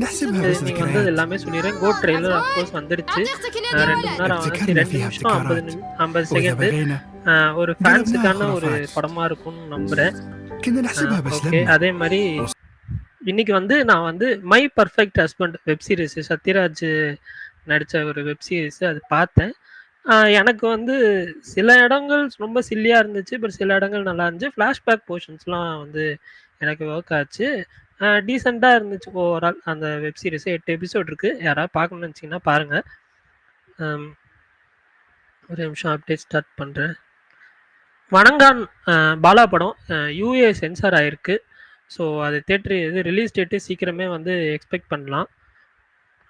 نحسبها بس நீங்க வந்து ذكريات. எல்லாமே சொல்லிடுறேன். கோ ட்ரெய்லர் அஃப்கோர்ஸ் வந்துருச்சு. 2 மணி நேரம் ஆச்சு. ابتكرنا 2 فيها நிமிஷம் 50 ابتكارات 50 وإذا செகண்ட். بغينا ஒரு قلبناها ஃபேன்ஸுக்கான ஒரு خرافات. படமா இருக்கும்னு நம்புறேன். كنا نحسبها بس ஓகே. لبنة. அதே மாரி இன்னைக்கு வந்து நான் வந்து my perfect husband web series Sathyaraj நடிச்ச ஒரு வெப் சீரிஸ் அது பார்த்தேன். எனக்கு வந்து சில இடங்கள் ரொம்ப சில்லியா இருந்துச்சு. பட் சில இடங்கள் நல்லா இருந்துச்சு. ஃப்ளாஷ்பேக் போர்ஷன்ஸ்லாம் வந்து எனக்கு ஒர்க் ஆச்சு. டீசென்ட்டா இருந்துச்சு ஓவரால் அந்த வெப் சீரிஸ். 8 எபிசோட் இருக்கு. யாராவது பார்க்கணும்னு நினச்சிங்கன்னா பாருங்க. ஒரு நிமிஷம் அப்டேட் ஸ்டார்ட் பண்றேன். வணங்கான் பாலா படம் யூஏ சென்சார் ஆயிருக்கு. ஸோ அது இது ரிலீஸ் டேட்டு சீக்கிரமே வந்து எக்ஸ்பெக்ட் பண்ணலாம்.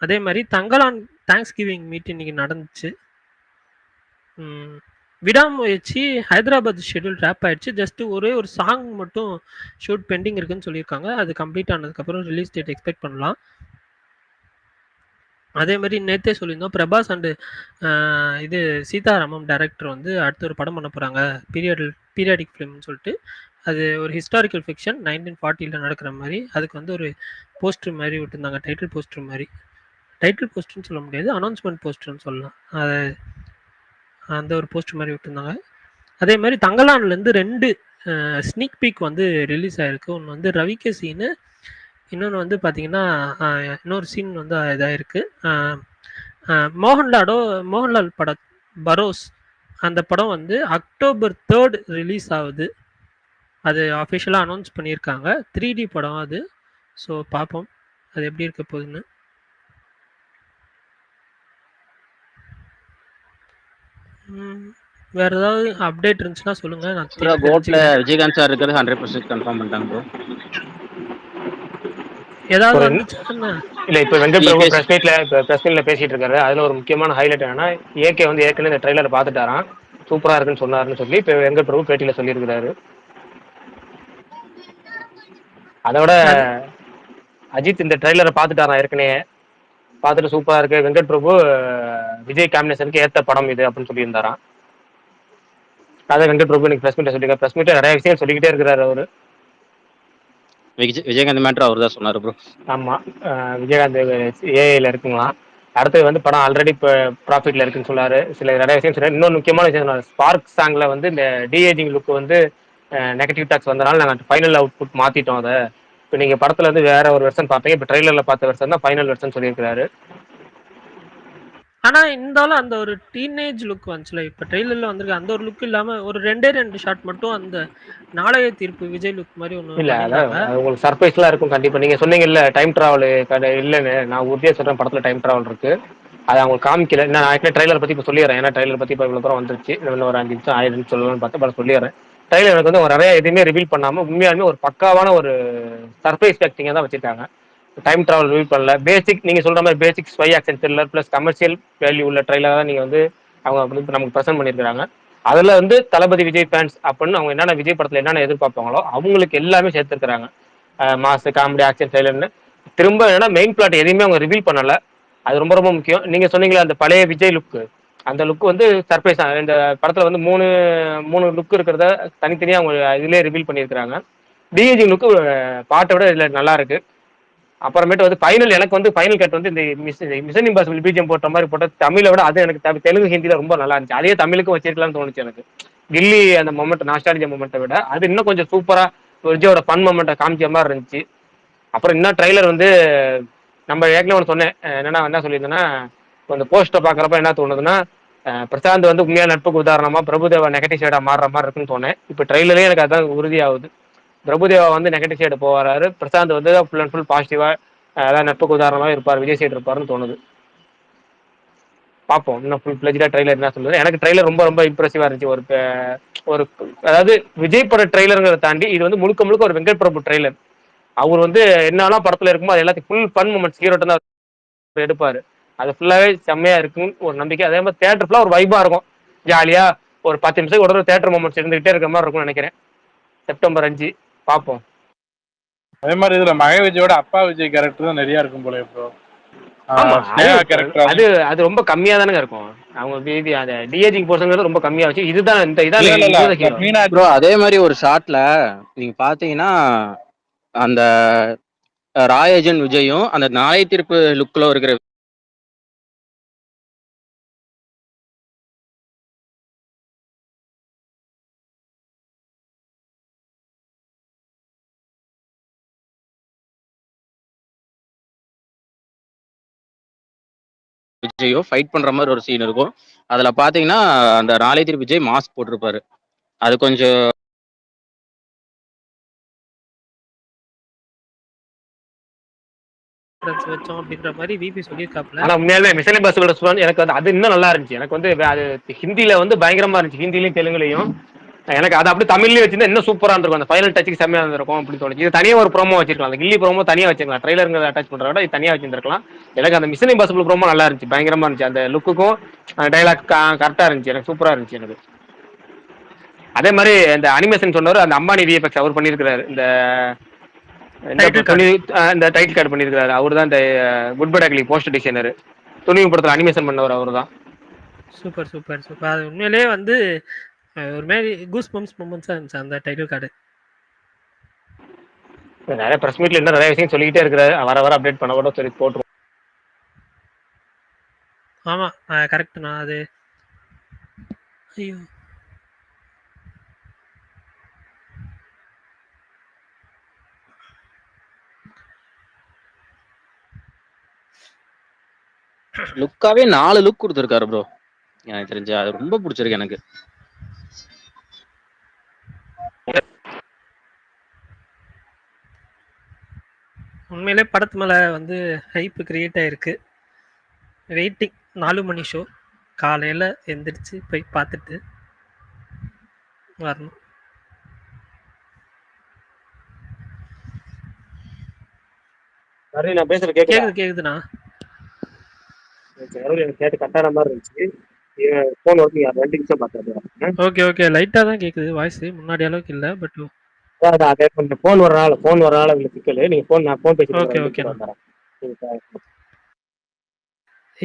அதே மாதிரி தங்கலான் தேங்க்ஸ் கிவிங் மீட் இன்னைக்கு நடந்துச்சு. விடாமுயற்சி ஹைதராபாத் ஷெட்யூல் ரேப் ஆயிடுச்சு. ஜஸ்ட் ஒரே ஒரு சாங் மட்டும் ஷூட் பெண்டிங் இருக்குன்னு சொல்லியிருக்காங்க. அது கம்ப்ளீட் ஆனதுக்கப்புறம் ரிலீஸ் டேட் எக்ஸ்பெக்ட் பண்ணலாம். அதே மாதிரி நேற்றே சொல்லியிருந்தோம் பிரபாஸ் அண்டு இது சீதாராமம் டைரக்டர் வந்து அடுத்த ஒரு படம் பண்ண போகிறாங்க. பீரியாடிக் ஃபிலிம்னு சொல்லிட்டு. அது ஒரு ஹிஸ்டாரிக்கல் ஃபிக்ஷன் 1940 நடக்கிற மாதிரி. அதுக்கு வந்து ஒரு போஸ்டர் மாதிரி விட்டுருந்தாங்க. டைட்டில் போஸ்டர் மாதிரி. டைட்டில் போஸ்டர்னு சொல்ல முடியாது, அனௌன்ஸ்மெண்ட் போஸ்டர்னு சொல்லலாம். அது அந்த ஒரு போஸ்டர் மாதிரி விட்டுருந்தாங்க. அதே மாதிரி தங்கலான்லேருந்து 2 ஸ்னீக் பீக் வந்து ரிலீஸ் ஆகிருக்கு. ஒன்று வந்து ரவிக்க சீனு, இன்னொன்று வந்து பார்த்தீங்கன்னா இன்னொரு சீன் வந்து இதாகிருக்கு. மோகன்லால் படம் பரோஸ் அந்த படம் வந்து அக்டோபர் 3 ரிலீஸ் ஆகுது. அது அஃபிஷியலாக அனௌன்ஸ் பண்ணியிருக்காங்க. 3D படம் அது. ஸோ பார்ப்போம் அது எப்படி இருக்க போகுதுன்னு. வேற ஏதாவது அப்டேட் இருந்துச்சுன்னா சொல்லுங்க. நான் கோட்ல விஜயகாந்த் சார் இருக்கிறது 100% கன்ஃபார்ம் பண்ணிட்டாங்க ப்ரோ. ஏதாவது வந்துச்சுன்னா இல்ல இப்ப வெங்கட் பிரபு பிரஸ் மீட்ல பேசிட்டு இருக்காரு. அதுல ஒரு முக்கியமான ஹைலைட் என்னன்னா ஏகே வந்து ஏற்கனவே இந்த ட்ரெய்லரை பார்த்துட்டாராம், சூப்பரா இருக்குன்னு சொன்னாருன்னு சொல்லி இப்ப வெங்கட் பிரபு பேட்டியில சொல்லியிருக்கிறாரு. அதோட அஜித் இந்த ட்ரெய்லரை பார்த்துட்டாராம் ஏற்கனவே, பார்த்துட்டு சூப்பரா இருக்கு, வெங்கட் பிரபு விஜய் காம்பினேஷனுக்கு ஏத்த படம் இது அப்படின்னு சொல்லியிருந்தாராம். அதை வெங்கட் பிரபு இன்னைக்கு பிரஸ் மீட்ல சொல்லியிருக்காரு. பிரஸ் மீட்ல நிறைய விஷயம் சொல்லிக்கிட்டே இருக்கிறாரு அவரு. விஜயகாந்த் மேட்ரு அவர் தான் சொன்னாரு ப்ரோ. ஆமா, விஜயகாந்த் ஏஐல இருக்குங்களா. அடுத்தது வந்து படம் ஆல்ரெடி இப்போ ப்ராஃபிட்ல இருக்குன்னு சொன்னாரு. சில நிறைய விஷயம் சொன்னாரு. இன்னொரு முக்கியமான விஷயம் சொன்னாரு, ஸ்பார்க் சாங்ல வந்து இந்த டிஏஜிங் லுக் வந்து நெகட்டிவ் டாக்ஸ் வந்தனால நாங்கள் ஃபைனல் அவுட்புட் மாத்திட்டோம். அதை இப்போ நீங்க படத்துல வந்து வேற ஒரு வெர்ஷன் பார்த்தீங்க, இப்போ ட்ரெய்லர்ல பார்த்த வெர்ஷன் தான் ஃபைனல் வெர்ஷன் சொல்லியிருக்காரு. ஆனா இருந்தாலும் அந்த ஒரு டீனேஜ் லுக் வந்துச்சுல, இப்ப ட்ரெய்லர்ல வந்திருக்கு அந்த ஒரு லுக் இல்லாம ஒரு 2 ஷாட் மட்டும் அந்த நாளைய தீர்ப்பு விஜய் லுக் மாதிரி ஒண்ணு இல்ல. அது உங்களுக்கு சர்ப்ரைஸ்லாம் இருக்கும் கண்டிப்பா. நீங்க சொன்னீங்கல்ல டைம் டிராவல் இல்லைன்னு, நான் உறுதியா சொல்றேன் படத்துல டைம் டிராவல் இருக்கு. அது அவங்களுக்கு காமிக்கல. நான் ஆக்சுவலி ட்ரெய்லர் பத்தி இப்போ சொல்லிடுறேன். ஏன்னா ட்ரெய்லர் பத்தி இப்போ இவ்வளோ தூரம் வந்துருச்சு. இன்னும் ஒரு 5 நிமிஷம் ஆயிடுன்னு சொல்லலாம்னு பார்த்தா படம் சொல்லிடுறேன். ட்ரெய்லர் எனக்கு வந்து நிறைய எதுவுமே ரிவீல் பண்ணாம உண்மையாலுமே ஒரு பக்காவான ஒரு சர்ப்ரைஸ் ஆக்டிங்கா தான் வச்சிருக்காங்க. டைம் டிராவல் ரிவீல் பண்ணல. பேசிக் நீங்க சொல்ற மாதிரி basic spy action thriller plus commercial value உள்ள ட்ரெய்லர் தான் நீங்க வந்து அவங்க வந்து நமக்கு ப்ரெசென்ட் பண்ணியிருக்காங்க. அதுல வந்து தளபதி விஜய் ஃபேன்ஸ் அப்படின்னு அவங்க என்னென்ன விஜய் படத்துல என்னென்ன எதிர்பார்ப்பாங்களோ அவங்களுக்கு எல்லாமே சேர்த்துருக்காங்க. மாஸ் காமெடி ஆக்ஷன் ட்ரெய்லர்னு திரும்ப என்னன்னா மெயின் பிளாட் எதையுமே அவங்க ரிவீல் பண்ணல. அது ரொம்ப ரொம்ப முக்கியம். நீங்க சொன்னீங்களா அந்த பழைய விஜய் லுக், அந்த லுக் வந்து சர்ப்ரைஸ். இந்த படத்துல வந்து மூணு லுக் இருக்கிறத தனித்தனியா அவங்க இதுலயே ரிவீல் பண்ணியிருக்காங்க. டிஏஜி லுக் பாட்டை விட இதுல நல்லா இருக்கு. அப்புறமேட்டு வந்து ஃபைனல் எனக்கு வந்து ஃபைனல் கட் வந்து இந்த மிஷன் இம்பாசிபிள் பிஜிஎம் போட்ட மாதிரி போட்ட தமிழை விட அது எனக்கு தெலுங்கு ஹிந்தியில ரொம்ப நல்லா இருந்துச்சு. அதே தமிழுக்கும் வச்சிருக்கலாம்னு தோணுச்சு எனக்கு. கில்லி அந்த மொமெண்ட் நாஸ்டாலஜியா மொமெண்ட்டை விட அது இன்னும் கொஞ்சம் சூப்பரா விஜயோட ஃபன் மொமெண்ட்டை காமிச்ச மாதிரி இருந்துச்சு. அப்புறம் இன்னும் ட்ரெய்லர் வந்து நம்ம ஏற்கனவே ஒன்று சொன்னேன், என்னன்னா என்ன சொல்லியிருந்தேன்னா இந்த போஸ்டரை பார்க்குறப்ப என்ன தோணுதுன்னா பிரசாந்த் வந்து உண்மையான நட்புக்கு உதாரணமா பிரபுதேவா நெகட்டிவ் சைடா மாறுற மாதிரி இருக்குன்னு தோணேன். இப்போ ட்ரெய்லரே எனக்கு அதான் உறுதியாகுது. பிரபுதேவா வந்து நெகட்டிவ் சைடு போவாரு, பிரசாந்த் வந்து ஃபுல் அண்ட் ஃபுல் பாசிட்டிவா அதான் நட்புக்கு உதாரணமாக இருப்பார், விஜய் சைடு இருப்பாருன்னு தோணுது. பார்ப்போம் இன்னும் ஃபுல் பிளஜ்டா ட்ரெய்லர் என்ன சொல்லுது. எனக்கு ட்ரெய்லர் ரொம்ப ரொம்ப இம்ப்ரெசிவா இருந்துச்சு. ஒரு அதாவது விஜய் பட ட்ரெய்லருங்கிறத தாண்டி இது வந்து முழுக்க முழுக்க ஒரு வெங்கட் பிரபு ட்ரெய்லர். அவர் வந்து என்னெல்லாம் படத்துல இருக்குமோ அது எல்லாத்தையும் ஃபுல் ஃபன் மூமெண்ட்ஸ் ஹீரோட்ட தான் எடுப்பாரு. அது ஃபுல்லாவே செம்மையா இருக்குன்னு ஒரு நம்பிக்கை. அதே மாதிரி தேட்டர் ஃபுல்லா ஒரு வைபா இருக்கும், ஜாலியா ஒரு 10 நிமிஷம் ஒரு தேட்டர் மூமெண்ட்ஸ் இருந்துகிட்டே இருக்கிற மாதிரி இருக்கும்னு நினைக்கிறேன். செப்டம்பர் 5 பார்ப்போம். அதே மாதிரி இதுல மகே விஜயோட அப்பா விஜய் கேரக்டர் தான் நிறைய இருக்கும் போல ப்ரோ. அது ரொம்ப கம்மியா தானங்க இருக்கும். அவங்க பேபி அந்த டிஏஜிங் போர்ஷன்ங்கிறது ரொம்ப கம்மியா வச்சு இதுதான் இந்த இதான் ப்ரோ. அதே மாதிரி ஒரு ஷாட்ல நீங்க பாத்தீங்கன்னா அந்த ராயஜன் விஜயும் அந்த நாளை தீர்ப்பு லுக்ல இருக்கிற விஜயோ ஃபைட் பண்ற மாதிரி ஒரு சீன் இருக்கும். அதுல பாத்தீங்கன்னா அந்த நாளை தீர்ப்பு விஜய் மாஸ்க் போட்டிருப்பாரு. அது கொஞ்சம் வச்சோம் அப்படின்ற மாதிரி விபி சொல்லியிருக்காப்ல. ஆனா உண்மையாலுமே மிஷன் இம்பாசிபிள் எனக்கு வந்து அது இன்னும் நல்லா இருந்துச்சு. எனக்கு வந்து அது ஹிந்தியில வந்து பயங்கரமா இருந்துச்சு, ஹிந்திலையும் தெலுங்குலையும். எனக்கு அது அப்படி தமிழ்லயும் வச்சிருந்தா இன்னும் சூப்பரா இருந்திருக்கும். அந்த ஃபைனல் டச்சுக்கு செம்மையா இருந்திருக்கும் அப்படின்னு தோணுச்சு. இது தனியா ஒரு ப்ரோமோ வச்சிருக்கலாம், அந்த கில்லி ப்ரோமோ தனியா வச்சிருக்கலாம், ட்ரைலருங்க அட்டாச் பண்றத விட இது தனியா வச்சிருந்திருக்கலாம். எனக்கு அந்த மிஷன் இம்பாசிபிள் ப்ரோமோ நல்லா இருந்துச்சு, பயங்கரமா இருந்துச்சு. அந்த லுக்குக்கும் டைலாக் கரெக்டா இருந்துச்சு, எனக்கு சூப்பரா இருந்துச்சு எனக்கு. அதே மாதிரி இந்த அனிமேஷன் சொன்னவர் அந்த அம்பானி விஎஃப்எக்ஸ் அவர் பண்ணியிருக்கிறாரு. இந்த டைட்டில் கார்டு பண்ணியிருக்காரு. அவர் தான் இந்த குட் பை டாக்லி போஸ்டர் டிசைனர், துணிவு படத்தில் அனிமேஷன் பண்ணவர் அவர் தான். Super super super. அது உண்மையிலேயே வந்து ஒரு மாதிரி கூஸ் பம்ப்ஸ் மூமெண்ட்ஸாக இருந்துச்சு அந்த டைட்டில் கார்டு. நிறைய பிரஸ் மீட்ல இன்னும் நிறைய விஷயம் சொல்லிக்கிட்டே இருக்கிறாரு, வர வர அப்டேட் பண்ண கூட சொல்லி போட்டுருவோம். ஆமாம் கரெக்டுண்ணா. அது ஐயோ லுக்காவே 4 லுக் கொடுத்துருக்காரு ப்ரோ. எனக்கு தெரிஞ்சு அது ரொம்ப பிடிச்சிருக்கு எனக்கு. உண்மையிலே படத்து மேலே வந்து ஹைப்பு கிரியேட் ஆகிருக்கு. வெயிட்டிங் 4 மணி ஷோ காலையில் எந்திரிச்சு போய் பார்த்துட்டு வரணும். நான் பேசுறது கேக்குது? கேக்குதுண்ணா. கேட்டு கட்டான மாதிரி இருந்துச்சு. ஃபோன் ஒர்க்கிங் 2 நிமிஷம் பார்த்தாரு. ஓகே ஓகே, லைட்டாக தான் கேட்குது வாய்ஸ், முன்னாடி அளவுக்கு இல்லை. பட் ஃபோன் வரனால உங்களுக்கு சிக்கல். நீங்க நான் ஃபோன் பேசிட்டு ஓகே ஓகேண்ணா.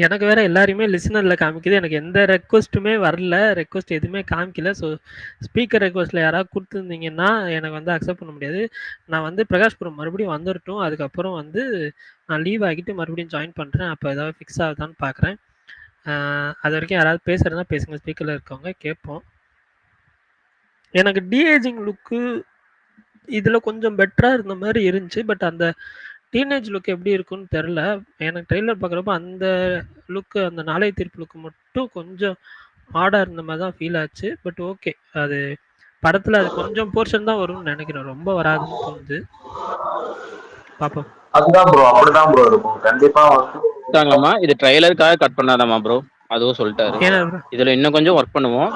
எனக்கு வேற எல்லாரையுமே லிசனரில் காமிக்குது, எனக்கு எந்த ரெக்வஸ்ட்டுமே வரல, ரெக்வஸ்ட் எதுவுமே காமிக்கல. ஸோ ஸ்பீக்கர் ரெக்வஸ்ட்டில் யாராவது கொடுத்துருந்தீங்கன்னா எனக்கு வந்து அக்செப்ட் பண்ண முடியாது. நான் வந்து பிரகாஷ்புரம் மறுபடியும் வந்துடட்டும், அதுக்கப்புறம் வந்து நான் லீவ் ஆகிட்டு மறுபடியும் ஜாயின் பண்ணுறேன். அப்போ ஏதாவது ஃபிக்ஸ் ஆகுதான்னு பார்க்குறேன். அது வரைக்கும் யாராவது பேசுகிறதா பேசுங்க, ஸ்பீக்கரில் இருக்கவங்க கேட்போம். எனக்கு டிஏஜிங் லுக்கு இதில் கொஞ்சம் பெட்டராக இருந்த மாதிரி இருந்துச்சு. பட் அந்த டீனேஜ் லுக் எப்படி இருக்குன்னு தெரில. எனக்கு ட்ரெய்லர் பார்க்குறப்ப அந்த லுக்கு, அந்த நாளை தீர்ப்பு லுக்கு மட்டும் கொஞ்சம் ஆடாக இருந்த மாதிரி தான் ஃபீல் ஆச்சு. பட் ஓகே, அது படத்தில் அது கொஞ்சம் போர்ஷன் தான் வரும்னு நினைக்கிறேன், ரொம்ப வராதுன்னு தோணுது. பார்ப்போம். அதுதான் ப்ரோ, அப்படிதான் ப்ரோ இருக்கும் கண்டிப்பா. வந்து இது ட்ரெய்லருக்காக கட் பண்ணாதாமா ப்ரோ, அதுவும் சொல்லிட்டாரு. இதுல இன்னும் கொஞ்சம் ஒர்க் பண்ணுவோம்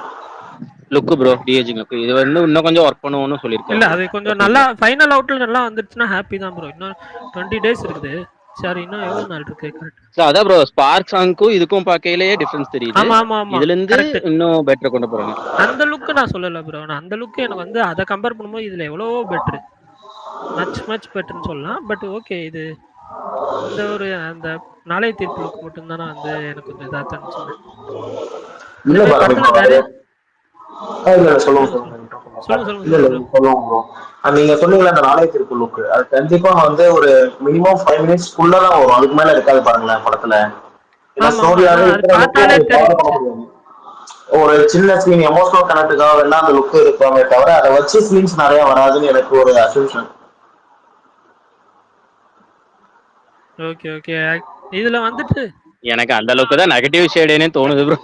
லுக் ப்ரோ, டிஏஜிங் லுக் இது வந்து இன்னும் கொஞ்சம் ஒர்க் பண்ணுவோம்னு சொல்லியிருக்காங்க. இல்ல அது கொஞ்சம் நல்லா ஃபைனல் அவுட்ல நல்லா வந்துருச்சுன்னா ஹாப்பி தான் ப்ரோ. இன்னும் 20 டேஸ் இருக்குது. சரி, இன்னும் எவ்வளவு நாள் இருக்கு? கரெக்ட். அதான் ப்ரோ, ஸ்பார்க் சாங்க்கும் இதுக்கும் பார்க்கையிலேயே டிஃபரன்ஸ் தெரியுது. ஆமா ஆமா ஆமா, இதுல இருந்து இன்னும் பெட்டர் கொண்டு போறாங்க. அந்த லுக் நான் சொல்லல ப்ரோ, நான் அந்த லுக் எனக்கு வந்து அதை கம்பேர் பண்ணும்போது இதுல எவ்வளவோ பெட்டர், மச் பெட்டர்னு சொல்லலாம். பட் ஓகே, இது இந்த ஒரு அந்த நாளை தீர்ப்பு லுக் மட்டும் தானே வந்து எனக்கு கொஞ்சம் இதா தோணுச்சு. நீங்க சொன்னீங்களா அந்த நாளை தீர்ப்பு லுக், அது கண்டிப்பா வந்து ஒரு மினிமம் 5 மினிட்ஸ்க்குள்ளதான் வரும், அதுக்கு மேல இருக்காது பாருங்களேன் படத்துல. ஒரு சின்ன சீன் எமோஷனல் கனெக்டுக்காக வேணா அந்த லுக் இருப்பாங்க தவிர அதை வச்சு சீன்ஸ் நிறைய வராதுன்னு எனக்கு ஒரு அசம்ஷன். ஓகே ஓகே, இதுல வந்துட்டு எனக்கு அந்த அளவுக்கு தான் நெகட்டிவ் ஷேடுன்னு தோணுது ப்ரோ.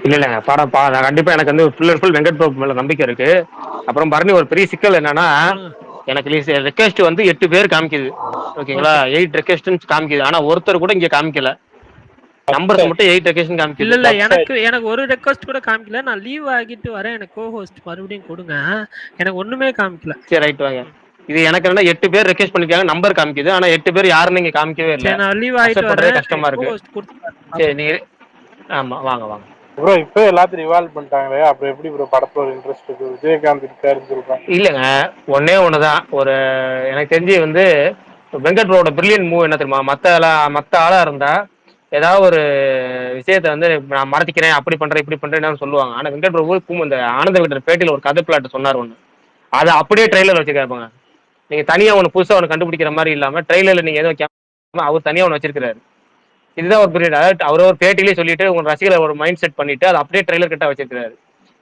இல்லைங்க, நான் கண்டிப்பா எனக்கு வந்து ஃபுல் வெங்கட் பிரபு மேல நம்பிக்கை இருக்கு. அப்புறம் பரணி ஒரு பெரிய சிக்கல் என்னன்னா, எனக்கு ரெக்வெஸ்ட் வந்து 8 பேர் காமிக்குது, ஓகேங்களா? 8 ரெக்வெஸ்ட் காமிக்குது. ஆனா ஒருத்தர் கூட இங்க காமிக்கல, நம்பர்ஸ் மட்டும் 8 ரெக்வெஸ்ட் காமிக்குது. இல்ல எனக்கு ஒரு ரெக்வெஸ்ட் கூட காமிக்கல. நான் லீவ் ஆகிட்டு வரேன், எனக்கு கோ-ஹோஸ்ட் மறுபடியும் கொடுங்க, எனக்கு ஒண்ணுமே காமிக்கல. சரி ரைட் வாங்க. இது எனக்கு என்ன 8 பேர் ரெக்வெஸ்ட் பண்ணிருக்காங்க, நம்பர் காமிக்குது. ஆனா 8 பேர் யாருன்னு இங்க காமிக்கவே இல்லை. நான் லீவ் ஆகிட்டு வரேன், கஷ்டமா இருக்கு. சரி நீ ஆமா வாங்க ப்ரோ. இப்போ எல்லாத்தையும் ரிவால்வ் பண்ணிட்டாங்களே, அப்புறம் எப்படி ப்ரோ படத்தோட இன்ட்ரெஸ்ட் இருக்கு? விஜயகாந்த் இருக்காருன்னு சொல்றாங்க. இல்லைங்க, ஒண்ணுதான். ஒரு எனக்கு தெரிஞ்சு வந்து வெங்கட் ப்ரோட பிரில்லியன் மூவ் என்ன தெரியுமா? மத்த ஆளா இருந்தா ஏதாவது ஒரு விஷயத்த வந்து நான் மறத்திக்கிறேன், அப்படி பண்றேன் இப்படி பண்றேன்னு சொல்லுவாங்க. ஆனா வெங்கட் பிரபு இந்த ஆனந்த விகடன் பேட்டியில ஒரு கதை பிளாட் சொன்னார் ஒண்ணு, அதை அப்படியே ட்ரெய்லர் வச்சு கேட்பாங்க. நீங்க தனியா ஒன்று புதுசா ஒன்று கண்டுபிடிக்கிற மாதிரி இல்லாம ட்ரெய்லர்ல நீங்க ஏதோ அவர் தனியா ஒன்று வச்சிருக்காரு. இதுதான் ஒரு பீரியட். அதாவது அவர் ஒரு பேட்டிலேயே சொல்லிட்டு உங்க ரசிகர்களை ஒரு மைண்ட் செட் பண்ணிட்டு அதை அப்படியே ட்ரெய்லர் கிட்ட வச்சிருக்காரு.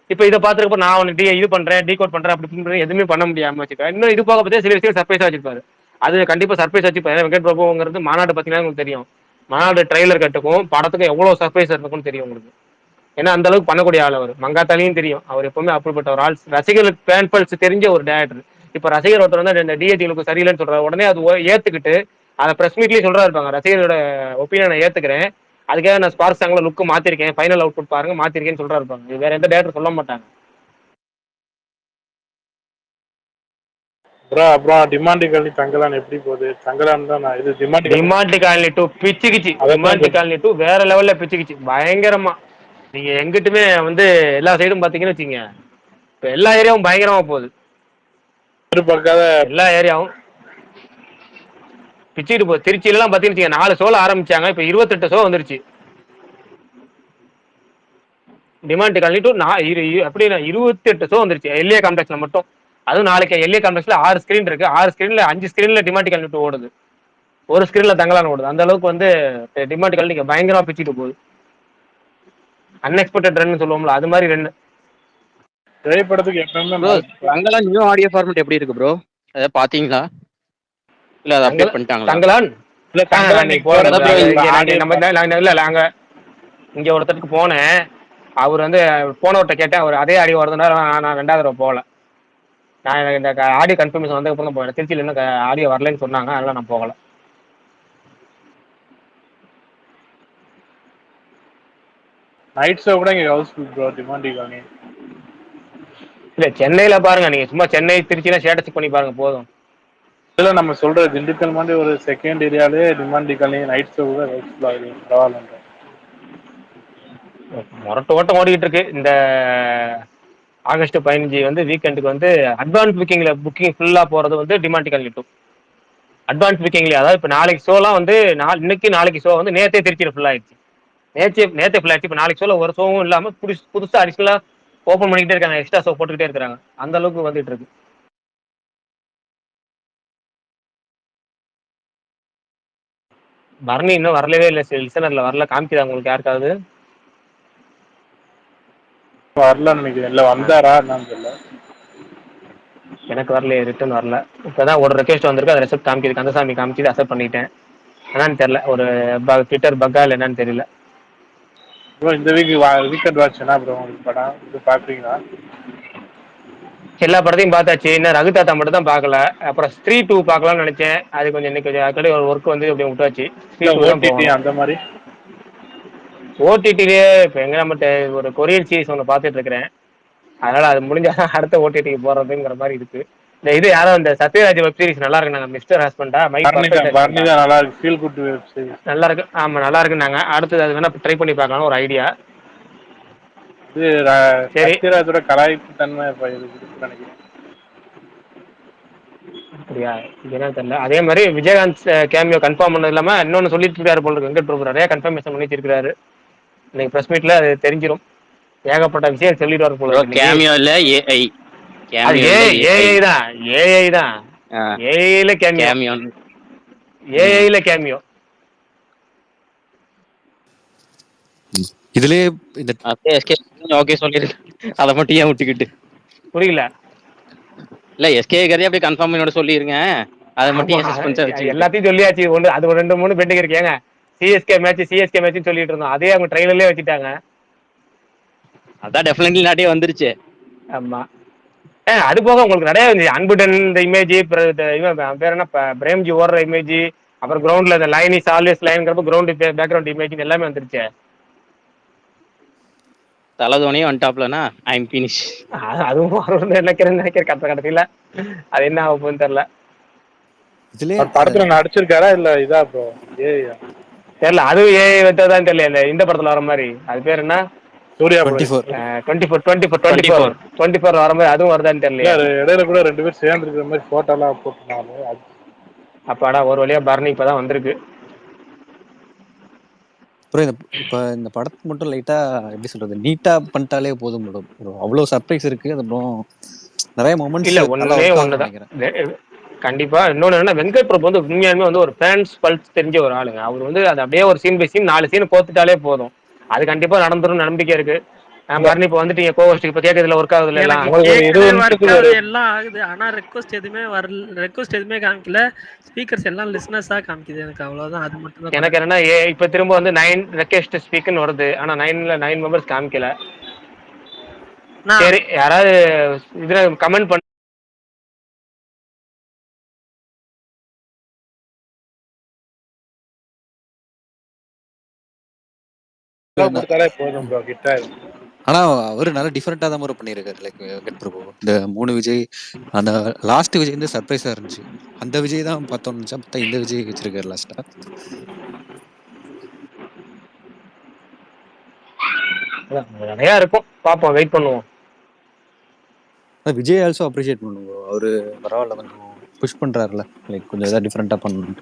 இப்போ இதை பார்த்துருப்ப நான் உனக்கு இது பண்றேன் டீகோட் பண்றேன் அப்படி எதுவுமே பண்ண முடியாம வச்சுருக்கேன். இன்னும் இது போக பத்தி சில விஷயம் சர்ப்ரைஸா வச்சிருப்பாரு. அது கண்டிப்பா சர்ப்ரைஸ் வச்சுப்பாரு. வெங்கட் பிரபுங்கிறது மாநாடு பார்த்தீங்கன்னா உங்களுக்கு தெரியும். மாநாடு ட்ரெய்லர் கட்டுக்கும் படத்துக்கும் எவ்வளவு சர்ப்ரைஸ் இருக்கும்னு தெரியும் உங்களுக்கு. ஏன்னா அந்த அளவுக்கு பண்ணக்கூடிய ஆள் அவர். மங்காத்தாலையும் தெரியும் அவர் எப்பவுமே அப்படிப்பட்ட ஒரு ஆள். ரசிகர்களுக்கு ஃபேன் பல்ஸ் தெரிஞ்ச ஒரு டேரக்டர். இப்ப ரசிகர் ஒருத்தர் வந்து இந்த டிஏடிகளுக்கு சரியில்லைன்னு சொல்றாரு, உடனே அது ஏத்துக்கிட்டு அதை பிரஸ் மீட்லயே சொல்றா இருப்பாங்க, ரசிகரோட ஒப்பீனியனை ஏத்துக்கிறேன், அதுக்காக நான் ஸ்பார்க் சாங்ல லுக்கு மாத்திருக்கேன், ஃபைனல் அவுட்புட் பாருங்க மாத்திருக்கேன்னு சொல்றா இருப்பாங்க. இது வேற எந்த டேரக்டர் சொல்ல மாட்டாங்க. ப்ரோ அப்புறம் டிமாண்டி காலனி தங்கலான் எப்படி போகுது? தங்கலான் தான் நான் இது டிமாண்டி காலனி 2 பிச்சுக்கிச்சு. டிமாண்டி காலனி 2 வேற லெவல்ல பிச்சுக்கிச்சு பயங்கரமா. நீங்க எங்கிட்டுமே வந்து எல்லா சைடும் பாத்தீங்கன்னு வச்சுங்க, இப்ப எல்லா ஏரியாவும் பயங்கரமா போகுது. எல்லா ஏரியாவும் பிச்சுட்டு போகுது. திருச்சியில எல்லாம் பாத்தீங்கன்னா 4 ஷோல ஆரம்பிச்சாங்க, இப்ப 28 ஷோ வந்துருச்சு. டிமாண்டி காலனி 2 அப்படின்னா 28 ஷோ வந்துருச்சு எல்ஏ காம்ப்ளெக்ஸ்ல மட்டும். அதுவும் நாளைக்கு எல்ஏ காம்ப்ளெக்ஸ்ல 6 ஸ்கிரீன் இருக்கு. 6 ஸ்கிரீன்ல 5 ஸ்கிரீன்ல டிமாண்டி காலனி 2 ஓடுது, ஒரு ஸ்கிரீன்ல தங்கலான் ஓடுது. அந்த அளவுக்கு வந்து டிமாண்டி காலனி பயங்கரமா பிச்சுட்டு போகுது. அன்எக்ஸ்பெக்டட் ரன் சொல்லுவோம்ல, அது மாதிரி ரன். திரைப்படத்துக்கு எப்பவுமே தங்கலான் நியூ ஆடியோ ஃபார்மேட் எப்படி இருக்கு ப்ரோ? அதை பாத்தீங்களா இல்ல அதை அப்டேட் பண்ணிட்டாங்களா? தங்கலான் இல்ல நாங்க இங்க ஒருத்தருக்கு போனேன், அவர் வந்து போனவர்கிட்ட கேட்டேன், அவர் அதே ஆடியோ வருதுன்னா நான் 2வது தடவை போகல. நான் இந்த ஆடியோ கன்ஃபர்மேஷன் வந்ததுக்கு அப்புறம் போனேன். திருச்சியில் இன்னும் ஆடியோ வரலன்னு சொன்னாங்க, அதனால நான் போகல. நைட் ஷோ கூட இங்க ஹவுஸ்ஃபுல் ப்ரோ டிமாண்டி காலனி. இல்ல சென்னையில பாருங்க, நீங்க சும்மா சென்னை திருச்சினா ஸ்டேட்டஸ் பண்ணி பாருங்க போதும். இல்ல நம்ம சொல்ற திண்டுக்கல் மாதிரி ஒரு செகண்ட் ஏரியாலே டிமாண்டி காலனி நைட் ஷோ கூட ஹவுஸ்ஃபுல் ஆகுது, பரவாயில்ல. மொரட்டு ஓட்டம் ஓடிக்கிட்டு இருக்கு. இந்த ஆகஸ்ட் 15 வந்து வீக்கெண்டுக்கு வந்து அட்வான்ஸ் புக்கிங் ஃபுல்லா போறது வந்து டிமாண்டி காலனி 2 அட்வான்ஸ் புக்கிங்ல. அதாவது இப்ப நாளைக்கு ஷோலாம் வந்து இன்னைக்கு நாளைக்கு ஷோ வந்து நேத்தே திருச்சியில ஃபுல் ஆயிடுச்சு. நேத்தே ஃபுல் ஆயிடுச்சு. இப்ப நாளைக்கு ஷோல ஒரு ஷோவும் இல்லாம புதுசா அடிஷனலா ஓப்பன் பண்ணிக்கிட்டே இருக்காங்க, எக்ஸ்ட்ரா ஷோ போட்டுக்கிட்டே இருக்காங்க. அந்த அளவுக்கு வந்துட்டு இருக்கு. பரணி இன்னும் வரலவே இல்லை, லிசனர்ல வரல. காமிக்குதா உங்களுக்கு யாருக்காவது? வரல நினைக்கிறேன். இல்ல வந்தாரா என்னன்னு தெரியல, எனக்கு வரலையே, ரிட்டர்ன் வரல. இப்பதான் ஒரு ரெக்வெஸ்ட் வந்திருக்கு, அதை ரெசெப்ட் காமிக்குது, கந்தசாமி காமிக்குது, அக்செப்ட் பண்ணிட்டேன். என்னன்னு தெரியல, ஒரு ட்விட்டர் பக்கா இல்லை என்னன்னு தெரியல. ப்ரோ இந்த வீக்கெண்ட் வாட்ச் என்ன ப்ரோ உங்களுக்கு படம் இது பாக்குறீங்களா? எல்லா படத்தையும் பார்த்தாச்சு, இன்னும் ரகு தாத்தா மட்டும் தான் பார்க்கல. அப்புறம் ஸ்ரீ 2 பார்க்கலாம்னு நினைச்சேன், அது கொஞ்சம் இன்னைக்கு கொஞ்சம் ஒரு ஒர்க் வந்து அப்படியே விட்டாச்சு. அந்த மாதிரி ஓடிடிலேயே இப்போ எங்க நம்ம ஒரு கொரியன் சீரிஸ் ஒன்று பார்த்துட்டு இருக்கிறேன், அதனால அது முடிஞ்சாதான் அடுத்த ஓடிடிக்கு போறதுங்கிற மாதிரி இருக்கு. இந்த இது யாரோ இந்த சத்யராஜ் வெப் சீரிஸ் நல்லா இருக்கு நாங்க, மிஸ்டர் ஹஸ்பண்டா நல்லா இருக்கு, ஃபீல் குட் வெப் சீரிஸ் நல்லா இருக்கு. ஆமா நல்லா இருக்கு. நாங்க அடுத்தது அது வேணா ட்ரை பண்ணி பார்க்கலாம் ஒரு ஐடியா. இது சத்யராஜோட கலாய்ப்பு தன்மை நினைக்கிறேன். அப்படியா, இது என்ன தெரியல. அதே மாதிரி விஜயகாந்த் கேமியோ கன்ஃபார்ம் பண்ணது இல்லாம இன்னொன்னு சொல்லிட்டு இருக்காரு போல இருக்கு. வெங்கட் பிரபு நிறைய கன்ஃபர்மேஷன் பண்ணிட்டு இருக்காரு. இன்னைக்கு பிரஸ் மீட்ல அது தெரிஞ்சிடும். ஏகப்பட்ட விஷயம் சொல்லிட்டு வர போல இருக்கு. கேமியோ இல்ல ஏஐ, ஏஐ தான், ஏஐ தான், ஏஐல கேமியோ, ஏஐல கேமியோ. இதுலயே இந்த ஓகே சொல்லிருக்கு, அதை மட்டும் ஏன் விட்டுக்கிட்டு? புரியல. இல்ல எஸ்கே கதையை அப்படியே கன்ஃபார்ம் பண்ணி சொல்லிருங்க, அதை மட்டும் ஏன் சஸ்பென்ஸா வச்சு? எல்லாத்தையும் சொல்லியாச்சு. ஒன்று அது ஒரு 2-3 பெண்டிங் இருக்கேங்க. சிஎஸ்கே மேட்ச் சொல்லிட்டு இருந்தோம், அதே அவங்க ட்ரெயிலர்லயே வச்சுட்டாங்க. அதான் டெஃபினெட்லி நாட்டே வந்துருச்சு. ஆமா, அது போக உங்களுக்கு நிறைய இருந்துச்சு. அன்புடன் இந்த இமேஜ், பேர் என்ன பிரேம்ஜி ஓடுற இமேஜ், அப்புறம் கிரவுண்ட்ல இந்த லைன் இஸ் ஆல்வேஸ் லைன்ங்கிறப்ப கிரவுண்ட் பேக்ரவுண்ட் இமேஜ் எல்லாமே வந்துருச்சு. தலதோனியும் வந்துட்டாப்லனா ஐ எம் ஃபினிஷ். அதுவும் நினைக்கிறேன் கடைசியில அது என்ன ஆக போகுதுன்னு தெரியல. இதுல படத்துல நடிச்சிருக்காரா இல்ல இதா ப்ரோ ஏஐயா தெரியல. அதுவும் ஏஐ வச்சதான் தெரியல. இந்த படத்துல வர மாதிரி அது பேர் என்ன, சூர்யா 24 வர மாதிரி அதுவும் வருதான்னு தெரியல. இடையில கூட 2 பேர் சேர்ந்து இருக்கிற மாதிரி போட்டோ எல்லாம் போட்டுருந்தாங்க. அப்பாடா ஒரு வழியா பரணி இப்பதான் வந்திருக்கு. அப்புறம் இப்ப இந்த படத்துக்கு மட்டும் லைட்டா எப்படி சொல்றது, நீட்டா பண்ணிட்டாலே போதும் ப்ரோ. அவ்வளவு சர்ப்ரைஸ் இருக்கு. அதுக்கப்புறம் நிறைய மொமெண்ட்ஸ் இல்ல ஒண்ணுதான் கண்டிப்பா. இன்னொன்னு என்னன்னா, வெங்கட் பிரபு வந்து உண்மையாலுமே வந்து ஒரு ஃபேன்ஸ் பல்ஸ் தெரிஞ்ச ஒரு ஆளுங்க. அவர் வந்து அது அப்படியே ஒரு சீன் பை சீன் 4 சீன் கோத்துட்டாலே போதும். அது கண்டிப்பா நடந்துரும் நம்பிக்கை இருக்கு. பரணி இப்ப வந்துட்டீங்க கோஹோஸ்ட் இப்ப கேட்கறதுல ஒர்க் ஆகுதுல எல்லாம். எனக்கு கேட்கவே ஒர்க் ஆகுது எல்லாம் ஆகுது. ஆனா ரெக்வஸ்ட் எதுவுமே வரல. ரெக்வஸ்ட் எதுவுமே காமிக்கல. ஸ்பீக்கர்ஸ் எல்லாம் லிசனர்ஸா காமிக்குது. எனக்கு அவ்வளவுதான். அது மட்டும் தான். எனக்கு என்னன்னா இப்ப திரும்ப வந்து 9 ரெக்வெஸ்ட் ஸ்பீக்னு வருது. ஆனா 9 மெம்பர்ஸ் காமிக்கல. சரி யாராவது இதுல கமெண்ட் பண்ண போதும் ப்ரோ கிட்ட. ஆனா அவரு நல்லா டிஃபரெண்டா தான் முறை பண்ணியிருக்காரு. லைக் வெங்கட் பிரபு இந்த 3 விஜய், அந்த லாஸ்ட் விஜய் வந்து சர்ப்ரைஸா இருந்துச்சு. அந்த விஜய் தான் பார்த்தோம்னு நினைச்சா பார்த்தா இந்த விஜய் வச்சிருக்காரு லாஸ்டா. நிறைய இருக்கும், பாப்போம், வெயிட் பண்ணுவோம். விஜய் ஆல்சோ அப்ரிஷியேட் பண்ணுவோம். அவரு பரவாயில்ல கொஞ்சம் புஷ் பண்றாருல, லைக் கொஞ்சம் ஏதாவது டிஃபரெண்டா பண்ணணும்.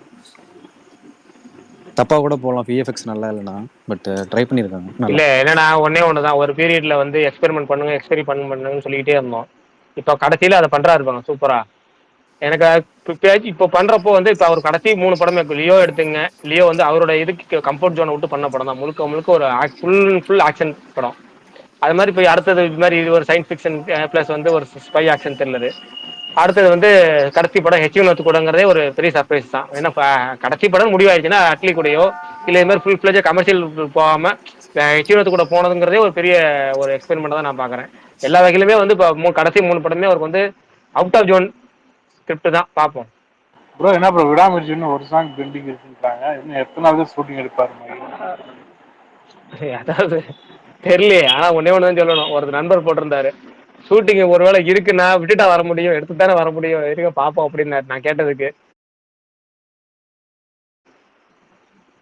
தப்பா கூட போகலாம் விஎஃப்எக்ஸ் நல்லா இல்லைன்னா, பட் ட்ரை பண்ணியிருக்காங்க. இல்ல என்னன்னா ஒன்னே ஒண்ணுதான், ஒரு பீரியட்ல வந்து எக்ஸ்பெரிமெண்ட் பண்ணுங்கன்னு சொல்லிக்கிட்டே இருந்தோம். இப்போ கடைசியில அதை பண்றா இருப்பாங்க சூப்பரா. எனக்கு இப்போ பண்றப்போ வந்து இப்போ அவர் கடைசி 3 படமே லியோ எடுத்துங்க. லியோ வந்து அவரோட இதுக்கு கம்ஃபர்ட் ஜோனை விட்டு பண்ண படம் தான், முழுக்க ஒரு ஃபுல் ஆக்ஷன் படம். அது மாதிரி இப்போ அடுத்தது இது மாதிரி இது ஒரு சயின்ஸ் ஃபிக்ஷன் பிளஸ் வந்து ஒரு ஸ்பை ஆக்ஷன் த்ரில்லரு. அடுத்தது வந்து கடைசி படம் ஹெச்யூனத்து கூடங்கிறதே ஒரு பெரிய சர்ப்ரைஸ் தான். ஏன்னா கடைசி படம் முடிவாயிடுச்சுன்னா அட்லி கூடயோ இல்லை இது மாதிரி ஃபுல் ஃபிளஜ் கமர்ஷியல் போகாம ஹெச்யூனத்து கூட போனதுங்கிறதே ஒரு பெரிய ஒரு எக்ஸ்பெரிமெண்ட் தான் நான் பாக்குறேன். எல்லா வகையிலுமே வந்து இப்போ கடைசி 3 படமே அவருக்கு வந்து அவுட் ஆஃப் ஜோன் ஸ்கிரிப்ட் தான். பார்ப்போம் ப்ரோ. என்ன ப்ரோ விடாமுயற்சின்னு ஒரு சாங் பெண்டிங் இருக்குன்றாங்க. இன்னும் எத்தனாவது ஷூட்டிங் எடுப்பாரு? அதாவது தெரியலையே. ஆனா ஒன்னே ஒண்ணுதான் சொல்லணும், ஒரு நண்பர் போட்டிருந்தாரு ஷூட்டிங் ஒருவேளை இருக்குன்னா விட்டுட்டா வர முடியும், எடுத்து தானே வர முடியும், இருக்க பாப்போம் அப்படின்னு நான் கேட்டதுக்கு.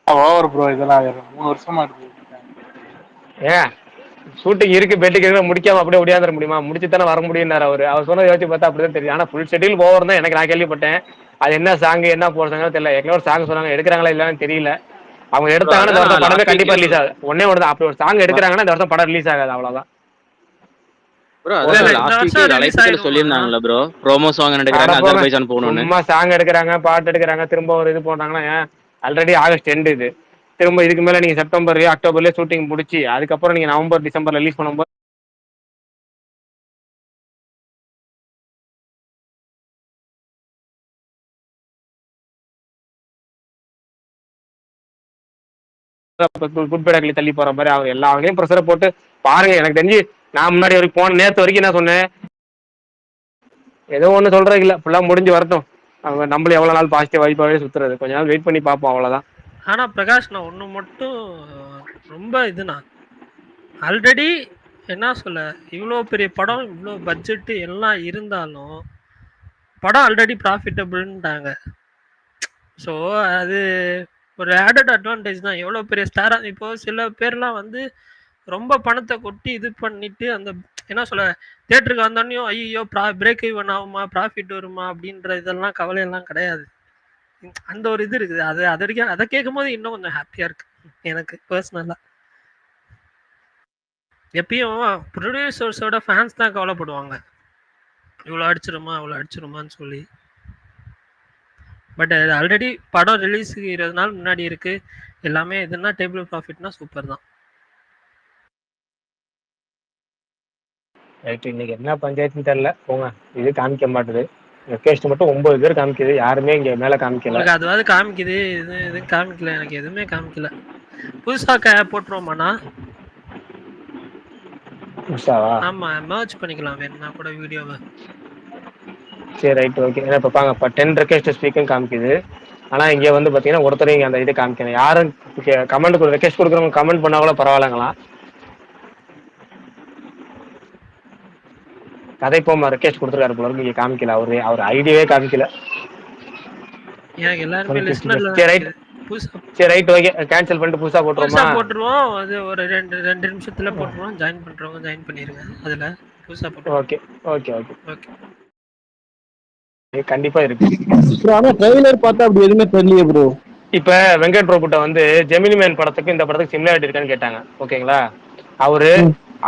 ஓவர் ப்ரோ, இதெல்லாம் 3 வருஷமா இருக்கு. ஏன் ஷூட்டிங் இருக்கு பெட்டிங் இருக்கு முடிக்காம அப்படியே ஒடியாந்துட முடியுமா? முடிச்சு தானே வர முடியும்னாரு அவரு. அவர் சொன்னதை யோசிச்சு பார்த்தா அப்படிதான் தெரியும். ஆனா ஃபுல் ஷெட்யூல் ஓவர் தான் எனக்கு நான் கேள்விப்பட்டேன். அது என்ன சாங் என்ன போடுறாங்கன்னு தெரியல. ஏற்கனவே ஒரு சாங் சொன்னாங்க, எடுக்கிறாங்களா இல்லன்னு தெரியல. அவங்க எடுத்தாங்கன்னா இந்த வருஷம் படமே கண்டிப்பா ரிலீஸ் ஆகுது. ஒன்னே ஒன்று அப்படி ஒரு சாங் எடுக்கிறாங்கன்னா இந்த வருஷம் படம் ரிலீஸ் ஆகாது, அவ்வளவுதான். சொல்லிருந்தாங்கல்ல ப்ரோ, ப்ரோமோ சாங் எடுக்கறாங்க, அஜர்பைஜான் போகணும்னு. சும்மா சாங் எடுக்கிறாங்க, பாட்டு எடுக்கிறாங்க, திரும்ப ஒரு இது போடுறாங்கன்னா ஆல்ரெடி ஆகஸ்ட் எண்ட் இது. திரும்ப இதுக்கு மேல நீங்க செப்டம்பர்லயோ அக்டோபர்லயோ ஷூட்டிங் முடிச்சு அதுக்கப்புறம் நீங்க நவம்பர் டிசம்பர்ல ரிலீஸ் பண்ணும்போது குட்பேடாக்களி தள்ளி போற மாதிரி அவங்க எல்லா வகையும் ப்ரெஷரை போட்டு பாருங்க. எனக்கு தெரிஞ்சு நான் முன்னாடி வரைக்கும் போன நேரத்து வரைக்கும் என்ன சொன்னேன், ஏதோ ஒண்ணு சொல்றது இல்ல, ஃபுல்லா முடிஞ்சு வரட்டும். அவங்க நம்மளும் எவ்வளவு நாள் பாசிட்டிவ் வைப்பாவே சுத்துறது, கொஞ்ச நாள் வெயிட் பண்ணி பார்ப்போம், அவ்வளவுதான். ஆனா பிரகாஷ் நான் ஒண்ணு மட்டும் ரொம்ப இதுனா, ஆல்ரெடி என்ன சொல்ல, இவ்வளோ பெரிய படம் இவ்வளோ பட்ஜெட்டு எல்லாம் இருந்தாலும் படம் ஆல்ரெடி ப்ராஃபிட்டபிள்ன்ட்டாங்க. ஸோ அது ஒரு ஆடட் அட்வான்டேஜ் தான். எவ்வளோ பெரிய ஸ்டாராக இப்போ சில பேர்லாம் வந்து ரொம்ப பணத்தை கொட்டி இது பண்ணிட்டு அந்த என்ன சொல்ல தேட்டருக்கு வந்தோடனையும் ஐயோ பிரேக் ஈவன் ஆகுமா ப்ராஃபிட் வருமா அப்படின்ற இதெல்லாம் கவலையெல்லாம் கிடையாது. அந்த ஒரு இது இருக்குது. அது அது வரைக்கும் அதை கேட்கும் போது இன்னும் கொஞ்சம் ஹாப்பியாக இருக்கு எனக்கு பர்சனலாக. எப்பயும் ப்ரொடியூசர்ஸோட ஃபேன்ஸ் தான் கவலைப்படுவாங்க, இவ்வளோ அடிச்சிருமான்னு சொல்லி. பட் அது ஆல்ரெடி படம் ரிலீஸ் 20 நாள் முன்னாடி இருக்கு, எல்லாமே இதுனா டேபிள் ப்ராஃபிட்னா சூப்பர் தான். ரைட், இன்னைக்கு என்ன பஞ்சாயத்துன்னு தெரியல போங்க. இது காமிக்க மாட்டுது, லொகேஷன் மட்டும் 9 பேர் காமிக்குது, யாருமே இங்க மேல காமிக்கல. அதுவாது காமிக்குது, இது காமிக்கல, எனக்கு எதுவுமே காமிக்கல. புதுசா போட்டுருவோமாண்ணா? புதுசாவா? ஆமா, மர்ஜ் பண்ணிக்கலாம் வேணும்னா கூட வீடியோவை. சரி ரைட் ஓகே. ஏன்னா இப்போ பாங்க இப்போ 10 ரெக்வெஸ்ட் ஸ்பீக்கர் காமிக்குது. ஆனா இங்க வந்து பாத்தீங்கன்னா ஒருத்தரும் இங்க அந்த இது காமிக்கணும். யாரும் கமெண்ட் ரெக்வெஸ்ட் கொடுக்குறவங்க கமெண்ட் பண்ணா கூட பரவாயில்லங்களா? கதை போமா ரெக்வெஸ்ட் கொடுத்துருக்காரு போல இருக்கு, இங்க காமிக்கல. அவர் ஐடியாவே காமிக்கல. எனக்கு எல்லாருமே லிஸ்ட்ல. சரி ரைட் ஓகே, கேன்சல் பண்ணிட்டு புதுசா போட்டுருவோம். அது ஒரு 2 நிமிஷத்துல போட்டுருவோம். ஜாயின் பண்றவங்க ஜாயின் பண்ணிருங்க, அதுல புதுசா போட்டுருவோம். ஓகே ஓகே ஓகே ஓகே கண்டிப்பா இருக்கு. ஆனா ட்ரெய்லர் பார்த்தா அப்படி எதுவுமே தெரியலையே ப்ரோ. இப்ப வெங்கட் பிரபுட்ட வந்து ஜெமினி மேன் படத்துக்கு இந்த படத்துக்கு சிமிலாரிட்டி இருக்கான்னு கேட்டாங்க, ஓகேங்களா? அவரு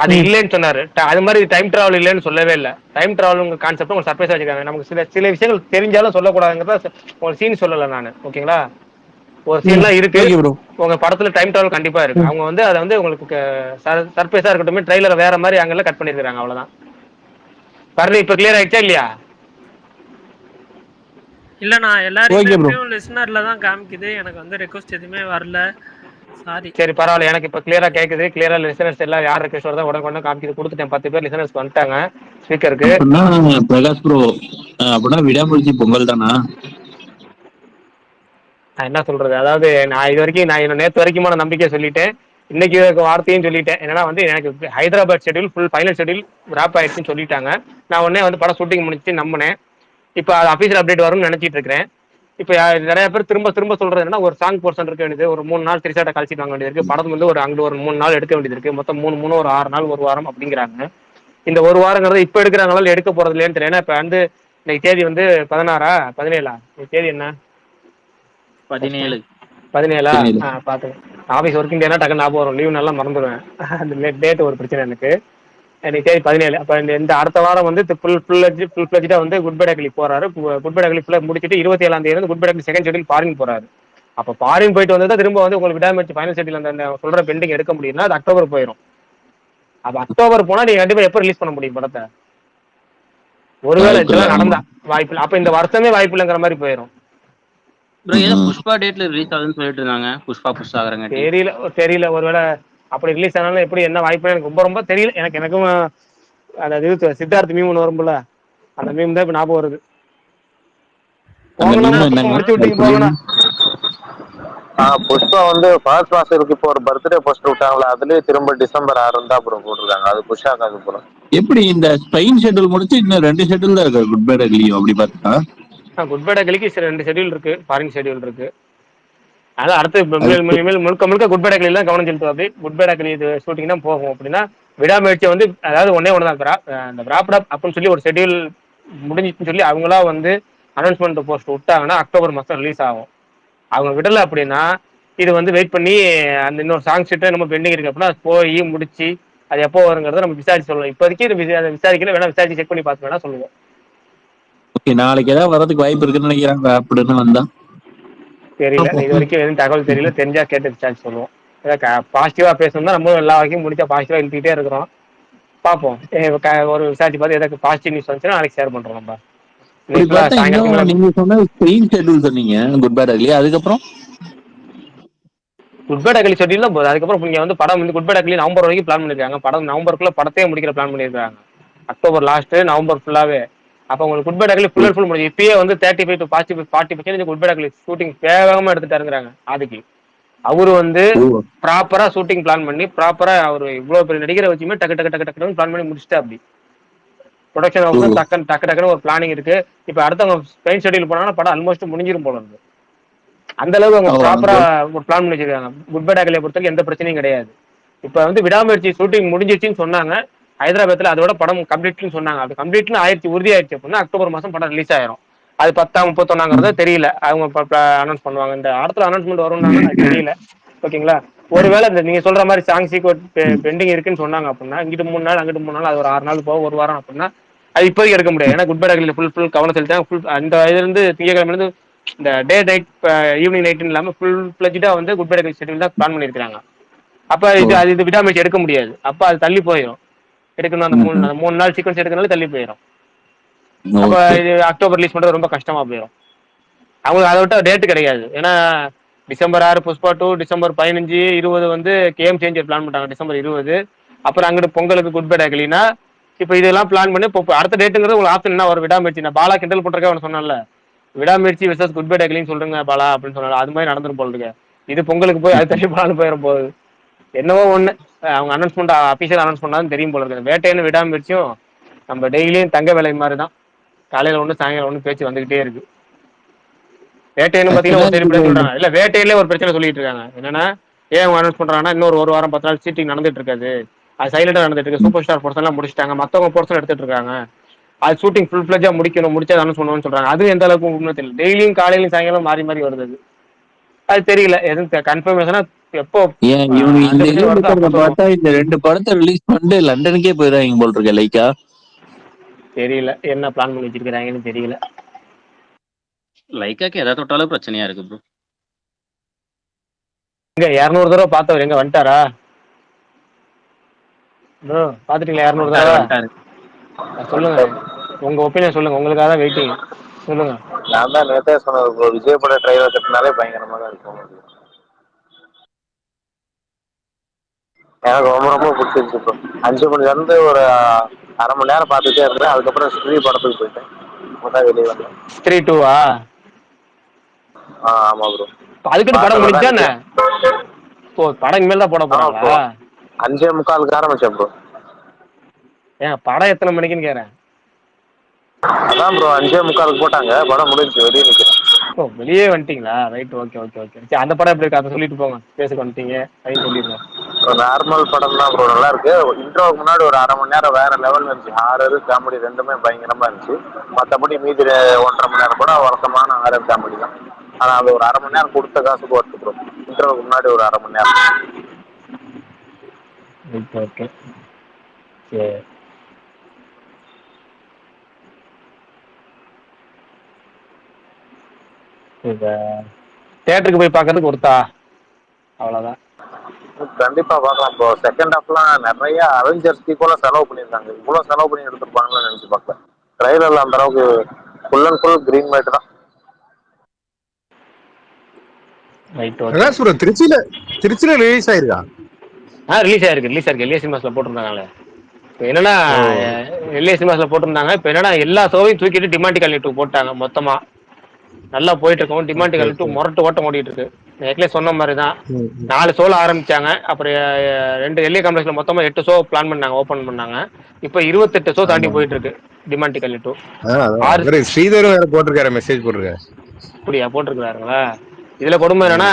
அது இல்லைன்னு சொன்னாரு. அது மாதிரி டைம் டிராவல் இல்லைன்னு சொல்லவே இல்லை. டைம் டிராவல் கான்செப்ட் உங்களுக்கு சர்ப்ரைஸா வச்சிருக்காங்க. நமக்கு சில விஷயங்கள் தெரிஞ்சாலும் சொல்லக்கூடாதுங்கிறத ஒரு சீன் சொல்லலை நான். ஓகேங்களா, ஒரு சீன்லாம் இருக்கு உங்க படத்துல டைம் டிராவல் கண்டிப்பா இருக்கு. அவங்க வந்து அதை வந்து உங்களுக்கு சர்ப்ரைஸா இருக்கட்டும் ட்ரெய்லர் வேற மாதிரி அங்கெல்லாம் கட் பண்ணிருக்காங்க. அவ்வளவுதான். பாருங்க இப்ப கிளியர் ஆயிடுச்சா இல்லையா? இல்ல நான் எல்லாருமே லிசனர்ல தான் காமிக்குது, எனக்கு வந்து ரெக்வஸ்ட் எதுவுமே வரல. சாரி. சரி பரவாயில்ல, எனக்கு இப்ப கிளியரா கேக்குது. கிளியரா லிசனர்ஸ் எல்லாம் யார் ரெக்வஸ்ட் வருதோ உடனே காமிக்குது. கொடுத்துட்டேன் 10 பேர் லிசனர்ஸ் வந்துட்டாங்க ஸ்பீக்கருக்கு. பிரகாஷ் ப்ரோ அப்படின்னா விடாமுயற்சி பொங்கல் தானா? நான் என்ன சொல்றது, அதாவது நான் இது வரைக்கும் நான் நேற்று வரைக்குமான நம்பிக்கை சொல்லிட்டேன், இன்னைக்கு வார்த்தையும் சொல்லிட்டேன். என்னன்னா வந்து எனக்கு Hyderabad schedule full final schedule wrap ஆயிடுச்சுன்னு சொல்லிட்டாங்க. நான் உடனே வந்து படம் ஷூட்டிங் முடிச்சு நம்பினேன். இப்போ அது அஃபீஷியல் அப்டேட் வரும்னு நினைச்சிட்டு இருக்கிறேன். இப்போ நிறைய பேர் திரும்ப சொல்றது என்னன்னா, ஒரு சாங் போர்ஷன் இருக்க வேண்டியது, ஒரு 3 நாள் திரிசாட்டை கழிச்சிட்டு வாங்க வேண்டியது இருக்கு. படம் வந்து ஒரு அங்கே ஒரு 3 நாள் எடுக்க வேண்டியது இருக்கு. மொத்தம் 3 ஒரு 6 நாள், ஒரு வாரம் அப்படிங்கிறாங்க. இந்த ஒரு வாரங்கிறது இப்போ எடுக்கிறாங்களால எடுக்க போறது இல்லையான்னு தெரியல. ஏன்னா இப்போ வந்து இன்னைக்கு தேதி வந்து 16 17 தேதி என்ன 17 பாத்துங்க. ஆபீஸ் ஒர்க்கிங் டேனா டக்கு ஞாபகம் வரும், லீவ் நல்லா மறந்துடுவேன். அந்த டேட் ஒரு பிரச்சனை எனக்கு. இன்னைக்கு தேதி 17. அப்ப இந்த அடுத்த வாரம் வந்து ஃபுல் ஃபிளஜ்டா வந்து குட் பை டக்லி போறாரு. குட் பை டக்லி ஃபுல்லா முடிச்சிட்டு 27ஆம் தேதி வந்து good bye டக்லி second schedule foreign போறாரு. அப்ப ஃபாரின் போயிட்டு வந்து திரும்ப வந்து உங்களுக்கு விடாமச்சு ஃபைனல் ஷெட்யூல் அந்த சொல்ற பெண்டிங் எடுக்க முடியும்னா அது அக்டோபர் போயிடும். அப்ப அக்டோபர் போனா நீங்க கண்டிப்பா எப்ப ரிலீஸ் பண்ண முடியும் படத்தை? ஒருவேளை இதெல்லாம் நடந்தா வாய்ப்பு இல்லை. அப்ப இந்த வருஷமே வாய்ப்பு இல்லைங்கிற மாதிரி போயிடும். புஷ்பா டேட்ல ரிலீஸ் ஆகுதுன்னு சொல்லிட்டு இருந்தாங்க. புஷ்பா புஷ் ஆகுறாங்க. தெரியல ஒருவேளை அப்படி ரிலீஸ் ஆனாலும் எப்படி என்ன வாய்ப்பு எனக்கு ரொம்ப தெரியல. எனக்கும் அந்த இது சித்தார்த் மீம் ஒன்று வரும்ல, அந்த மீம் தான் இப்ப ஞாபகம் வருது. முடிச்சு விட்டீங்க போகணும். புஷ்பா வந்து ஃபர்ஸ்ட் மாஸ்டருக்கு இப்போ ஒரு பர்த்டே போஸ்டர் விட்டாங்களா, அதுலயே திரும்ப டிசம்பர் 6 தான் அப்புறம் போட்டிருக்காங்க. அது புஷாக்காது போல. எப்படி இந்த ஸ்பெயின் ஷெட்யூல் முடிச்சு இன்னும் 2 ஷெட்யூல் தான் இருக்கு குட் பை டக்லியும் அப்படி பார்த்தா? குட் பை டக்லிக்கு 2 ஷெட்யூல் இருக்கு, ஃபாரின் ஷெட்யூல் இருக்கு. அதான் அடுத்து முழுக்க குட் பை டக்லி தான் கவனம் செலுத்துவாது. குட் பை டக்லி இது ஷூட்டிங் தான் போகும். அப்படின்னா விடாமுயற்சியை வந்து அதாவது ஒன்னே தான் அந்த ராப்ட் அப் அப்படின்னு சொல்லி ஒரு ஷெட்யூல் முடிஞ்சிச்சுன்னு சொல்லி அவங்களா வந்து அனௌன்ஸ்மெண்ட் போஸ்ட் விட்டாங்கன்னா அக்டோபர் மாதம் ரிலீஸ் ஆகும். அவங்க விடலை அப்படின்னா இது வந்து வெயிட் பண்ணி அந்த இன்னொரு சாங் ஷீட்டை நம்ம பெண்டிங் இருக்கு அப்படின்னா அது போய் முடிச்சு அது எப்போ வருங்கிறத நம்ம விசாரிச்சு சொல்லலாம். இப்போதைக்கு அதை விசாரிக்கல, வேணா விசாரிச்சு செக் பண்ணி பார்த்து வேணா சொல்லுவோம். ஓகே, நாளைக்கு ஏதாவது வரதுக்கு வாய்ப்பு இருக்குன்னு நினைக்கிறாங்க அப்படின்னு வந்தா தெரியல, இது வரைக்கும் எதுவும் தகவல் தெரியல. தெரிஞ்சா கேட்டு விசாரிச்சு சொல்லுவோம். பாசிட்டிவா பேசணும்னா நம்ம எல்லா வரைக்கும் முடிச்சா பாசிட்டிவா இழுத்துக்கிட்டே இருக்கிறோம். பார்ப்போம், ஒரு விசாரிச்சு பார்த்து எதாவது பாசிட்டிவ் நியூஸ் வந்துச்சுன்னா நாளைக்கு ஷேர் பண்றோம். நம்ம நீங்க சொன்ன ஸ்கிரீன் ஷெட்யூல் சொன்னீங்க குட் பை டக்லி, அதுக்கப்புறம் குட் பை டக்லி ஷெட்யூல் தான் போகுது. அதுக்கப்புறம் நீங்க வந்து படம் வந்து குட் பை டக்லி நவம்பர் வரைக்கும் பிளான் பண்ணிருக்காங்க. படம் நவம்பருக்குள்ள படத்தையே முடிக்கிற பிளான் பண்ணிருக்காங்க. அக்டோபர் லாஸ்ட் நவம்பர் ஃபுல்லாவே. அப்ப உங்களுக்கு good bye டக்லி full and full முடிஞ்சு இப்பயே வந்து 35 to 40% குட் பை டக்லி ஷூட்டிங் வேகமா எடுத்துட்டாருங்கிறாங்க. அதுக்கு அவரு வந்து ப்ராப்பரா ஷூட்டிங் பிளான் பண்ணி ப்ராப்பரா அவரு இவ்வளவு பெரிய நடிகரை வச்சுமே டக்கு பிளான் பண்ணி முடிச்சுட்டு அப்படி ப்ரொடக்ஷன் ஹவுஸ் டக்குன்னு ஒரு பிளானிங் இருக்கு. இப்ப அடுத்தவங்க ஸ்பெயின் ஷெட்யூல் போனாங்கன்னா படம் ஆல்மோஸ்ட் முடிஞ்சிரும் போல இருக்கு. அந்த அளவுக்கு அவங்க ப்ராப்பரா ஒரு பிளான் பண்ணி வச்சிருக்காங்க. குட் பை டக்லியை பொறுத்தவரைக்கும் எந்த பிரச்சனையும் கிடையாது. இப்ப வந்து விடாமுயற்சி ஷூட்டிங் முடிஞ்சிருச்சுன்னு சொன்னாங்க ஹைதராபாத்ல, அதோட படம் கம்ப்ளீட்னு சொன்னாங்க. அது கம்ப்ளீட்னு உறுதி ஆயிடுச்சு அப்படின்னா அக்டோபர் மாசம் படம் ரிலீஸ் ஆயிரும். அது 10 31 தெரியல, அவங்க அனௌன்ஸ் பண்ணுவாங்க. இந்த இடத்துல அனௌன்ஸ்மெண்ட் வரும்னா தெரியல. ஓகேங்களா, ஒருவேளை இந்த நீங்க சொல்ற மாதிரி சாங் சீக்வன்ஸ் பெண்டிங் இருக்குன்னு சொன்னாங்க அப்படின்னா இங்கிட்டு 3 நாள் அங்கிட்டு 3 நாள், அது ஒரு 6 நாள் போக ஒரு வாரம் அப்படின்னா அது இப்போதைக்கு எடுக்க முடியாது. ஏன்னா குட் பை டக்லில ஃபுல் கவனம் செலுத்தாங்க. ஃபுல் அந்த இதுல இருந்து திங்கக்கிழமையிலிருந்து இந்த டே நைட் ஈவினிங் நைட்னு இல்லாம ஃபுல் ஃபிளஜ்டா வந்து குட் பை டக்லி ஷெட்யூல் தான் பிளான் பண்ணிருக்காங்க. அப்ப இது விடாமுயற்சி எடுக்க முடியாது. அப்ப அது தள்ளி போயிடும். எடுக்கணும் அந்த 3 நாள் சீக்வன்ஸ் எடுக்கனால தள்ளி போயிடும். அப்ப இது அக்டோபர் ரிலீஸ் பண்றது ரொம்ப கஷ்டமா போயிடும். அவங்களுக்கு அதை விட்டா டேட் கிடையாது. ஏன்னா டிசம்பர் 6 புஷ்பா 2, டிசம்பர் 15 20 வந்து கேம் சேஞ்சர் பிளான் பண்ணாங்க டிசம்பர் 20. அப்புறம் அங்கிட்டு பொங்கலுக்கு குட் பை டக்லினா இப்ப இதெல்லாம் பிளான் பண்ணி இப்போ அடுத்த டேட்டுங்கிறது உங்களுக்கு ஆப்ஷன் என்ன ஒரு விடாமுயற்சி. நான் பாலா கிண்டல் பண்றதுக்காக அவன் சொன்னால விடாமுயற்சி விசஸ் குட் பை டக்லின்னு சொல்றீங்க பாலா அப்படின்னு சொன்னால அது மாதிரி நடந்துரும் போல இருக்கு. இது பொங்கலுக்கு போய் அது தள்ளி போனாலும் போயிடும் போகுது. என்னவோ ஒண்ணு அவங்க அனௌன்ஸ்மெண்ட் அபிஷியல் அனௌன்ஸ் பண்ணாலும் தெரியும் போல இருக்கு. வேட்டைன்னு விடாமுயற்சியும் நம்ம டெய்லியும் தங்க வேலை மாதிரி தான், காலையில ஒண்ணு சாயங்காலம் ஒண்ணு பேச்சு வந்துகிட்டே இருக்கு. வேட்டைன்னு பாத்தீங்கன்னா ஒரு சரி சொல்றாங்க, இல்ல வேட்டையிலே ஒரு பிரச்சனை சொல்லிட்டு இருக்காங்க. என்னன்னா ஏன் அவங்க அனௌன்ஸ் பண்றாங்கன்னா இன்னொரு ஒரு வாரம் 10 நாள் ஷூட்டிங் நடந்துட்டு இருக்காது, அது சைலண்டா நடந்துட்டு இருக்கு. சூப்பர் ஸ்டார் போர்ஷன் எல்லாம் முடிச்சிட்டாங்க, மத்தவங்க போர்ஷன் எடுத்துட்டு இருக்காங்க. அது ஷூட்டிங் ஃபுல் ஃபிளஜா முடிச்சா அனௌன்ஸ் பண்ணுவோம்னு சொல்றாங்க. அது எந்த அளவுக்கு உண்மை தெரியல. டெய்லியும் காலையிலும் சாயங்காலம் மாறி வருது. அது தெரியல, எதுவும் கன்ஃபர்மேஷனா எப்போ ஏன் இவனு இந்த அந்த இது விஷயம் வருதோ அப்ப இருக்கிறத சொல்லுவோம். பார்த்தா இந்த 2 படத்தை ரிலீஸ் பண்ணிட்டு லண்டனுக்கே போயிடுறாங்க போல் இருக்க லைக்கா. தெரியல என்ன பிளான் பண்ணி வச்சிருக்காங்கன்னு தெரியல. லைக்காக்கு எதை தொட்டாலும் பிரச்சனையா இருக்கு ப்ரோ. எங்க 200 தடவை பார்த்தவர் எங்க வந்துட்டாரா ப்ரோ? பாத்துட்டீங்களா 200 வந்துட்டாரு தடவை? வந்துட்டாரு. சொல்லுங்க உங்க ஒப்பீனியன் சொல்லுங்க, உங்களுக்காக தான் வெயிட்டிங். சொல்லுங்க. நான் தான் நேத்தே சொன்னது ப்ரோ, விஜய் பட ட்ரைலர் கட்டினாலே பயங்கரமா தான் இருக்கும். எனக்கு ரொம்ப ரொம்ப பிடிச்சிருச்சு ப்ரோ. 5 மணில இருந்து ஒரு அரை மணி நேரம் பார்த்துட்டே இருந்தேன். அதுக்கப்புறம் ஸ்ரீ படத்துக்கு போயிட்டேன். இப்பதான் வெளியே வந்தேன். ஸ்திரீ 2வா? ஆமா ப்ரோ. அதுக்கிட்ட படம் முடிஞ்சா என்ன? ஓ, படம் இனிமேல் தான் போட ஆமா ப்ரோ, போறாங்களா? 5:45 ஆரம்பிச்சேன் ப்ரோ. ஏன் படம் எத்தனை மணிக்குன்னு கேறேன். அதான் ப்ரோ 5:45 போட்டாங்க, படம் முடிஞ்சு வெளியே நிக்கிறேன். ஓ, வெளியே வந்துட்டீங்களா? Right, okay okay okay. சரி, அந்த படம் எப்படி இருக்கு அதை சொல்லிட்டு போங்க. பேசுக்கு வந்துட்டீங்க அதையும் சொல்லிடுங்க. நார்மல் படம் தான் ப்ரோ, நல்லா இருக்கு. இன்ட்ரோவுக்கு முன்னாடி ஒரு அரை மணி நேரம் வேற லெவல்ல இருந்துச்சு. ஹாரர் காமெடி ரெண்டுமே பயங்கரமா இருந்துச்சு. மற்றபடி மீதி 1.5 மணி நேரம் கூட வருத்தமான ஹாரர் காமெடி தான். ஆனா அது ஒரு அரை மணி நேரம் கொடுத்த காசுக்கு ஒர்த்து ப்ரோ. இன்ட்ரோவுக்கு முன்னாடி ஒரு அரை மணி நேரம். ஓகே சரி. இப்போ தியேட்டருக்கு போய் பார்க்கறதுக்கு ஒருத்தா அவ்வளோதான். கண்டிப்பா பார்க்கலாம் ப்ரோ. செகண்ட் ஹாஃப்லாம் நிறைய அவெஞ்சர்ஸ் ஈக்குவலா செலவு பண்ணியிருந்தாங்க. இவ்வளவு செலவு பண்ணி எடுத்திருப்பாங்கன்னு நினைச்சு பார்க்கல. ட்ரைலர்ல அந்த அளவுக்கு full and full green light தான். Right, okay. ப்ரோ திருச்சியில ரிலீஸ் ஆயிருக்கா? ரிலீஸ் ஆயிருக்கு எல்ஏ சினிமாஸ்ல போட்டிருந்தாங்களே. இப்போ என்னன்னா எல்ஏ சினிமாஸ்ல போட்டிருந்தாங்க. இப்போ என்னன்னா எல்லா ஷோவையும் தூக்கிட்டு டிமாண்டி காலனி 2 போட்டாங்க மொத்தமா. நல்லா போயிட்டு இருக்கோம். டிமாண்டி காலனி 2 முரட்டு ஓட்டம் ஓடிட்டு இருக்கு. ஏற்கனவே சொன்ன மாதிரி தான் 4 ஷோல ஆரம்பிச்சாங்க. அப்புறம் 2 எல்ஏ காம்ப்ளெக்ஸ்ல மொத்தமா 8 ஷோ பிளான் பண்ணாங்க, ஓப்பன் பண்ணாங்க. இப்போ 28 ஷோ தாண்டி போயிட்டு இருக்கு டிமாண்டி காலனி 2. ஸ்ரீதரும் வேற போட்டிருக்காரு, மெசேஜ் போட்டிருக்காரு. அப்படியா போட்டிருக்காருங்களா? இதுல கொடுமை என்னன்னா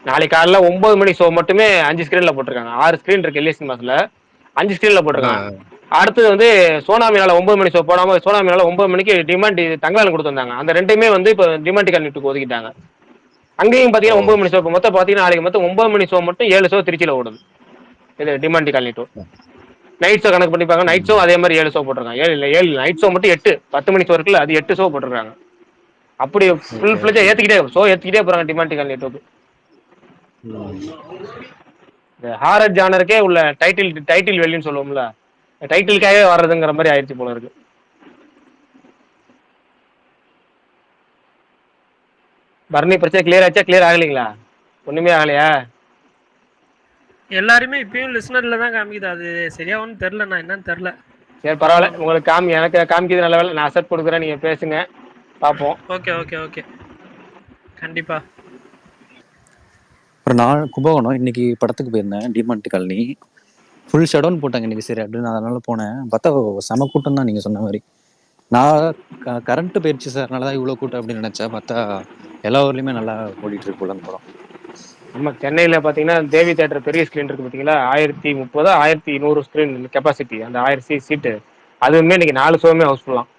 நாளைக்கு காலைல 9 மணி ஷோ மட்டுமே 5 ஸ்கிரீன்ல போட்டிருக்காங்க. 6 ஸ்கிரீன் இருக்கு எல்ஏ சினிமாஸ்ல, 5 ஸ்கிரீன்ல போட்டிருக்காங்க. அடுத்தது வந்து சோனாமினால 9 மணி ஷோ போடாம சோனாமினால 9 மணிக்கு டிமாண்ட் தங்கலான் கொடுத்து வந்தாங்க. அந்த ரெண்டுமே வந்து இப்போ டிமாண்டி காலனி 2க்கு ஒதுக்கிட்டாங்க. அங்கேயும் பாத்தீங்கன்னா 9 மணி ஷோ மொத்தம் பாத்தீங்கன்னா நாளைக்கு மொத்தம் 9 மணி ஷோ மட்டும் 7 ஷோ திருச்சியில ஓடுது. இது டிமாண்டி காலனி 2 நைட் ஷோ கணக்கு பண்ணிப்பாங்க. நைட் ஷோ அதே மாதிரி 7 ஷோ போட்டிருக்காங்க. 7 நைட் ஷோ மட்டும் 8 10 மணி ஷோ இருக்குல்ல, அது 8 ஷோ போட்டிருக்காங்க. அப்படி ஃபுல் ஃபிளஜா ஏத்திக்கிட்டே போறாங்க டிமாண்டி காலனி 2க்கு. இந்த ஹாரர் ஜானருக்கே உள்ள டைட்டில் வேல்யூன்னு சொல்லுவோம்ல, டைட்டிலுக்காகவே வர்றதுங்கிற மாதிரி ஆயிடுச்சு போல இருக்கு. பரணி பிரச்சனை கிளியர் ஆச்சா? கிளியர் ஆகலைங்களா? ஒண்ணுமே ஆகலையா? எல்லாருமே இப்பயும் லிசனர்ல தான் காமிக்குது. அது சரியா ஒன்றும் தெரில, நான் என்னன்னு தெரில. சரி பரவாயில்ல, உங்களுக்கு எனக்கு காமிக்குது நல்ல வேலை. நான் அசெப்ட் கொடுக்குறேன், நீங்க பேசுங்க பார்ப்போம். ஓகே ஓகே ஓகே கண்டிப்பா. அப்புறம் நான் கும்பகோணம் இன்னைக்கு படத்துக்கு போயிருந்தேன். டிமாண்டி காலனி ஃபுல் ஷடவுன் போட்டாங்க இன்னைக்கு. சரி அப்படின்னு அதனால போனேன். பார்த்தா செம கூட்டம் தான், நீங்க சொன்ன மாதிரி. நான் கரண்ட் போயிடுச்சு சார், அதனால தான் இவ்வளோ கூட்டம் அப்படின்னு நினைச்சேன். பார்த்தா எல்லா ஊர்லேயுமே நல்லா ஓடிட்டு இருக்கு போல அந்த படம். நம்ம சென்னையில் பார்த்தீங்கன்னா தேவி தேட்டர் பெரிய ஸ்க்ரீன் இருக்கு பார்த்தீங்களா, 1030 1100 ஸ்க்ரீன் கெப்பாசிட்டி, அந்த 1000 சீட்டு. அதுவுமே இன்னைக்கு 4 ஷோவுமே ஹவுஸ்ஃபுல்லாம்.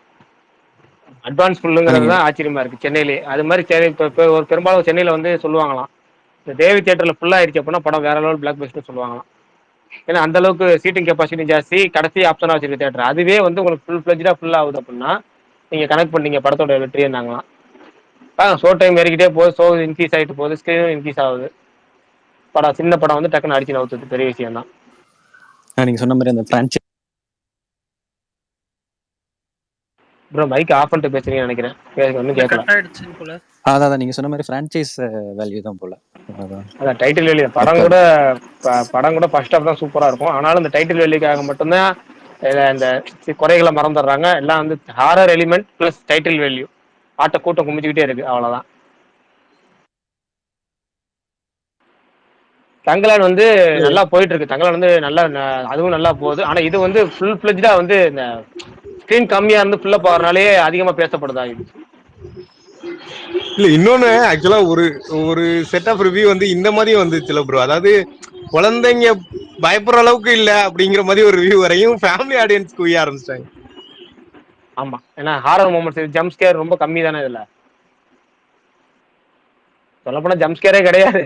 அட்வான்ஸ் ஃபுல்லுங்கிறது தான் ஆச்சரியமா இருக்கு சென்னையிலே. அது மாதிரி சென்னை இப்போ ஒரு பெரும்பாலும் சென்னையில் வந்து சொல்லுவாங்களாம், இந்த தேவி தேட்டரில் ஃபுல்லாக ஆயிடுச்சு அப்படின்னா படம் வேற லெவல் பிளாக் பஸ்டர் சொல்லுவாங்களாம். ஏன்னா அந்த அளவுக்கு சீட்டிங் கெப்பாசிட்டி ஜாஸ்தி, கடைசி ஆப்ஷனாக வச்சிருக்க தேட்டர். அதுவே வந்து உங்களுக்கு ஃபுல் ஃப்ளெஜ்டாக ஃபுல் ஆகுது அப்படின்னா நீங்கள் கனெக்ட் பண்ணீங்க படத்தோட வெற்றியே இருந்தாங்களாம். ஷோ டைம் ஏறிக்கிட்டே போகுது, ஷோ இன்க்ரீஸ் ஆகிட்டு போகுது, ஸ்க்ரீனும் இன்க்ரீஸ் ஆகுது. படம் சின்ன படம் வந்து டக்குன்னு அடிச்சு நவுத்துது, பெரிய விஷயம் தான். நீங்க சொன்ன மாதிரி அந்த பிரான்ச்சைஸ் ப்ரோ மைக் ஆஃப் பண்ணிட்டு பேசுறீங்கன்னு நினைக்கிறேன், ஒன்றும் கேட்கல. அதான் நீங்க சொன்ன மாதிரி பிரான்ச்சைஸ் வேல்யூ தான் போல. அதான் டைட்டில் வேல்யூ. படம் கூட ஃபர்ஸ்ட் ஹாஃப் தான் சூப்பரா இருக்கும். ஆனாலும் இந்த டைட்டில் வேல்யூக்காக மட்டும்தான் இந்த குறைகளை மறந்துடுறாங்க. எல்லாம் வந்து horror element plus title value, ஆட்ட கூட்டம் குமிச்சுக்கிட்டே இருக்கு, அவ்வளவுதான். தங்கலான் வந்து நல்லா போயிட்டு இருக்கு. தங்கலான் வந்து நல்லா, அதுவும் நல்லா போகுது. ஆனா இது வந்து ஃபுல் ஃபிளெஜ்டா வந்து இந்த ஸ்கிரீன் கம்மியா இருந்து ஃபுல்லா போறதுனாலே அதிகமா பேசப்படுதா இது. இல்ல இன்னொன்னு ஆக்சுவலா ஒரு செட் ஆஃப் ரிவ்யூ வந்து இந்த மாதிரி வந்துச்சுல ப்ரோ, அதாவது குழந்தைங்க பயப்படுற அளவுக்கு இல்ல அப்படிங்கிற மாதிரி ஒரு ரிவ்யூ வரையும் ஃபேமிலி ஆடியன்ஸ்க்கு உய ஆரம்பிச்சிட்டாங்க. ஆமா, ஏன்னா ஹாரர் மொமெண்ட்ஸ் ஜம்ப் ஸ்கேர் ரொம்ப கம்மி தானே இதுல. சொல்லப்போனா ஜம்ப் ஸ்கேரே கிடையாது.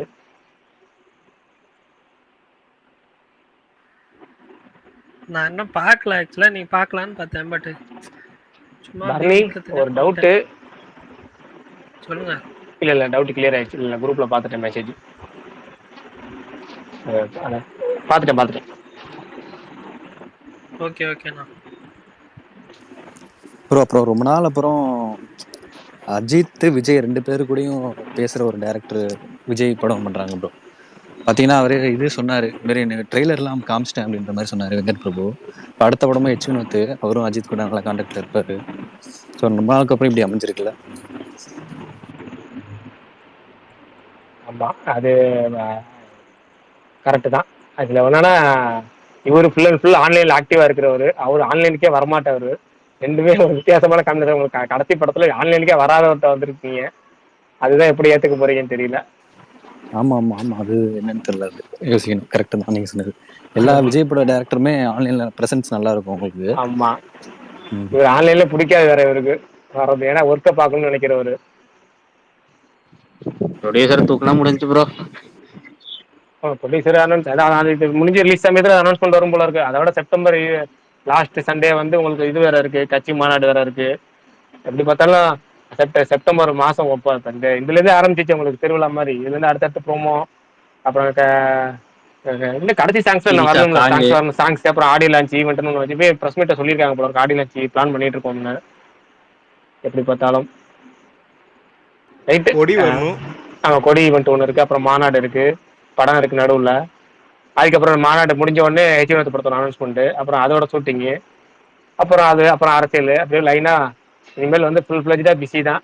நான் இன்னும் பார்க்கல ஆக்சுவலா. நீ பார்க்கலான்னு பார்த்தேன். பட் சும்மா பரணி ஒரு டவுட்டு. சொல்லுங்க. இல்ல டவுட் கிளியர் ஆயிடுச்சு. இல்ல குரூப்ல பார்த்துட்டேன் மெசேஜ். பார்த்துட்டேன். ஓகே ஓகேண்ணா. ப்ரோ அப்புறம் ரொம்ப நாள் அப்புறம் அஜித் விஜய் 2 பேரு கூடயும் பேசுற ஒரு டைரக்டர் விஜய் படம் பண்றாங்க ப்ரோ. பாத்தீங்கன்னா அவரு இது சொன்னாரு, இந்த மாதிரி எனக்கு ட்ரெய்லர்லாம் காமிச்சிட்டேன் அப்படின்ற மாதிரி சொன்னாரு வெங்கட் பிரபு. அடுத்த படமும் எச் வினோத், அவரும் அஜித் கூட நல்லா கான்டாக்ட்ல இருப்பாரு. ஸோ ரொம்ப நாளுக்கு அப்புறம் இப்படி அமைஞ்சிருக்குல்ல. ஆமா அது கரெக்டு தான். அதுல என்னன்னா இவரு ஃபுல் அண்ட் ஃபுல் ஆன்லைன்ல ஆக்டிவா இருக்கிறவரு, அவர் ஆன்லைனுக்கே வரமாட்டவர். ரெண்டுமே ஒரு வித்தியாசமான காம்பினேஷன். உங்களுக்கு கடைசி படத்துல ஆன்லைனுக்கே வராதவர்கிட்ட வந்திருக்கீங்க. அதுதான் எப்படி ஏத்துக்க போறீங்கன்னு தெரியல. ஆமா அது என்னன்னு தெரியல, அது யோசிக்கணும். கரெக்ட் தான் நீங்க சொன்னது. எல்லா விஜய் பட டைரக்டருமே ஆன்லைன்ல பிரசன்ஸ் நல்லா இருக்கும் உங்களுக்கு. ஆமா இவர் ஆன்லைன்ல பிடிக்காது வேற இவருக்கு வர்றது, ஏன்னா ஒர்க்கை பார்க்கணும்னு நினைக்கிறவரு. ப்ரொடியூசர் தூக்கினா முடிஞ்சு ப்ரோ. ப்ரொடியூசர் அனௌன்ஸ் முடிஞ்ச ரிலீஸ் சமயத்துல அனௌன்ஸ்மெண்ட் வரும் போல இருக்கு. அதோட செப்டம்பர் லாஸ்ட் சண்டே வந்து உங்களுக்கு இது வேற இருக்கு, கட்சி மாநாடு வேற இருக்கு. எப்படி பார்த்தாலும் செப்டம்பர் மாசம் இந்த இதுல இருந்து ஆரம்பிச்சிச்சு உங்களுக்கு திருவிழா மாதிரி. இதுல இருந்து அடுத்தடுத்த ப்ரோமோ, அப்புறம் இன்னும் கடைசி சாங்ஸ் வரணும். சாங்ஸ் அப்புறம் ஆடியோ லான்ச் ஈவெண்ட்னு வச்சு ப்ரெஸ் மீட்டை சொல்லியிருக்காங்க போல இருக்கு. ஆடியோ லான்ச் பிளான் பண்ணிட்டு இருக்கோம்னு. எப்படி பார்த்தாலும் கொடி வரணும். ஆமா கொடி ஈவெண்ட் ஒன்று இருக்கு, அப்புறம் மாநாடு இருக்கு, படம் இருக்கு நடுவில். அதுக்கப்புறம் மாநாடு முடிஞ்ச உடனே ஹெச்வினோத் படத்தோட அனௌன்ஸ்மெண்ட், அப்புறம் அதோட ஷூட்டிங்கு, அப்புறம் அரசியல், அப்படியே லைனா இனிமேல் வந்து ஃபுல் ஃபிளஜ்டா பிஸி தான்.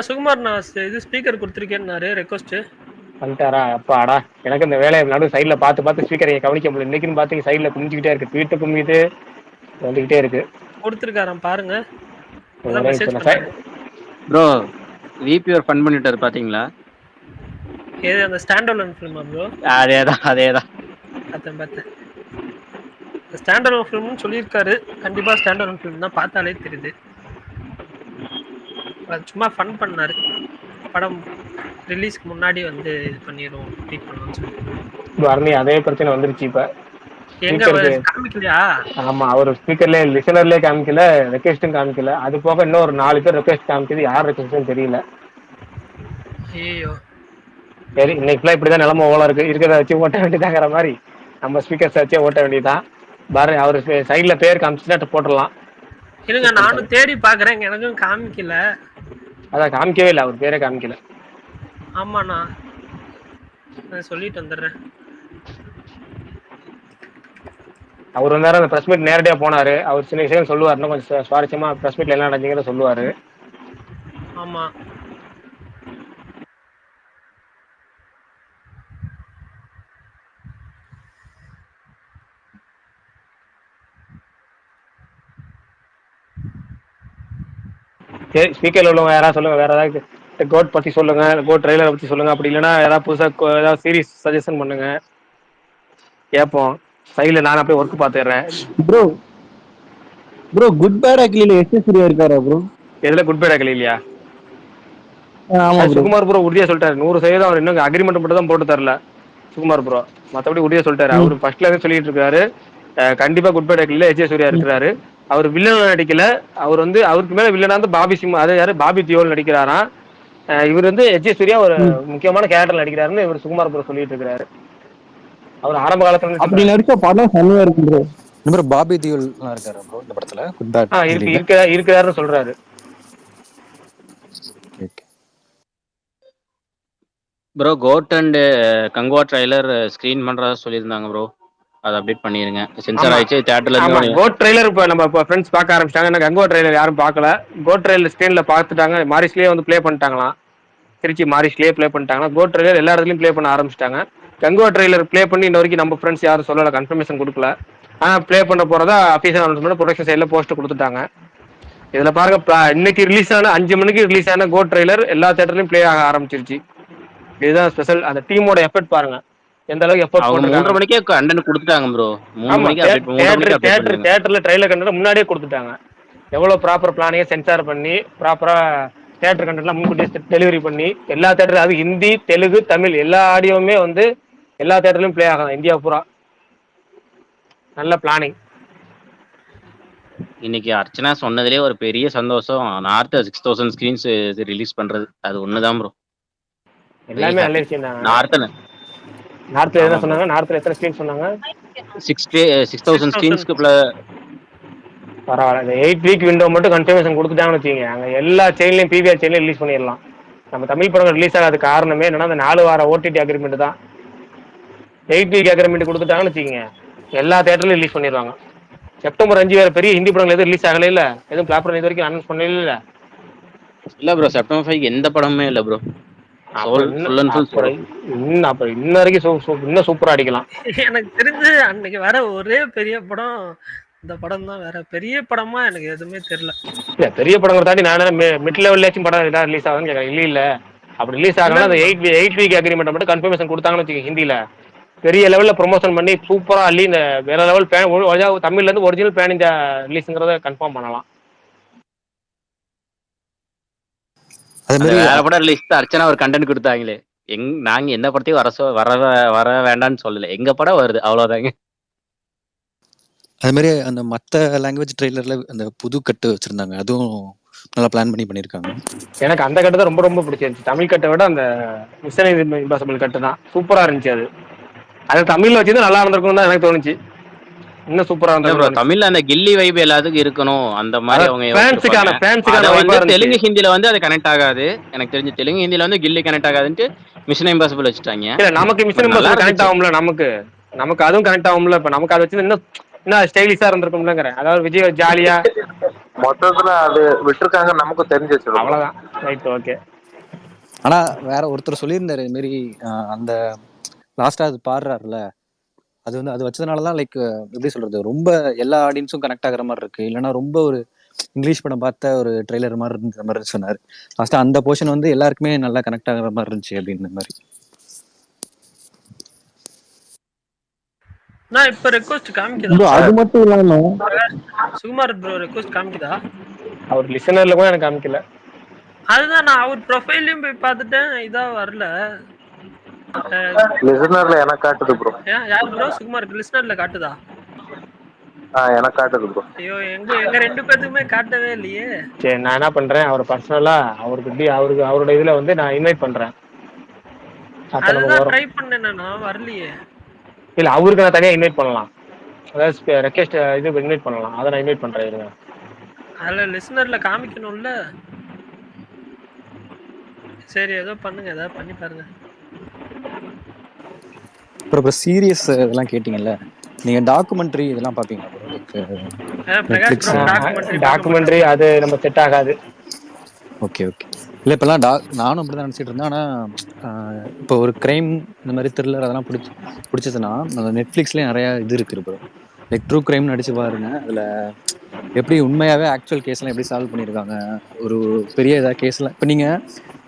சுகுமார் நான் இது ஸ்பீக்கர் கொடுத்துருக்கேன்னாரு ரெக்வஸ்ட் பண்ணிட்டாரா? அப்பாடா, எனக்கு இந்த வேலையை நடு சைடில் பார்த்து ஸ்பீக்கர் கவனிக்க முடியல. இன்னைக்குன்னு பார்த்து சைடில் குமிஞ்சிக்கிட்டே இருக்கு, ட்வீட்டு குமிது வந்துகிட்டே இருக்கு. கொடுத்துருக்காராம் பாருங்க ப்ரோ. விபிஆர் ஃபன் பண்ணிட்டாரு பாத்தீங்களா? ஏது அந்த ஸ்டாண்ட் அலோன் ஃபிலிமா ப்ரோ? அதேதான் பார்த்தேன். ஸ்டாண்ட் அலோன் ஃபிலிம்னு சொல்லியிருக்காரு. கண்டிப்பா ஸ்டாண்ட் அலோன் ஃபிலிம் தான், பார்த்தாலே தெரியுது. சும்மா ஃபன் பண்ணாரு. படம் ரிலீஸ்க்கு முன்னாடி வந்து இது பண்ணிடுவோம், ட்வீட் பண்ணுவோம்னு சொல்லி. அதே பிரச்சனை வந்துருச்சு இப்ப. காமிக்கலையா? ஆமா, அவர் ஸ்பீக்கர்ல லிசனர்லயே காமிக்கல, ரெக்வெஸ்டும் காமிக்கல. அது போக இன்னொரு 4 பேர் ரெக்வெஸ்ட் காமிச்சது, யார் ரெக்வெஸ்ட்னு தெரியல. ஐயோ சரி, இன்னைக்கு இப்படிதான் நிலைமை ஓல இருக்கு. இருக்கிறத வச்சு ஓட்ட வேண்டியதாங்கிற மாதிரி நம்ம ஸ்பீக்கர்ஸ் வச்சே ஓட்ட வேண்டியதான். பாரு, அவர் சைட்ல பேர் காமிச்சுட்டு போட்டுடலாம். இல்லைங்க, நானும் தேடி பாக்குறேன், எனக்கும் காமிக்கல. அதான் காமிக்கவே இல்லை, அவர் பேரே காமிக்கல. ஆமாண்ணா, சொல்லிட்டு வந்துடுறேன். அவர் வந்தாரு, அந்த பிரஸ் மீட் நேரடியா போனாரு. அவர் சின்ன விஷயம் சொல்லுவார், இன்னும் கொஞ்சம் சுவாரஸ்யமா பிரஸ் மீட்ல என்ன நடந்தீங்கன்னு சொல்லுவாரு. ஆமா, சரி, ஸ்பீக்கர்ல உள்ளவங்க யாராவது சொல்லுங்க, வேற ஏதாவது கோட் பத்தி சொல்லுங்க, கோட் ட்ரெய்லரை பத்தி சொல்லுங்க. அப்படி இல்லைன்னா யாராவது புதுசா ஏதாவது சீரிஸ் சஜஷன் பண்ணுங்க, கேட்போம். சைட்ல நான் அப்படியே ஒர்க் பாத்துறேன். ப்ரோ குட் பேட் அக்லில எஸ்எஸ்ரியா இருக்காரா ப்ரோ? எதுல குட் பேட் அக்லி இல்லையா? ஆமா ப்ரோ. சுகுமார் ப்ரோ உறுதியா சொல்லிட்டாரு, 100% அவர் இன்னும் அக்ரிமெண்ட் மட்டும் தான் போட்டு தரல சுகுமார் ப்ரோ. மற்றபடி உறுதியா சொல்லிட்டாரு. அவரு ஃபர்ஸ்ட்ல இருந்து சொல்லிட்டு இருக்காரு, கண்டிப்பா குட் பேட் அக்லில எஸ்ஏ சூர்யா இருக்கிறாரு. அவர் வில்லன் நடிக்கல, அவர் வந்து அவருக்கு மேல வில்லனா வந்து பாபி சிம், அதே யாரு பாபி தியோல் நடிக்கிறாராம். இவர் வந்து எஸ்ஏ சூர்யா ஒரு முக்கியமான கேரக்டர் நடிக்கிறாருன்னு இவர் சுகுமார் ப்ரோ சொல்லிட்டு இருக்காரு. அவர் ஆரம்ப காலத்துல அப்படி நடிச்ச படம் செம்மையா இருக்கு ப்ரோ. இந்த பாபி தியோல் இருக்காரு ப்ரோ இந்த படத்துல. குட் பேட் இருக்கிறாருன்னு சொல்றாரு. Bro GOAT and Kanguva trailer screen பண்றதா சொல்லியிருந்தாங்க ப்ரோ, அதை அப்டேட் பண்ணிருங்க. சென்சார் ஆயிடுச்சு தியேட்டர்ல இருந்து. கோட் ட்ரைலர் இப்போ நம்ம ஃப்ரெண்ட்ஸ் பார்க்க ஆரம்பிச்சிட்டாங்க. எனக்கு கங்குவா ட்ரைலர் யாரும் பார்க்கல. கோட் ட்ரைலர் ஸ்கிரீன்ல பார்த்துட்டாங்க, மாரிஸ்லயே வந்து ப்ளே பண்ணிட்டாங்களாம். திருச்சி மாரிஸ்லயே ப்ளே பண்ணிட்டாங்கன்னா கோட் ட்ரைலர் எல்லா இடத்துலயும் ப்ளே பண்ண ஆரம்பிச்சிட்டாங்க. கங்குவா ட்ரைலர் ப்ளே பண்ணி இன்ன வரைக்கும் நம்ம ஃப்ரெண்ட்ஸ் யாரும் சொல்லல, கன்ஃபர்மேஷன் கொடுக்கல. ஆனால் ப்ளே பண்ண போறதா அஃபீஷியல் அனௌன்ஸ்மெண்ட் ப்ரொடக்ஷன் சைடில் போஸ்ட் கொடுத்துட்டாங்க. இதுல பாருங்க, இன்னைக்கு ரிலீஸ் ஆன 5 மணிக்கு ரிலீஸ் ஆன கோட் ட்ரைலர் எல்லா தியேட்டர்லயும் ப்ளே ஆக ஆரம்பிச்சிருச்சு. இதுதான் ஸ்பெஷல். அந்த டீமோட எஃபர்ட் பாருங்க, எந்த அளவுக்கு எஃபர்ட் போட்டுருக்காங்க. 3 மணிக்கே கண்டென்ட் கொடுத்துட்டாங்க ப்ரோ. 3 மணிக்கு தியேட்டர்ல ட்ரைலர் கண்டென்ட் முன்னாடியே கொடுத்துட்டாங்க. எவ்வளவு ப்ராப்பர் பிளானிங்க சென்சார் பண்ணி ப்ராப்பரா தேட்டர் கண்டென்ட்லாம் முன்கூட்டியே டெலிவரி பண்ணி எல்லா தேட்டர், அது ஹிந்தி, தெலுங்கு, தமிழ் எல்லா ஆடியோவுமே வந்து எல்லா தேட்டர்லையும் ப்ளே ஆகும் இந்தியா பூரா. நல்ல பிளானிங். இன்னைக்கு அர்ச்சனா சொன்னதுலேயே ஒரு பெரிய சந்தோஷம், நார்த் 6000 ஸ்கிரீன்ஸ் ரிலீஸ் பண்றது. அது ஒண்ணுதான் ப்ரோ. எல்லாமே நல்ல விஷயம் தான். நார்த்ல என்ன சொன்னாங்க? நார்த்ல எத்தனை ஸ்கிரீன் சொன்னாங்க? 6000 ஸ்கிரீன்ஸ்க்கு பரவாயில்ல. இந்த 8 வீக் விண்டோ மட்டும் கன்ஃபர்மேஷன் கொடுத்துட்டாங்கன்னு வச்சுக்கோங்க, அங்கே எல்லா செயின்லையும் பிவிஆர் செயின்லையும் ரிலீஸ் பண்ணிடலாம். நம்ம தமிழ் படங்கள் ரிலீஸ் ஆகாத காரணமே என்னன்னா அந்த 4 வார ஓடிடி அக்ரிமெண்ட் தான். 8 வீக் அக்ரிமெண்ட் கொடுத்துட்டாங்கன்னு வச்சுக்கோங்க, எல்லா தேட்டர்லையும் ரிலீஸ் பண்ணிடுவாங்க. செப்டம்பர் 5 வேற பெரிய ஹிந்தி படங்கள் எதுவும் ரிலீஸ் ஆகல, இல்ல எதுவும் பிளாட்ஃபார்ம் இது வரைக்கும் அனௌன்ஸ் பண்ணல. இல்ல ப்ரோ, செப்டம்பர் 5 எந்த படமே இல்ல ப்ரோ. இன்னும் வரைக்கும் இன்னும் சூப்பரா அடிக்கலாம். எனக்கு தெரிஞ்சு அன்னைக்கு வர ஒரே பெரிய படம் இந்த படம் தான். வேற பெரிய படமா எனக்கு எதுவுமே தெரியல. இல்ல பெரிய படங்களை தாண்டி நான் மிட் லெவல்லேயும் படம் ஏதாவது ரிலீஸ் ஆகுதுன்னு கேட்கறேன். இல்ல அப்படி ரிலீஸ் ஆகலாம். அந்த 8 வீக் அக்ரிமெண்ட் மட்டும் கன்ஃபர்மேஷன் கொடுத்தாங்கன்னு வச்சுக்கோங்க, ஹிந்தியில பெரிய லெவல்ல ப்ரொமோஷன் பண்ணி சூப்பரா அள்ளி இந்த வேற லெவல் பேன் தமிழ்ல இருந்து ஒரிஜினல் பேன் இந்த ரிலீஸ்ங்கிறத கன்ஃபார்ம் பண்ணலாம். வேற படம் ரிலீஸ் அர்ச்சனா ஒரு கண்டென்ட் கொடுத்தாங்களே, நாங்க என்ன படத்தையும் வர வேண்டாம்னு சொல்லல, எங்க படம் வருது அவ்வளவுதாங்க. அது மாதிரி அந்த மற்ற லாங்குவேஜ் ட்ரெய்லர்ல அந்த புது கட்டு வச்சிருந்தாங்க, அதுவும் நல்லா பிளான் பண்ணிருக்காங்க. எனக்கு அந்த கட்டு தான் ரொம்ப ரொம்ப பிடிச்சிருந்துச்சு. தமிழ் கட்டை விட அந்த மிஷன் இம்பாசிபிள் கட்டு தான் சூப்பரா இருந்துச்சு. அது தமிழ்ல வச்சுதான் நல்லா இருந்திருக்கும் தான் எனக்கு தோணுச்சு. இன்னும் சூப்பரா இருந்திருக்கும். தமிழ்ல அந்த கில்லி வைப் எல்லாத்துக்கும் இருக்கணும், அந்த மாதிரி அவங்க தெலுங்கு ஹிந்தில வந்து அது கனெக்ட் ஆகாது. எனக்கு தெரிஞ்ச தெலுங்கு ஹிந்தில வந்து கில்லி கனெக்ட் ஆகாதுன்ட்டு மிஷன் இம்பாசிபிள் வச்சுட்டாங்க. நமக்கு மிஷன் இம்பாசிபிள் கனெக்ட் ஆகும்ல, நமக்கு அதுவும் கனெக்ட் ஆகும்ல. இப்ப நமக்கு அதை வச்சு இன்னும் ஸ்டைலிஷா இருந்திருக்கும்லங்கிறேன். அதாவது விஜய் ஜாலியா மொத்தத்துல அது விட்டுருக்காங்க, நமக்கு தெரிஞ்சிச்சு. அவ்வளவுதான். Right, okay. ஆனா வேற ஒருத்தர் சொல்லியிருந்தாரு இது மாதிரி அந்த லாஸ்டா அது பாடுறாருல, அது வந்து அது வச்சதுனாலதான் லைக் எப்படி சொல்றது, ரொம்ப எல்லா ஆடியன்ஸும் கனெக்ட் ஆகுற மாதிரி இருக்கு. இல்லைன்னா ரொம்ப ஒரு இங்கிலீஷ் படம் பார்த்த ஒரு ட்ரெய்லர் மாதிரி இருந்த மாதிரி சொன்னாரு. லாஸ்டா அந்த போர்ஷன் வந்து எல்லாருக்குமே நல்லா கனெக்ட் ஆகுற மாதிரி இருந்துச்சு அப்படின்ற மாதிரி. நான் இப்ப ரெக்வெஸ்ட் காமிக்குதா? அது மட்டும் இல்லாம சுகுமார் ப்ரோ ரெக்வெஸ்ட் காமிக்குதா? அவர் லிசனர்ல கூட எனக்கு காமிக்கல. அதுதான் நான் அவர் ப்ரொஃபைலையும் போய் பார்த்துட்டேன், இதா வரல. லிசனர்ல எனக்கு காட்டுது ப்ரோ. யார் ப்ரோ? சுகுமார் லிசனர்ல காட்டுதா? எனக்கு காட்டுது ப்ரோ. ஐயோ, எங்க ரெண்டு பேத்துக்குமே காட்டவே இல்லையே. சரி, நான் என்ன பண்றேன், அவர் பர்சனலா அவரோட இதுல வந்து நான் இன்வைட் பண்றேன். அதுதான் ட்ரை பண்ணேன், நான் வரலையே. இல்ல அவருக்கு நான் தனியா இன்வைட் பண்ணலாம், அதாவது ரெக்வெஸ்ட் இது இன்வைட் பண்ணலாம். அதை நான் இன்வைட் பண்றேன் இருங்க. அதுல லிசனர்ல காமிக்கணும்ல. சரி, ஏதோ பண்ணுங்க, ஏதோ பண்ணி பாருங்க. அப்புறம் சீரியஸ் இதெல்லாம் கேட்டீங்கல்ல, நீங்க டாக்குமெண்ட்ரி இதெல்லாம் பாப்பீங்களா? டாக்குமெண்ட்ரி அது நம்ம செட் ஆகாது. Okay okay. இல்லை இப்போல்லாம் நானும் அப்படி தான் நினச்சிட்டு இருந்தேன். ஆனால் இப்போ ஒரு க்ரைம் இந்த மாதிரி த்ரில்லர் அதெல்லாம் பிடிச்சதுன்னா நெட்ஃப்ளிக்ஸ்லேயே நிறையா இது இருக்குது ப்ரோ. லைக் ட்ரூ க்ரைம்னு அடிச்சு பாருங்க, அதில் எப்படி உண்மையாகவே ஆக்சுவல் கேஸ்லாம் எப்படி சால்வ் பண்ணியிருக்காங்க. ஒரு பெரிய இதாக கேஸ்லாம் இப்போ நீங்கள்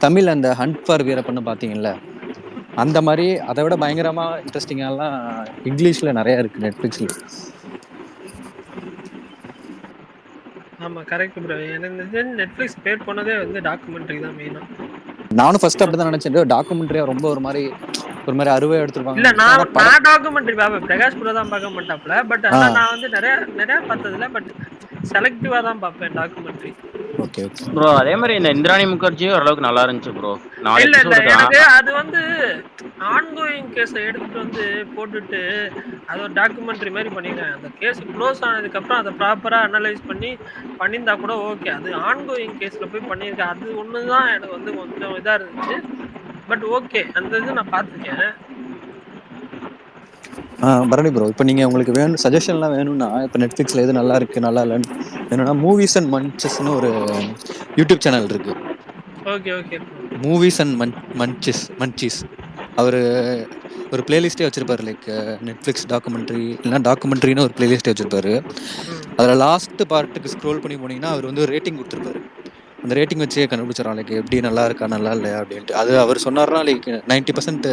தமிழ் அந்த ஹண்ட் ஃபார் வீரப்பன்னு பார்த்தீங்கல்ல, அந்த மாதிரி அதை விட பயங்கரமாக இன்ட்ரெஸ்டிங்காலாம் இங்கிலீஷில் நிறையா இருக்குது நெட்ஃப்ளிக்ஸில். ஆமா, கரெக்ட் ப்ரோ. எனக்கு நெட்ஃப்ளிக்ஸ் பேர் பண்ணதே வந்து டாக்குமெண்ட்ரி தான் மெயினா. நானும் ஃபர்ஸ்ட் அப்படிதான் நினைச்சேன், டாக்குமெண்ட்ரியா ரொம்ப ஒரு மாதிரி அறுவை எடுத்துருவாங்க. இல்ல, நான் டாக்குமெண்ட்ரி பாப்பேன், பிரகாஷ் ப்ரோ தான் பார்க்க மாட்டாப்ல. பட் ஆனா நான் வந்து நிறைய பார்த்ததில்ல, பட் செலக்டிவா தான் பார்ப்பேன் டாக்குமெண்ட்ரி. Okay okay bro. அதே மாதிரி இந்த இந்திராணி முகர்ஜியும் ஓரளவுக்கு நல்லா இருந்துச்சு ப்ரோ. இல்ல எனக்கு அது வந்து ஆன்கோயிங் கேஸை எடுத்துட்டு வந்து போட்டுட்டு அது ஒரு டாக்குமெண்ட்ரி மாதிரி பண்ணிருக்காங்க. அந்த கேஸ் க்ளோஸ் ஆனதுக்கு அப்புறம் அதை ப்ராப்பரா அனலைஸ் பண்ணியிருந்தா கூட ஓகே. அது ஆன்கோயிங் கேஸ்ல போய் பண்ணியிருக்கேன், அது ஒண்ணுதான் எனக்கு வந்து கொஞ்சம் இதா இருந்துச்சு. பட் ஓகே, அந்த இது நான் பார்த்துருக்கேன். பரணி ப்ரோ, இப்போ நீங்கள் உங்களுக்கு வேணும் சஜஷன்லாம் வேணும்னா இப்போ நெட்ஃப்ளிக்ஸில் எது நல்லா இருக்குது நல்லா இல்லைன்னு வேணும்னா மூவிஸ் அண்ட் மன்ச்சஸ்ன்னு ஒரு யூடியூப் சேனல் இருக்குது. Okay okay. மூவிஸ் அண்ட் மன்ச்சீஸ் அவர் ஒரு பிளேலிஸ்டே வச்சிருப்பாரு. லைக் நெட்ஃப்ளிக்ஸ் டாக்குமெண்ட்ரி இல்லைனா டாக்குமெண்ட்ரின்னு ஒரு பிளேலிஸ்டே வச்சிருப்பாரு. அதில் லாஸ்ட் பார்ட்டுக்கு ஸ்க்ரோல் பண்ணி போனீங்கன்னா அவர் வந்து ஒரு ரேட்டிங் கொடுத்துருப்பாரு. அந்த ரேட்டிங் வச்சே கண்டுபிடிச்சிடலாம் லைக் எப்படி நல்லா இருக்கா நல்லா இல்லையா அப்படின்ட்டு. அது அவர் சொன்னார்னா லைக் 90%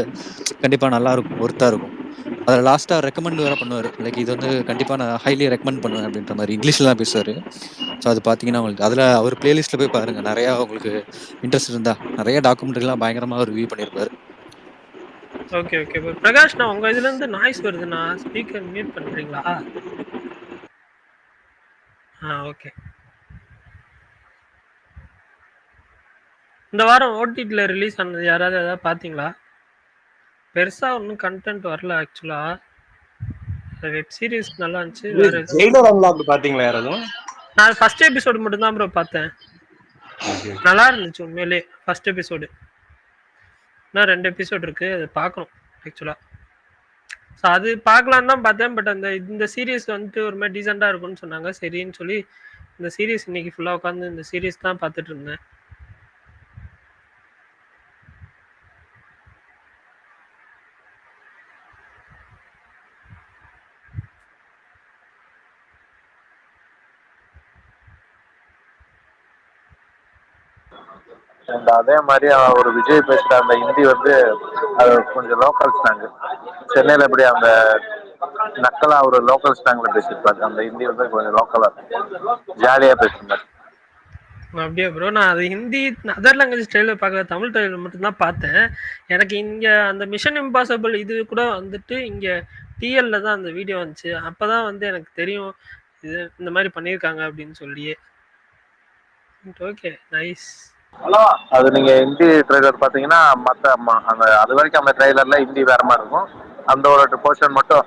கண்டிப்பாக நல்லா இருக்கும், ஒர்த்தாக இருக்கும். அதில் லாஸ்ட்டாக ரெக்கமெண்ட் வேறு பண்ணுவார். லைக் இது வந்து கண்டிப்பாக நான் ஹைலி ரெக்கமெண்ட் பண்ணுவேன் அப்படின்ற மாதிரி இங்கிலீஷில் தான் பேசுவார். ஸோ அது பார்த்தீங்கன்னா உங்களுக்கு அதில் அவர் பிளேலிஸ்ட்டில் போய் பாருங்கள். நிறையா உங்களுக்கு இன்ட்ரெஸ்ட் இருந்தால் நிறைய டாக்குமெண்ட்ரிலாம் பயங்கரமாக ரிவ்யூ பண்ணியிருப்பார். Okay okay bro. பிரகாஷ், நான் உங்கள் இதுலேருந்து நாய்ஸ் வருதுண்ணா, ஸ்பீக்கர் மியூட் பண்ணுறீங்களா? ஓகே. இந்த வாரம் ஓடிடியில் ரிலீஸ் ஆனது யாராவது எதாவது பார்த்தீங்களா? பெருசாக ஒன்றும் கண்டென்ட் வரல ஆக்சுவலாக. வெப் சீரிஸ் நல்லா இருந்துச்சு. வேறு ஜெயிலர் அன்லாக்டு பார்த்தீங்களா யாராவது? நான் ஃபர்ஸ்ட் எபிசோடு மட்டும் தான் ப்ரோ பார்த்தேன். நல்லா இருந்துச்சு உண்மையிலே ஃபர்ஸ்ட் எபிசோடு. இன்னும் 2 எபிசோடு இருக்குது, அது பார்க்கணும் ஆக்சுவலாக. ஸோ அது பார்க்கலான்னு தான் பார்த்தேன். பட் இந்த சீரீஸ் வந்துட்டு ஒரு மாதிரி டீசெண்டாக இருக்கும்னு சொன்னாங்க. சரின்னு சொல்லி இந்த சீரீஸ் இன்னைக்கு ஃபுல்லாக உட்காந்து இந்த சீரீஸ் தான் பார்த்துட்டு இருந்தேன். அதே மாதிரி ஒரு விஜய் பேசுற அந்த ஹிந்தி வந்து அது கொஞ்சம் லோக்கல் ஸ்லாங். சென்னையில எப்படி அந்த நக்கலா ஒரு லோக்கல் ஸ்லாங்ல பேசியிருப்பாரு, அந்த ஹிந்தி வந்து கொஞ்சம் லோக்கலா ஜாலியா பேசுறாரு. அப்படியே ப்ரோ, நான் அது ஹிந்தி அதர் லாங்குவேஜ் ட்ரெயிலர் பார்க்கல, தமிழ் ட்ரெயிலர் மட்டும்தான் பார்த்தேன். எனக்கு இங்கே அந்த மிஷன் இம்பாசிபிள் இது கூட வந்துட்டு இங்கே டிஎல்ல தான் அந்த வீடியோ வந்துச்சு. அப்போ தான் வந்து எனக்கு தெரியும் இது இந்த மாதிரி பண்ணியிருக்காங்க அப்படின்னு சொல்லியே. Okay, nice. அது நீங்க ஹிந்தி ட்ரெய்லர் பாத்தீங்கன்னா அந்த அது வரைக்கும் அந்த ட்ரெய்லர்ல ஹிந்தி வேற மாதிரி இருக்கும். அந்த ஒரு போர்ஷன் மட்டும்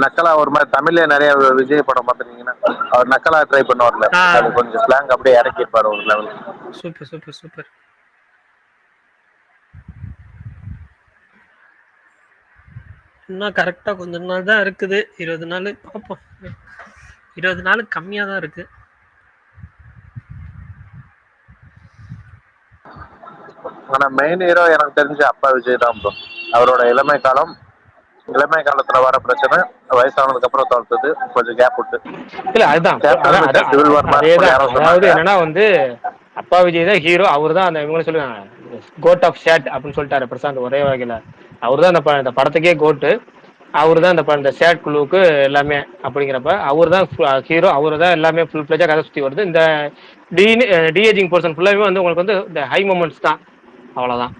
நக்கலா ஒரு மாதிரி. தமிழ்ல நிறைய விஜய் படம் பாத்துட்டீங்கன்னா அவர் நக்கலா ட்ரை பண்ணுவார்ல, அது கொஞ்சம் ஸ்லாங் அப்படியே இறக்கிருப்பாரு ஒரு லெவல். Super super super. இன்னும் கரெக்டாக கொஞ்ச நாள் தான் இருக்குது, 20 நாள் பார்ப்போம். 20 நாள் கம்மியாக தான் இருக்கு. ஆனா மெயின் ஹீரோ எனக்கு தெரிஞ்ச அப்பா விஜய் தான் ப்ரோ. அவரோட இளமை காலத்துல வர பிரச்சனை வயசானதுக்கு அப்புறம் தோர்த்தது கொஞ்சம் கேப் விட்டு. இல்ல அதுதான் அதாவது என்னன்னா வந்து அப்பா விஜய் தான் ஹீரோ. அவர் தான் அந்த இவங்க சொல்லுவாங்க கோட் ஆஃப் ஷேட் அப்படின்னு சொல்லிட்டாரு பிரசாந்த் ஒரே வகையில. அவர் தான் அந்த படத்துக்கே கோட்டு. அவரு தான் இந்த ஷேட் குழுவுக்கு எல்லாமே. அப்படிங்கிறப்ப அவர் தான் ஹீரோ. அவரு தான் எல்லாமே ஃபுல் ஃபிளஜா கதை சுற்றி வருது. இந்த டிஏஜிங் போர்ஷன் ஃபுல்லாவே வந்து உங்களுக்கு வந்து இந்த ஹை மூமெண்ட்ஸ் தான், அவ்வளவுதான்.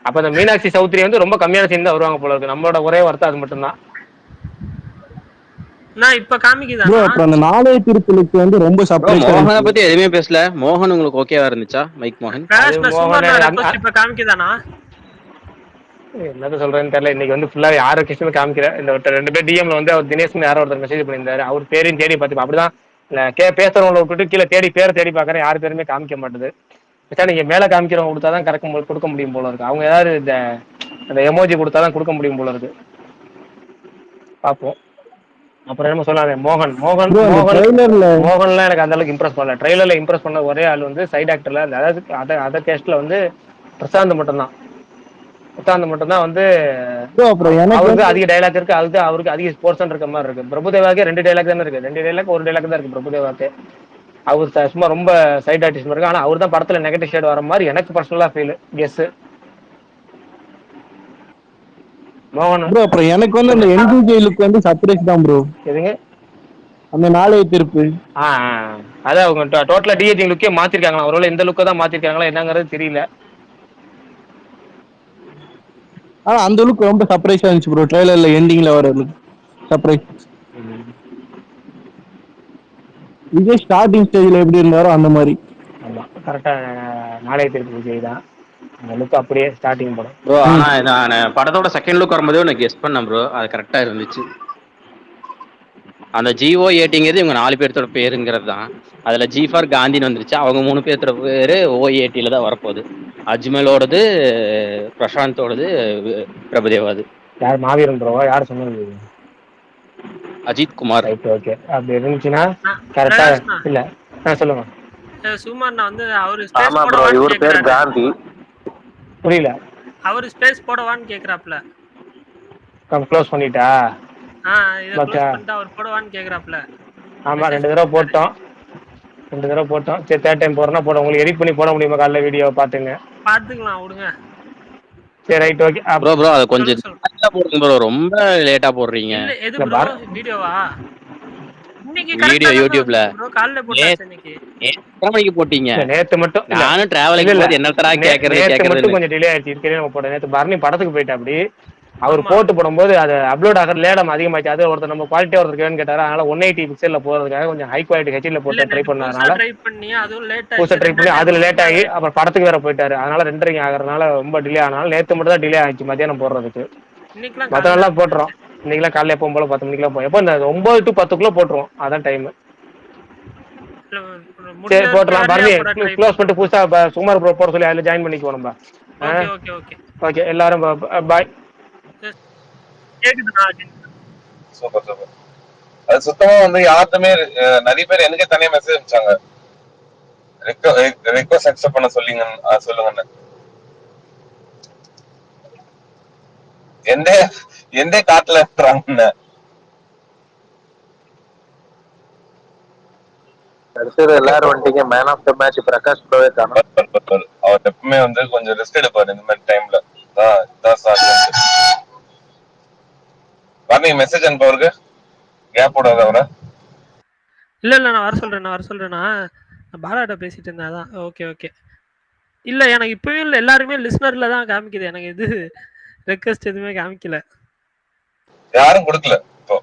அப்ப இந்த மீனாட்சி சௌத்ரி வந்து ரொம்ப கம்மியான சீன் தான் வருவாங்க போல இருக்கு. நம்மளோட ஒரே வார்த்தை அது மட்டும்தான். நான் இப்ப காமிக்குதா அப்புறம் அந்த நாளைய திருப்பலுக்கு வந்து ரொம்ப சர்ப்ரைஸ். மோகனை பத்தி எதுவுமே பேசல. மோகன் உங்களுக்கு ஓகேவா இருந்துச்சா? மைக் மோகன் இப்ப காமிக்குதானா? என்னது சொல்றேன்னு தெரியல. இன்னைக்கு வந்து ஃபுல்லா யாரும் கிருஷ்ணன் காமிக்கிற இந்த 2 பேர் டிஎம்ல வந்து அவர் தினேஷ்னு யாரோ ஒருத்தர் மெசேஜ் பண்ணியிருந்தாரு. அவர் பேரையும் தேடி பார்த்து அப்படிதான் பேசுறவங்களை விட்டுட்டு கீழே பேரை தேடி பாக்குறேன். யாரு பேருமே காமிக்க மாட்டேது. நீங்க மேல காமிக்கிறவங்க கொடுத்தாதான் கொடுக்க முடியும் போல இருக்கு. அவங்க ஏதாவது இந்த எமோஜி கொடுத்தாதான் கொடுக்க முடியும் போல இருக்கு. பாப்போம். அப்புறம் என்ன சொல்லாத மோகன்லாம் எனக்கு அந்த அளவுக்கு இம்ப்ரெஸ் பண்ணல. ட்ரெய்லர்ல இம்ப்ரெஸ் பண்ண ஒரே ஆள் வந்து சைட் ஆக்டர்ல, அதாவது அதர் கேஸ்ட்ல வந்து பிரசாந்த் மட்டும்தான் வந்து அவருக்கு அதிக டைலாக் இருக்கு. அதுக்கு அவருக்கு அதிக போர்ஷன் இருக்க மாதிரி இருக்கு. பிரபுதேவாக்கே 2 டைலாக் தானே இருக்கு. 2 டைலாக் 1 டைலாக் தான் இருக்கு பிரபுதேவாக்கு. அவர் சும்மா ரொம்ப சைட் ஆர்டிஸ்ட் இருக்கு. ஆனா அவர் தான் படத்துல நெகட்டிவ் ஷேட் வர மாதிரி எனக்கு பர்சனலா ஃபீல். கெஸ் மோகன் ப்ரோ. அப்புறம் எனக்கு வந்து அந்த என்ஜிஜே லுக் வந்து சர்ப்ரைஸ் தான் ப்ரோ. எதுங்க அந்த நாளைய திருப்பு? அதான் அவங்க டோட்டலா டிஏஜிங் லுக்கே மாத்திருக்காங்களா? ஒருவேளை இந்த லுக்கை தான் மாத்திருக்காங்களா என்னங்கிறது தெரியல. ஆனா அந்த லுக் ரொம்ப சர்ப்ரைஸா இருந்துச்சு ப்ரோ. ட்ரெய்லர்ல எண்டிங்ல வர லுக் சர்ப்ரைஸ். விஜய் ஸ்டார்டிங் ஸ்டேஜ்ல எப்படி இருந்தாரோ அந்த மாதிரி. ஆமா, கரெக்டா நாளைய திருப்பு விஜய் தான். அந்த லுக் அப்படியே ஸ்டார்டிங் படம் ப்ரோ. ஆனா நான் படத்தோட செகண்ட் லுக் வரும்போதே எனக்கு கெஸ் பண்ணேன் ப்ரோ. அது கரெக்டா இருந்துச்சு. அந்த GO80ங்கிறது இவங்க 4 பேர்த்தோட பேருங்கிறது தான். அதுல G ஃபார் காந்தின்னு வந்துருச்சு. அவங்க 3 பேர்த்தோட பேரு OATல தான் வரப்போகுது. அஜ்மலோடது, பிரசாந்தோடது, பிரபுதேவாது. யார் மாவீரன் ப்ரோவா? யார் சொன்னது? அஜித் குமார். ஓகே, அப்படி இருந்துச்சுன்னா கரெக்டா இல்ல. சொல்லுங்க. சுமார் வந்து அவரு ஆமா ப்ரோ, இவர் பேர் காந்தி. புரியல. அவரு ஸ்பேஸ் போடவான்னு கேக்குறாப்ல. க்ளோஸ் பண்ணிட்டா? இத க்ளோஸ் பண்ணிட்டா அவர் போடவான்னு கேக்குறாப்ல. ஆமா, 2 தடவை போட்டோம். சரி, தேர்ட் டைம் போறேன்னா போட. உங்களுக்கு எடிட் பண்ணி போட முடியுமா? காலைல வீடியோ பாத்துக்கலாம் விடுங்க. சரி, ரைட், ஓகே ப்ரோ. அது கொஞ்சம் லேட்டா போடுங்க ப்ரோ, ரொம்ப லேட்டா போடுறீங்க. இல்ல எது இல்ல ப்ரோ? பார் வீடியோவா? இன்னைக்கு வீடியோ கரெக்ட்டா தான யூடியூப்ல வந்துச்சு ப்ரோ. காலைல போட்டாச்சு இன்னைக்கு. எத்தனை மணிக்கு போட்டீங்க? இல்ல நேத்து மட்டும் இல்ல நானும் இல்ல டிராவலிங் இல்ல போது என்னத்தடா நேத்து மட்டும் கேக்குறதுன்னு. கொஞ்சம் டிலே ஆயிடுச்சு. இதுக்கே நம்ம போட நேத்து பரணி படத்துக்கு போயிட்டா அப்படி அவர் ஆமா. போட்டு போடும்போது அது அப்லோட் ஆகிற லேடம் அதிகமாச்சு. அது ஒருத்தர் நம்ம குவாலிட்டியா ஒருத்தர் வேணும்னு கேட்டாரு. அதனால 180 பிக்சல்ல போறதுக்காக கொஞ்சம் ஹை குவாலிட்டி ஹெச்டில இல்ல போட்டு ட்ரை நேத்து புதுசா பண்ணதுனால ட்ரை பண்ணி அதுவும் லேட் புதுசா ஆயிடுச்சு. ட்ரை பண்ணி 2 அதுல டைம் லேட் ஆகி பண்ணாரு. அப்புறம் படத்துக்கு வேற போயிட்டாரு. அதனால 2:30 ஆகுறதுனால ரொம்ப டிலே ஆனாலும் நேத்து மட்டும் தான் டிலே ஆயிடுச்சு மத்தியானம் போடுறதுக்கு. இன்னைக்குலாம் மற்ற காலைல நாள்லாம் போட்டுரும். போட்டாச்சு. இன்னைக்கெல்லாம் காலைல எப்பவும் போல 10 மணிக்கெல்லாம் போய் எப்போ இந்த 9 to 10க்குள்ள போட்டுருவோம். அதான் டைம். இல்ல முடிஞ்ச சரி வரைக்கும் போட்டுடலாம். early-ஆ பரணி போட ட்ரை க்ளோஸ் பண்ணிட்டு பண்றோம். புதுசா சுமார் ப்ரோ போட சொல்லி அதில் ஜாயின் பண்ணிக்குவோம் நம்ம. ஓகே. ஓகே எல்லாரும் பாய். கேக்குதுண்ணா? Super super. அது சுத்தமா வந்து யாருக்குமே நிறைய பேர் எனக்கே தனியா மெசேஜ் அனுப்பிச்சாங்க, ரெக்வஸ்ட் அக்செப்ட் பண்ண சொல்லுங்கன்னு. எந்த காட்டுல இருக்கிறாங்கன்னு. அடுத்தது எல்லாரும் வந்துட்டீங்க. Man of the match Prakash ப்ரோவே காணும். அவர் எப்பவுமே வந்து கொஞ்சம் ரெஸ்ட் எடுப்பாரு இந்த மாதிரி டைம்ல. நீங்க மெசேஜ் அனுப்பவருக்கு கேப் போடாத அவரை. இல்ல நான் வர சொல்றேன்னா நான் பாலாட்ட பேசிட்டு இருந்தேன். அதான் ஓகே. இல்ல எனக்கு இப்பவே இல்ல, எல்லாருமே லிஸ்னர்ல தான் காமிக்குது. எனக்கு இது ரெக்வெஸ்ட் எதுவுமே காமிக்கல. யாரும் கொடுக்கல இப்போ.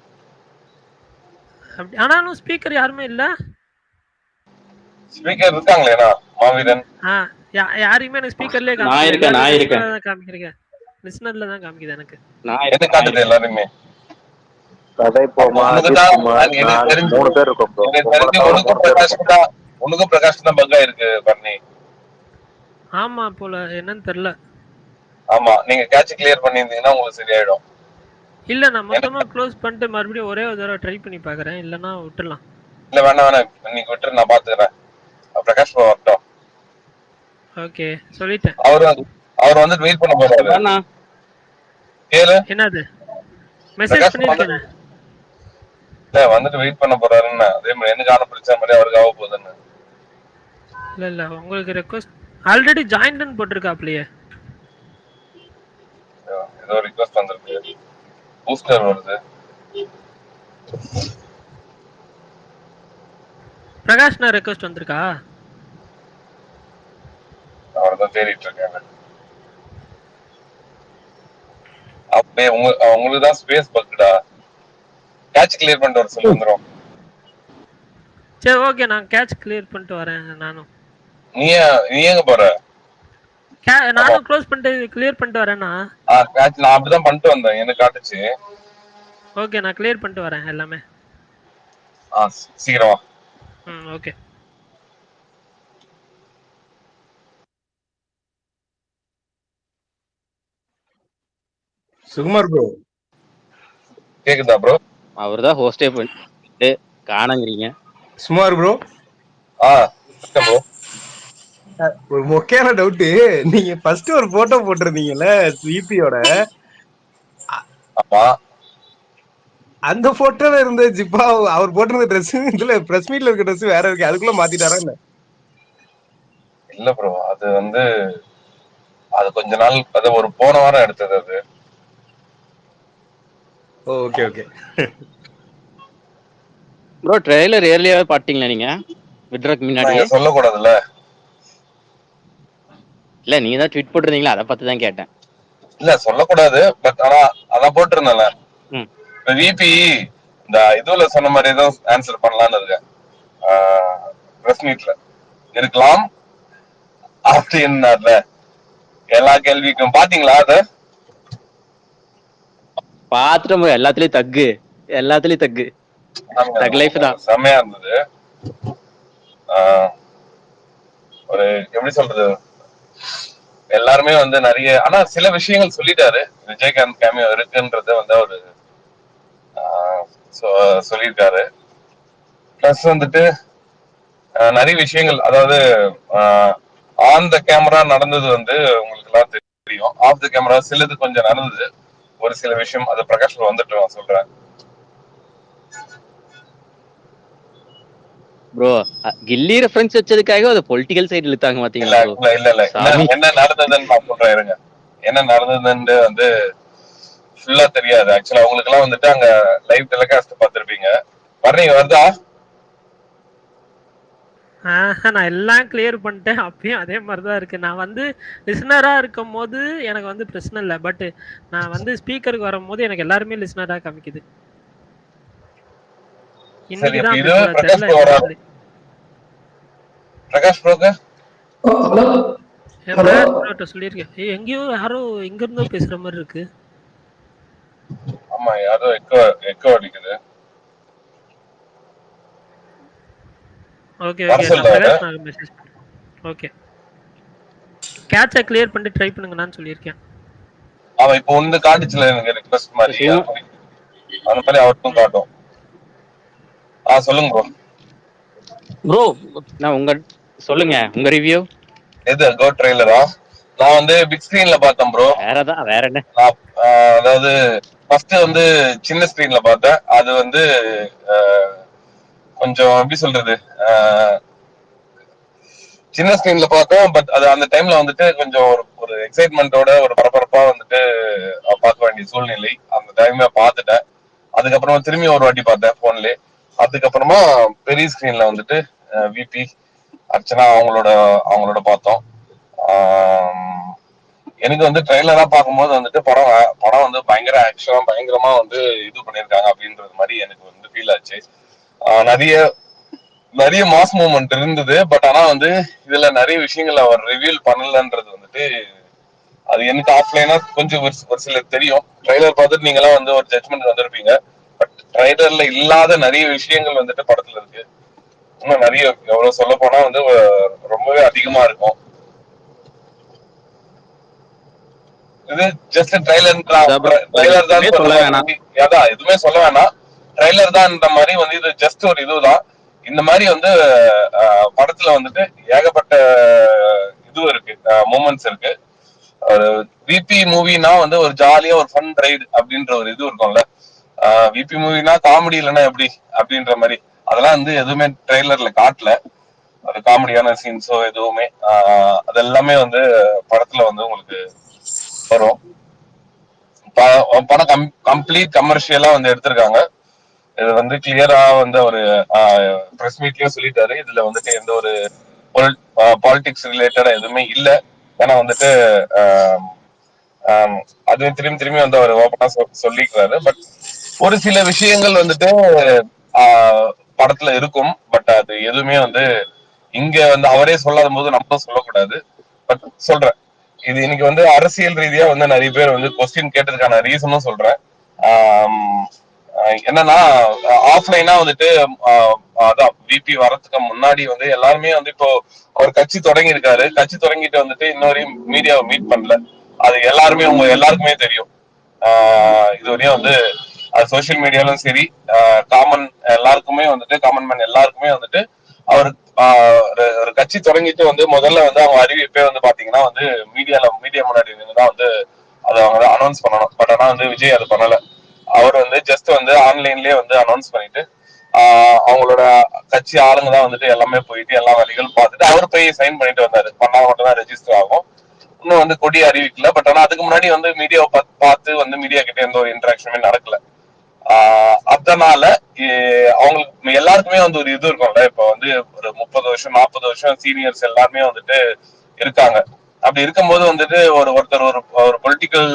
அப்படி ஆனாலும் ஸ்பீக்கர் யாருமே இல்ல. ஸ்பீக்கர் இருக்காங்களேனா மாவீரன். யாரையுமே எனக்கு ஸ்பீக்கர்லயே நான் இருக்கேன். காமிக்கிறீங்க. லிஸ்னர்ல தான் காமிக்குது எனக்கு. நான் எது காட்டுது எல்லாருமே. எனக்கு 3 பேர் இருக்கோம் ப்ரோ. உனக்கும் பிரகாஷ் தான் பக்கா இருக்கு பரணி. ஆமா போல என்னன்னு தெரியல. ஆமா நீங்க கேட்ச் கிளியர் பண்ணிருந்தீங்கன்னா உங்களுக்கு சரியாயிடும். இல்ல நான் மொத்தமா க்ளோஸ் பண்ணிட்டு மறுபடியும் ஒரே ஒரு தடவை ட்ரை பண்ணி பாக்குறேன். இல்லனா விட்டுறலாம். இல்ல வேணாம் இன்னைக்கு விட்டுரு, நான் பாத்துக்கிறேன். பிரகாஷ் வரட்டும். ஓகே சொல்லிட்டேன். அவர் வந்து வெயிட் பண்ண போறாரு. கேளு என்னது மெசேஜ் பண்ணிருக்கேன். இல்ல வந்துட்டு வெயிட் பண்ண போறாருன்னு. அதே மாதிரி எனக்கு அனுப்பிச்ச மாதிரி அவருக்கு ஆக போகுதுன்னு. இல்ல உங்களுக்கு ரெக்வெஸ்ட் ஆல்ரெடி ஜாயின்ட்னு போட்டுருக்காப்லையே. ஏதோ ரிக்வெஸ்ட் வந்திருக்கு. பூஸ்டர் வருது. பிரகாஷ் நான் ரெக்வெஸ்ட் வந்திருக்கா? அவர்தான் தேடிட்டு இருக்காங்க. அப்படியே உங்களுக்கு தான் ஸ்பேஸ் பக்குடா. கேட்ச் கிளியர் பண்ணிட்டு வர சொல்லி வந்துரும். சரி ஓகே நான் கேட்ச் கிளியர் பண்ணிட்டு வரேன். நானும் நீ எங்க போற? நானும் க்ளோஸ் பண்ணிட்டு கிளியர் பண்ணிட்டு வரேன்னா. கேட்ச் நான் அப்படிதான் பண்ணிட்டு வந்தேன். எனக்கு காட்டுச்சு. ஓகே நான் கிளியர் பண்ணிட்டு வரேன் எல்லாமே. சீக்கிரமா. ஓகே. சுகுமார் ப்ரோ கேக்குதா ப்ரோ? அவர்தான் ஹோஸ்டே பண்ணிட்டு காணங்கிறீங்க. சுகுமார் ப்ரோ ப்ரோ ஒரு மொக்கையான டவுட். நீங்க ஃபர்ஸ்ட் ஒரு போட்டோ போட்டிருந்தீங்கல்ல ஸ்வீபியோட. ஆமா அந்த போட்டோல இருந்த ஜிப்பா அவர் போட்டிருந்த ட்ரெஸ் இதுல பிரஸ் மீட்ல இருக்க ட்ரெஸ் வேற இருக்கு. அதுக்குள்ள மாத்திட்டாரா என்ன? இல்ல ப்ரோ அது வந்து அது கொஞ்ச நாள் அது ஒரு போன வாரம் எடுத்தது அது. ஓகே ப்ரோ ட்ரெய்லர் ஏர்லியாவே பாத்தீங்களா நீங்க? விட்றதுக்கு முன்னாடி சொல்லக்கூடாதுல்ல. இல்ல நீங்க தான் ட்வீட் போட்டிருந்தீங்களா, அதை பார்த்து தான் கேட்டேன். இல்ல சொல்லக்கூடாது. பட் ஆனா அதான் போட்டிருந்தேன்ல. விபி இந்த இதுல சொன்ன மாதிரி ஏதோ ஆன்சர் பண்ணலாம்னு இருக்கேன். பிரஸ் மீட்ல இருக்கலாம் அப்படின்னார்ல. எல்லா கேள்விக்கும் பாத்தீங்களா? அத பாத்துட்டு எல்லாத்துலயும் தக்கு தக் லைஃப் தான். செம்மையா இருந்தது. ஒரு எப்படி சொல்றது, எல்லாருமே வந்து நிறைய ஆனா சில விஷயங்கள் சொல்லிட்டாரு. விஜயகாந்த் கேமியோ இருக்குன்றத வந்து அவரு சொல்லியிருக்காரு. பிளஸ் வந்துட்டு நிறைய விஷயங்கள், அதாவது ஆன் த கேமரா நடந்தது வந்து உங்களுக்கு எல்லாம் தெரியும். ஆஃப் த கேமரா சிலது கொஞ்சம் நடந்தது. ஒரு சில விஷயம் அது பிரகாஷ் வந்துட்டு நான் சொல்றேன். ப்ரோ கில்லி ரெஃபரன்ஸ் வச்சதுக்காக அது பொலிட்டிக்கல் சைடு இழுத்தாங்க பாத்தீங்களா? இல்ல என்ன நடந்ததுன்னு நான் சொல்றேன் இருங்க. என்ன நடந்ததுன்னு வந்து ஃபுல்லா தெரியாது ஆக்சுவலா. உங்களுக்கு எல்லாம் வந்துட்டு அங்க லைவ் டெலிகாஸ்ட் பார்த்திருப்பீங்க. வர்றீங்க வருதா? நான் எல்லாம் கிளியர் பண்ணிட்டேன். அப்பயும் அதே மாதிரி தான் இருக்கு. நான் வந்து லிசனராக இருக்கும் போது எனக்கு வந்து பிரச்சனை இல்லை. பட் நான் வந்து ஸ்பீக்கருக்கு வரும்போது எனக்கு எல்லாருமே லிசனராக காமிக்குது. சரி, இன்னைக்கு அப்ப தான் இதுவே அப்படி பிரகாஷ் தெரியல ப்ரோ வரா? என்னான்னு. பிரகாஷ் ப்ரோக்கு என் பிரகாஷ் ப்ரோட்ட சொல்லியிருக்கேன். எங்கேயோ யாரோ எங்க இருந்தோ பேசுற மாதிரி இருக்கு. ஆமா, யாரோ எக்கோ எக்கோ அடிக்குது. ஓகே வர ஓகே நான் சொல்றாரு. பிரகாஷ் நான் மெசேஜ் பண்ணுறேன். ஓகே கேட்சை கிளியர் பண்ணி ட்ரை பண்ணுங்கன்னு சொல்லியிருக்கேன். அவன் இப்போ ஒண்ணு காட்டுச்சுல எனக்கு ரிக்வெஸ்ட் மாதிரி, சும்மா அந்த மாதிரி அவருக்கும் காட்டும். சொல்லுங்க ப்ரோ. ப்ரோ நான் சொல்லுங்க உங்க ரிவ்யூ. எது கோ ட்ரெய்லரா? நான் வந்து பிக் ஸ்கிரீன்ல பார்த்தேன் ப்ரோ. வேற என்ன? அதாவது ஃபர்ஸ்ட் வந்து சின்ன ஸ்கிரீன்ல பார்த்தேன். அது வந்து கொஞ்சம் எப்படி சொல்றது, சின்ன ஸ்கிரீன்ல பார்த்தோம். பட் அது அந்த டைம்ல வந்துட்டு கொஞ்சம் ஒரு எக்ஸைட்மெண்டோட ஒரு பரபரப்பா வந்துட்டு பார்க்க வேண்டிய சூழ்நிலை. அந்த டைம்ல பார்த்துட்டேன். அதுக்கப்புறமா திரும்பி ஒரு வாட்டி பார்த்தேன் போன்லயே. அதுக்கப்புறமா பெரிய ஸ்கிரீன்ல வந்துட்டு விபி அர்ச்சனா அவங்களோட பார்த்தோம். எனக்கு வந்து ட்ரெய்லரா பார்க்கும்போது வந்துட்டு படம் வந்து பயங்கர ஆக்ஷனா பயங்கரமா வந்து இது பண்ணிருக்காங்க அப்படின்றது மாதிரி எனக்கு வந்து ஃபீல் ஆச்சு. நிறைய மாஸ் மூவ்மெண்ட் இருந்தது. பட் ஆனா வந்து இதுல நிறைய விஷயங்கள் அவர் ரிவீல் பண்ணலன்றது வந்துட்டு அது எனக்கு ஆஃப்லைனா கொஞ்சம் ஒரு சிலர் தெரியும். ட்ரெய்லர் பார்த்துட்டு நீங்க எல்லாம் வந்து ஒரு ஜட்மெண்ட் வந்திருப்பீங்க. பட் ட்ரெய்லர்ல இல்லாத நிறைய விஷயங்கள் வந்துட்டு படத்துல இருக்கு. இன்னும் நிறைய எவ்வளவு சொல்ல போனா வந்து ரொம்பவே அதிகமா இருக்கும். இது ஜஸ்ட் ட்ரெய்லர் தான் எதுவுமே சொல்ல வேணாம். ட்ரெய்லர் தான்ன்ற மாதிரி வந்து இது ஜஸ்ட் ஒரு இதுதான். இந்த மாதிரி வந்து படத்துல வந்துட்டு ஏகப்பட்ட இது இருக்கு, மூமெண்ட்ஸ் இருக்கு. விபி மூவினா வந்து ஒரு ஜாலியா ஒரு ஃபன் ரைடு அப்படின்ற ஒரு இது இருக்கும்ல. விபி மூவினா காமெடி இல்லைன்னா எப்படி அப்படின்ற மாதிரி அதெல்லாம் வந்து எதுவுமே ட்ரெய்லர்ல காட்டல. ஒரு காமெடியான சீன்ஸோ எதுவுமே அதெல்லாமே வந்து படத்துல வந்து உங்களுக்கு வரும். படம் கம்ப்ளீட் கமர்ஷியலா வந்து எடுத்திருக்காங்க. இது வந்து கிளியரா வந்து ஒரு பிரஸ் மீட்லயும் சொல்லிட்டாரு. இதுல வந்துட்டு எந்த ஒரு பாலிடிக்ஸ் ரிலேட்டடா எதுவுமே இல்ல. ஏன்னா வந்துட்டு அதுவும் திரும்பி வந்து அவர் ஓப்பனா சொல்லிக்கிறாரு. பட் ஒரு சில விஷயங்கள் வந்துட்டு படத்துல இருக்கும். பட் அது எதுவுமே வந்து இங்க வந்து அவரே சொல்லாத போது நம்மளும் சொல்லக்கூடாது. பட் சொல்றேன், இது இன்னைக்கு வந்து அரசியல் ரீதியா வந்து நிறைய பேர் வந்து கொஸ்டின் கேட்டதுக்கான ரீசனும் சொல்றேன். என்னன்னா ஆஃப்லைனா வந்துட்டு அதான் விபி வரதுக்கு முன்னாடி வந்து எல்லாருமே வந்து இப்போ அவர் கட்சி தொடங்கி இருக்காரு. கட்சி தொடங்கிட்டு வந்துட்டு இன்னொரு மீடியாவை மீட் பண்ணல. அது எல்லாருக்குமே தெரியும். இதுவரையும் வந்து சோசியல் மீடியாலும் சரி, காமன் எல்லாருக்குமே வந்துட்டு காமன் மேன் எல்லாருக்குமே வந்துட்டு அவர் ஒரு கட்சி தொடங்கிட்டு வந்து முதல்ல வந்து அவங்க அறிவிப்பே வந்து பாத்தீங்கன்னா வந்து மீடியா முன்னாடி இருந்துதான் வந்து அதை அவங்க அனௌன்ஸ் பண்ணணும். பட் ஆனா வந்து விஜய் அது பண்ணல. அவர் வந்து ஜஸ்ட் வந்து ஆன்லைன்லயே வந்து அனௌன்ஸ் பண்ணிட்டு அவங்களோட கட்சி ஆளுங்க தான் வந்துட்டு எல்லாமே போயிட்டு எல்லா வேலைகளும் பார்த்துட்டு அவர் போய் சைன் பண்ணிட்டு வந்தாரு. பண்ணா மட்டும் தான் ரெஜிஸ்டர் ஆகும். இன்னும் வந்து கொடி அறிவிக்கல. பட் ஆனா அதுக்கு முன்னாடி வந்து மீடியாவை பார்த்து வந்து மீடியா கிட்ட எந்த ஒரு இன்டராக்ஷனுமே நடக்கல. அதனால அவங்களுக்கு எல்லாருக்குமே வந்து ஒரு இது இருக்கும்ல. இப்ப வந்து ஒரு 30 வருஷம் 40 வருஷம் சீனியர்ஸ் எல்லாருமே வந்துட்டு இருக்காங்க. அப்படி இருக்கும்போது வந்துட்டு ஒருத்தர் ஒரு பொலிட்டிக்கல்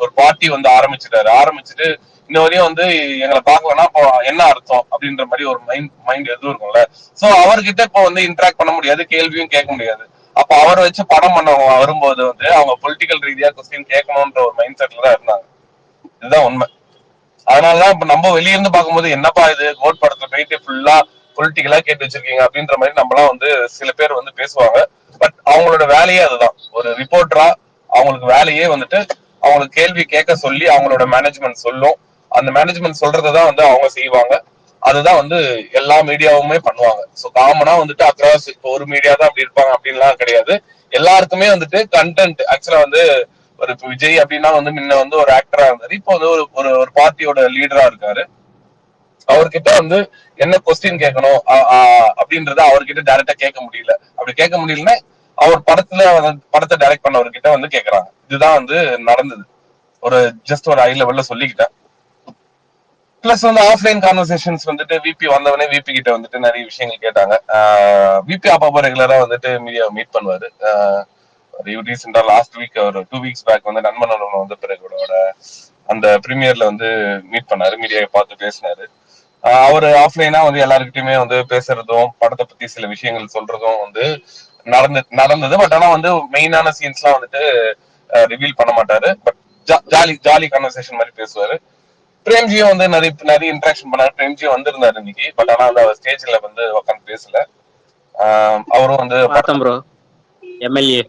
ஒரு பார்ட்டி வந்து ஆரம்பிச்சுட்டு இன்ன வரையும் வந்து எங்களை பார்க்கலன்னா இப்போ என்ன அர்த்தம் அப்படின்ற மாதிரி ஒரு மைண்ட் எதுவும் இருக்கும்ல. சோ அவர்கிட்ட இப்போ வந்து இன்டராக்ட் பண்ண முடியாது, கேள்வியும் கேட்க முடியாது. அப்ப அவரை வச்சு படம் பண்ணவங்க வரும்போது வந்து அவங்க பொலிட்டிக்கல் ரீதியா கொஸ்டின் கேட்கணும்ன்ற ஒரு மைண்ட் செட்ல தான் இருந்தாங்க. இதுதான் உண்மை. அதனாலதான் இப்ப நம்ம வெளியிருந்து பார்க்கும்போது என்னப்பா இது கோட் படத்துல போயிட்டு ஃபுல்லா பொலிட்டிக்கலா கேட்டு வச்சிருக்கீங்க அப்படின்ற மாதிரி நம்மளாம் வந்து சில பேர் வந்து பேசுவாங்க. பட் அவங்களோட வேலையே அதுதான். ஒரு ரிப்போர்ட்டரா அவங்களுக்கு வேலையே வந்துட்டு அவங்களுக்கு கேள்வி கேட்க சொல்லி அவங்களோட மேனேஜ்மெண்ட் சொல்லும். அந்த மேனேஜ்மெண்ட் சொல்றதான் வந்து அவங்க செய்வாங்க. அதுதான் வந்து எல்லா மீடியாவுமே பண்ணுவாங்க. ஸோ காமனா வந்துட்டு அக்ராஸ் இப்போ ஒரு மீடியா தான் அப்படி இருப்பாங்க அப்படின்லாம் கிடையாது. எல்லாருக்குமே வந்துட்டு கண்டென்ட் ஆக்சுவலா வந்து ஒரு விஜய் அப்படின்னா வந்து முன்ன வந்து ஒரு ஆக்டரா இருந்தாரு. இப்போ வந்து ஒரு பார்ட்டியோட லீடரா இருக்காரு. அவர்கிட்ட வந்து என்ன கொஸ்டின் கேட்கணும் அப்படின்றத அவர்கிட்ட டைரக்டா கேட்க முடியல. அப்படி கேட்க முடியலன்னா அவர் படத்தை டைரக்ட் பண்ணவர்கிட்ட வந்து கேட்கறாங்க. இதுதான் வந்து நடந்தது. ஒரு ஜஸ்ட் ஒரு ஹை லெவல்ல சொல்லிக்கிட்டேன். பிளஸ் வந்து ஆஃப்லைன் கான்வர்சேஷன்ஸ் வந்துட்டு விபி வந்தவனே விபி கிட்ட வந்துட்டு நிறைய விஷயங்கள் கேட்டாங்க. விபி அப்பப்போ ரெகுலரா வந்துட்டு மீடியா மீட் பண்ணுவாரு. ரீசெண்டா லாஸ்ட் வீக் ஒரு 2 வீக்ஸ் பேக் வந்து நண்பன் வந்து பிறகுட அந்த பிரீமியர்ல வந்து மீட் பண்ணாரு, மீடியாவை பார்த்து பேசினாரு. அவர் ஆஃப்லைனா வந்து எல்லாருக்கிட்டையுமே வந்து பேசுறதும் படத்தை பத்தி சில விஷயங்கள் சொல்றதும் வந்து நடந்தது. பட் ஆனா வந்து மெயினான சீன்ஸ்லாம் வந்துட்டு ரிவீல் பண்ண மாட்டாரு. பட் ஜாலி கான்வர்சேஷன் மாதிரி பேசுவாரு. பிரேம்ஜியும் வந்து நிறைய இன்ட்ராக்ஷன் பண்ணாரு. பிரேம்ஜியும் வந்திருந்தாரு இன்னைக்கு. பட் ஆனா அந்த ஸ்டேஜ்ல வந்து உட்காந்து பேசல. அவரும் வந்து ப்ரோ எம்எல்ஏ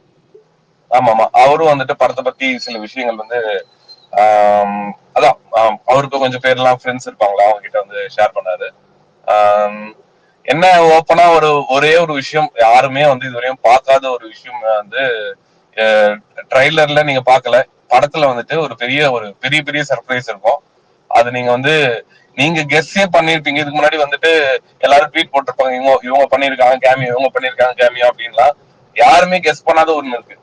ஆமா அவரும் வந்துட்டு படத்தை பத்தி சில விஷயங்கள் வந்து அதான் அவருக்கு கொஞ்சம் பேர்லாம் ஃப்ரெண்ட்ஸ் இருப்பாங்களா, அவங்க கிட்ட வந்து ஷேர் பண்ணாரு. என்ன ஓப்பனா ஒரே ஒரு விஷயம், யாருமே வந்து இதுவரையும் பார்க்காத ஒரு விஷயம் வந்து ட்ரைலர்ல நீங்க பார்க்கல, படத்துல வந்துட்டு ஒரு பெரிய சர்ப்ரைஸ் இருக்கும். அது நீங்க வந்து நீங்க கெஸ்ஸே பண்ணிருப்பீங்க. இதுக்கு முன்னாடி வந்துட்டு எல்லாரும் ட்வீட் போட்டிருப்பாங்க, இவங்க பண்ணிருக்காங்க கேமியோ, இவங்க பண்ணிருக்காங்க கேமியோ அப்படின்லாம். யாருமே கெஸ் பண்ணாத ஒண்ணு இருக்கு.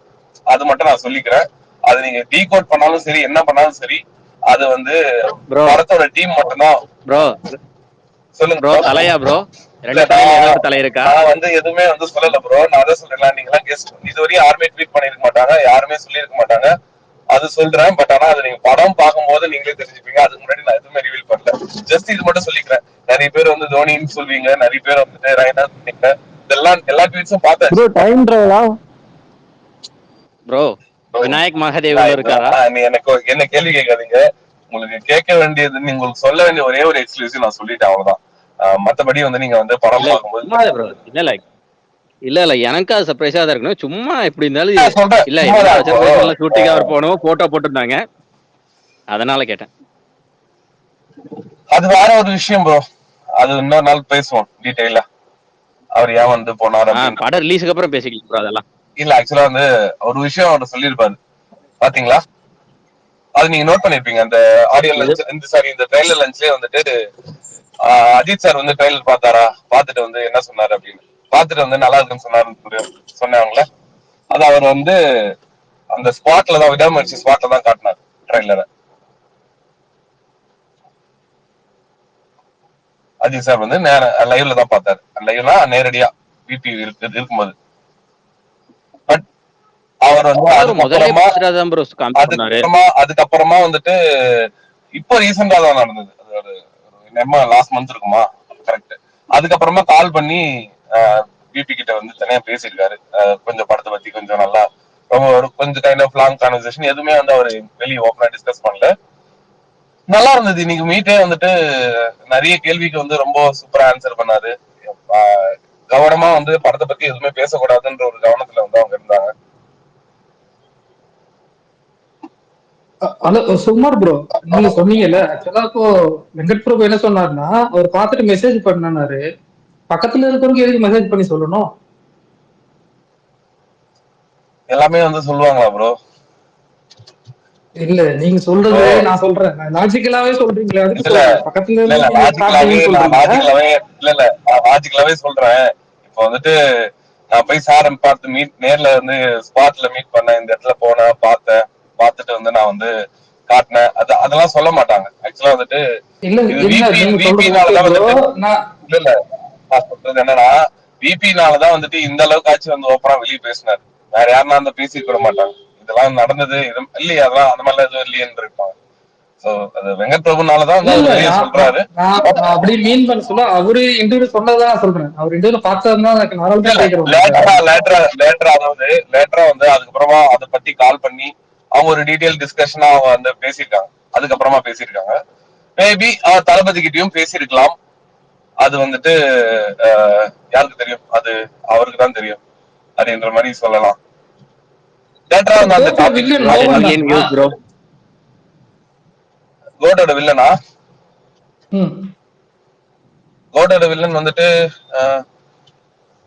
அது மட்டும் நான் சொல்லிக்கிறேன். அது நீங்க டீகோட் பண்ணாலும் சரி, என்ன பண்ணாலும் சரி, அது வந்து படத்தோட டீம் மட்டும்தான். ப்ரோ சொல்லுங்க ப்ரோ. தலையா ப்ரோ தலை இருக்கா? நான் வந்து எதுவுமே வந்து சொல்லல ப்ரோ. நான் அதை சொல்றேன், நீங்க எல்லாம் கெஸ் இதுவரையும் யாருமே ட்வீட் பண்ணிருக்க மாட்டாங்க, யாருமே சொல்லியிருக்க மாட்டாங்க. அது சொல்றேன். பட் ஆனா அது நீங்க படம் பார்க்கும்போது நீங்களே தெரிஞ்சுப்பீங்க. அதுக்கு முன்னாடி நான் எதுவுமே ரிவீல் பண்ணல. ஜஸ்ட் இது மட்டும் சொல்லிக்கிறேன். நிறைய பேர் வந்து தோனின்னு சொல்வீங்க, நிறைய பேர் வந்துட்டு ரைனா சொல்வீங்க. இதெல்லாம் எல்லா ட்வீட்ஸும் பார்த்தேன். ப்ரோ டைம் டிராவலா ப்ரோ? விநாயக் மகாதேவ் இருக்காரா? என்ன கேள்வி கேட்காதீங்க. உங்களுக்கு கேட்க வேண்டியது, உங்களுக்கு சொல்ல வேண்டிய ஒரே ஒரு எக்ஸ்க்ளூசிவ் நான் சொல்லிட்டேன், அவ்வளவுதான். மத்தபடி வந்து நீங்க வந்து படம் பார்க்கும்போது இல்ல எனக்கு அது சர்ப்ரைஸா தான் இருக்கணும். சும்மா எப்படி இருந்தாலும் இல்ல ஷூட்டிங் அவர் போனோம், போட்டோ போட்டிருந்தாங்க, அதனால கேட்டேன். அது வேற ஒரு விஷயம் ப்ரோ. அது இன்னொரு நாள் பேசுவோம் டீடைலா. அவர் ஏன் வந்து போனாரு படம் ரிலீஸுக்கு அப்புறம் பேசிக்கலாம் ப்ரோ. அதெல்லாம் இல்ல, ஆக்சுவலா வந்து ஒரு விஷயம் அவர் சொல்லியிருப்பாரு, பாத்தீங்களா? அது நீங்க நோட் பண்ணிருப்பீங்க அந்த ஆடியோ லஞ்ச், இந்த ட்ரைலர் லஞ்ச்லயே வந்துட்டு அஜித் சார் வந்து ட்ரைலர் பார்த்தாரா, பார்த்துட்டு வந்து என்ன சொன்னாரு அப்படின்னு, பார்த்துட்டு வந்து நல்லா இருக்குன்னு சொன்னாங்கல்ல. அது அவர் வந்து அந்த ஸ்பாட்ல தான், விடாமுயற்சி ஸ்பாட்ல தான் காட்டினார் ட்ரைலரை. அஜித் சார் வந்து லைவ்ல தான் பார்த்தாரு. லைவ்னா நேரடியா விபி இருக்கும்போது. பட் அவர் வந்து அதுக்கப்புறமா வந்துட்டு இப்போ ரீசெண்டா தான் நடந்தது. லாஸ்ட் மந்த் இருக்குமா, கரெக்ட். அதுக்கப்புறமா கால் பண்ணி பிபி கிட்ட வந்து தனியா பேசியிருக்காரு. கொஞ்சம் படத்தை பத்தி கொஞ்சம் நல்லா கொஞ்சம் கைண்ட் ஆஃப் லாங் கான்வர்சேஷன். எதுவுமே வந்து அவர் வெளியே ஓப்பனா டிஸ்கஸ் பண்ணல. நல்லா இருந்தது. இன்னைக்கு மீட்டே வந்துட்டு நிறைய கேள்விக்கு வந்து ரொம்ப சூப்பரா ஆன்சர் பண்ணாரு. கவனமா வந்து படத்தை பத்தி எதுவுமே பேசக்கூடாதுன்ற ஒரு கவனத்துல வந்து அவங்க இருந்தாங்க. சுமார் ப்ரோ, நீங்க சொன்னீங்கல்ல, ஆக்சுவலா இப்போ வெங்கட் பிரபு என்ன சொன்னாருன்னா, அவர் பார்த்துட்டு மெசேஜ் பண்ணாரு. பக்கத்துல இருக்கிறவங்க எதுக்கு மெசேஜ் பண்ணி சொல்லணும்? எல்லாமே வந்து சொல்லுவாங்களா ப்ரோ? இல்ல, நீங்க சொல்றது நான் சொல்றேன், லாஜிக்கலாவே சொல்றீங்களா? பக்கத்துல லாஜிக்கலாவே சொல்றேன். இப்ப வந்துட்டு நான் போய் சாரை பார்த்து நேர்ல வந்து ஸ்பாட்ல மீட் பண்ணேன், இந்த இடத்துல போனேன், பார்த்துட்டு வந்து நான் வந்து காட்டினேன், அதெல்லாம் சொல்ல மாட்டாங்க. ஆக்சுவலா வந்துட்டு நான் சொல்றது என்னன்னா, விபினாலதான் வந்துட்டு இந்த அளவுக்கு வந்து ஓப்பனா வெளியே பேசினாரு. வேற யாருன்னா அந்த பேசிக்க மாட்டாங்க. இதெல்லாம் நடந்தது இல்லையா, அதெல்லாம் அந்த மாதிரிலாம் எதுவும் இல்லையன்னு இருப்பாங்க. சோ அது வெங்கட் பிரபுனாலதான் சொல்றாரு. அப்படி மீன் பண்ண சொல்ல அவரு இன்டர்வியூ சொன்னதான் சொல்றேன். அவர் இன்டர்வியூ பார்த்ததுதான் லேட்டரா வந்து அதுக்கப்புறமா அதை பத்தி கால் பண்ணி அவங்க ஒரு டீடைல் டிஸ்கஷனா அவங்க வந்து பேசியிருக்காங்க. அதுக்கப்புறமா பேசியிருக்காங்க. மேபி தளபதி கிட்டயும் பேசியிருக்கலாம். அது வந்துட்டு யாருக்கு தெரியும், அது அவருக்கு தான் தெரியும் அப்படின்ற மாதிரி சொல்லலாம். கோடோட வில்லனா, கோடோட வில்லன் வந்துட்டு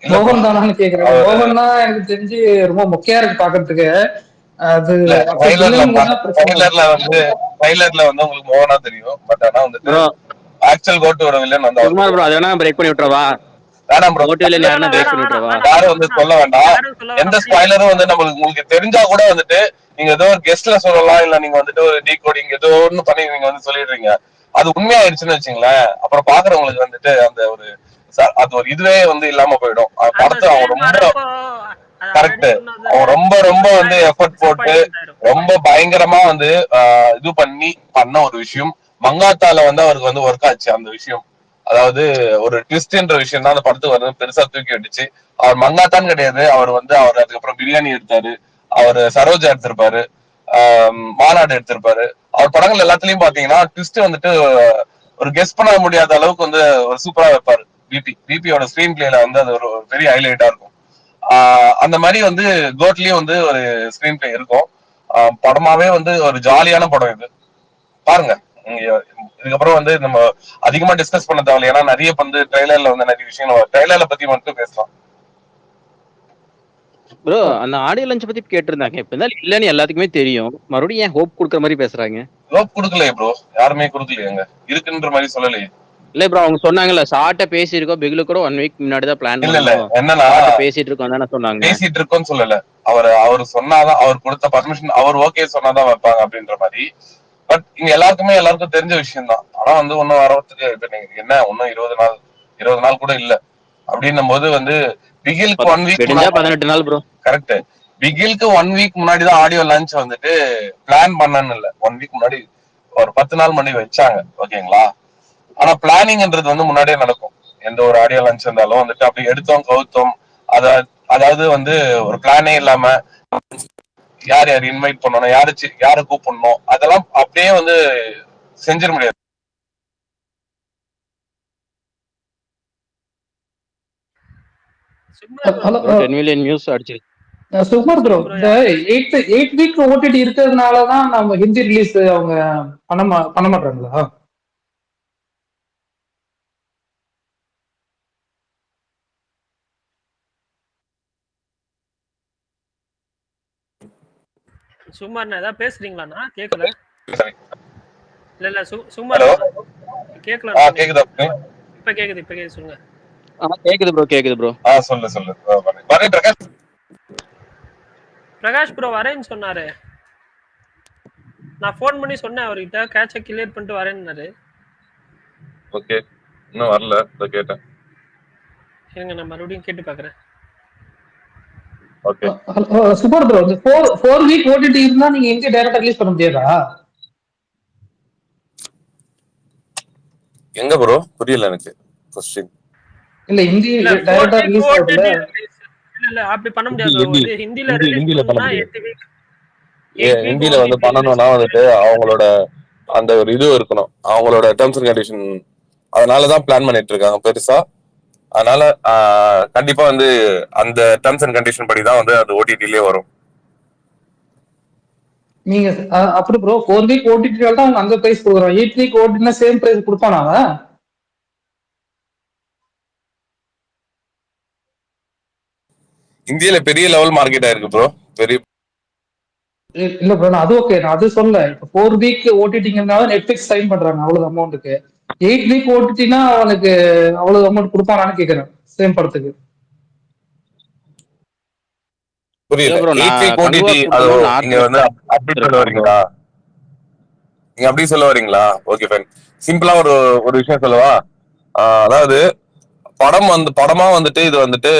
மோகன் தானான்னு கேக்குறேன். மோகன் தான் எனக்கு தெரிஞ்சு ரொம்ப முக்கியம் இருக்கு பாக்குறதுக்கு. அது ட்ரைலர்ல வந்து உங்களுக்கு மோகனா தெரியும். பட் ஆனா வந்துட்டு ஆக்சுவல் கோட்டோட வில்லன் வந்து அது வேணா பிரேக் பண்ணி விட்டுறவா? வேணாம் ப்ரோ, யாரும் வந்து சொல்ல வேண்டாம். எந்த ஸ்பாயிலரும் வந்து உங்களுக்கு தெரிஞ்சா கூட வந்துட்டு நீங்க ஏதோ ஒரு கெஸ்ட்ல சொல்லலாம், இல்ல நீங்க வந்துட்டு ஒரு டீகோடிங் ஏதோ ஒண்ணு பண்ணி நீங்க வந்து சொல்லிடுறீங்க. அது உண்மையாயிடுச்சுன்னு வச்சுங்களேன், அப்புறம் பாக்குறவங்களுக்கு வந்துட்டு அந்த ஒரு அது ஒரு இதுவே வந்து இல்லாம போயிடும். படத்தை அவங்க ரொம்ப கரெக்ட், அவன் ரொம்ப ரொம்ப வந்து எஃபர்ட் போட்டு ரொம்ப பயங்கரமா வந்து இது பண்ண ஒரு விஷயம் மங்காத்தால வந்து அவருக்கு வந்து ஒர்க் ஆச்சு அந்த விஷயம். அதாவது ஒரு ட்விஸ்ட்ன்ற விஷயம் தான் அந்த படத்துக்கு வந்து பெருசா தூக்கி விட்டுச்சு. அவர் மங்காத்தான் கிடையாது, அவர் வந்து அவர் அதுக்கப்புறம் பிரியாணி எடுத்தாரு, அவர் சரோஜா எடுத்திருப்பாரு, மாநாடு எடுத்திருப்பாரு. அவர் படங்கள் எல்லாத்துலயும் பாத்தீங்கன்னா ட்விஸ்ட் வந்துட்டு ஒரு கெஸ் பண்ண முடியாத அளவுக்கு வந்து ஒரு சூப்பரா வைப்பாரு. பிபியோட ஸ்கிரீன் பிளேல வந்து அது ஒரு பெரிய ஹைலைட்டா இருக்கும். அந்த மாதிரி வந்து கோட்லயும் வந்து ஒரு ஸ்கிரீன் பிளே இருக்கும். படமாவே வந்து ஒரு ஜாலியான படம் இது, பாருங்க. இதுக்கப்புறம் வந்து நம்ம அதிகமா டிஸ்கஸ் பண்ண தேவையில்லை, ஏன்னா நிறைய வந்து ட்ரெய்லர்ல வந்து நிறைய விஷயங்கள் ட்ரெய்லர்ல பத்தி மட்டும் பேசலாம். ப்ரோ அந்த ஆடியோ லஞ்ச் பத்தி கேட்டிருந்தாங்க, இப்ப இருந்தாலும் இல்லன்னு எல்லாத்துக்குமே தெரியும், மறுபடியும் ஏன் ஹோப் கொடுக்குற மாதிரி பேசுறாங்க? ஹோப் கொடுக்கலையே ப்ரோ, யாருமே கொடுக்கலையேங்க, இருக்குன்ற மாதிரி சொல்லலையே. இல்ல ப்ரோ அவங்க சொன்னாங்கல்ல ஷார்ட்டா பேசியிருக்கோம், பிகிலு கூட 1 வீக் முன்னாடி தான் பிளான் இல்ல என்னன்னா பேசிட்டு இருக்கோம் தானே சொன்னாங்க. பேசிட்டு இருக்கோம்னு சொல்லல, அவர் சொன்னாதான், அவர் கொடுத்த பர்மிஷன் அவர் ஓகே சொன்னாதான் வைப்பாங்க அப்படின்ற மாதிரி. பட் இங்க எல்லாருக்கும் தெரிஞ்ச விஷயம் தான். ஆனா வந்து ஒன்னும் வரத்துக்கு இப்ப நீங்க என்ன ஒன்னும் 20 நாள் கூட இல்ல அப்படின்னும் போது வந்து பிகிலுக்கு 1 வீக் 18 நாள் ப்ரோ. கரெக்ட், பிகிலுக்கு 1 வீக் முன்னாடி தான் ஆடியோ லான்ச் வந்துட்டு பிளான் பண்ணன்னு இல்ல, 1 வீக் முன்னாடி ஒரு 10 நாள் முன்னாடி வச்சாங்க, ஓகேங்களா. ஆனா பிளானிங்ன்றது வந்து முன்னாடியே நடக்கும். எந்த ஒரு ஆடியோ லான்ச் இருந்தாலும் வந்துட்டு அப்படி எடுத்தோம் கவுத்தோம், அதாவது வந்து ஒரு பிளானே இல்லாம யார் இன்வைட் பண்ணணும், யாரு கூப்பிடணும், அதெல்லாம் அப்படியே வந்து செஞ்சிட முடியாது. ஹலோ 10 மில்லியன் நியூஸ் அடிச்சு சுகுமார் ப்ரோ, இந்த 8 வீக் ஓடிடி இருக்கிறதுனாலதான் நம்ம ஹிந்தி ரிலீஸ் அவங்க பண்ண மாட்டாங்களா? சுமார் ஏதாவது பேசுறீங்களாண்ணா? கேட்கல. இல்ல சுமார் கேட்கல. இப்ப கேக்குது சொல்லுங்க. கேக்குது ப்ரோ. சொல்லு பிரகாஷ் ப்ரோ வரேன்னு சொன்னாரு, நான் ஃபோன் பண்ணி சொன்னேன் அவர்கிட்ட, கேட்ச கிளியர் பண்ணிட்டு வரேன்னாரு. ஓகே, இன்னும் வரல, கேட்டேன். இருங்க நான் மறுபடியும் கேட்டு பாக்குறேன். ஓகே சுபார் ப்ரோ, இந்த 4 வீக் ஓடிடி இருந்தா நீங்க எங்க டைரக்டா ரிலீஸ் பண்ண முடியாதா? எங்க ப்ரோ புரியல எனக்கு क्वेश्चन. இல்ல ஹிந்தி டைரக்டா ரிலீஸ் ஆகுதுல. இல்ல அப்படி பண்ண முடியாது. ஹிந்தில பண்ண முடியாது. ஹிந்தில வந்து பண்ணனும்னா வந்துட்டு அவங்களோட அந்த ஒரு இது இருக்கணும், அவங்களோட டெர்ம்ஸ் அண்ட் கண்டிஷன், அதனாலதான் பிளான் பண்ணிட்டு இருக்காங்க பெருசா. அதனால கண்டிப்பா வந்து அந்த டெர்ம்ஸ் அண்ட் கண்டிஷன் படிதான் வந்து அது ஓடிடிலே வரும். நீங்க அப்படி ப்ரோ 4 வீக் ஓடிடில தான் அவங்க அந்த பிரைஸ் கொடுக்குறாங்க, 8 வீக் ஓடிடினா சேம் பிரைஸ் கொடுப்பானா? இந்தியால பெரிய லெவல் மார்க்கெட் ஆயிருக்கு ப்ரோ. பெரிய இல்ல ப்ரோ, நான் அது ஓகே, நான் அது சொல்ல. இப்போ 4 வீக் ஓடிடிங்கிறதுனால நெட்ஃபிளிக்ஸ் சைன் பண்றாங்க அவ்வளவு அமௌண்ட்டுக்கு. 8 வீக் ஓடிடினா அவனுக்கு அவ்வளவு அமௌண்ட் கொடுப்பானான்னு கேக்குறேன் சேம் படத்துக்கு. புரியல ப்ரோ, 8 வீக் ஓடிடி அது நீங்க வந்து அப்படி சொல்ல வரீங்களா? நீங்க அப்படி சொல்ல வரீங்களா? Okay fine. சிம்பிளா ஒரு விஷயம் சொல்லவா? அதாவது படமா வந்துட்டு இது வந்துட்டு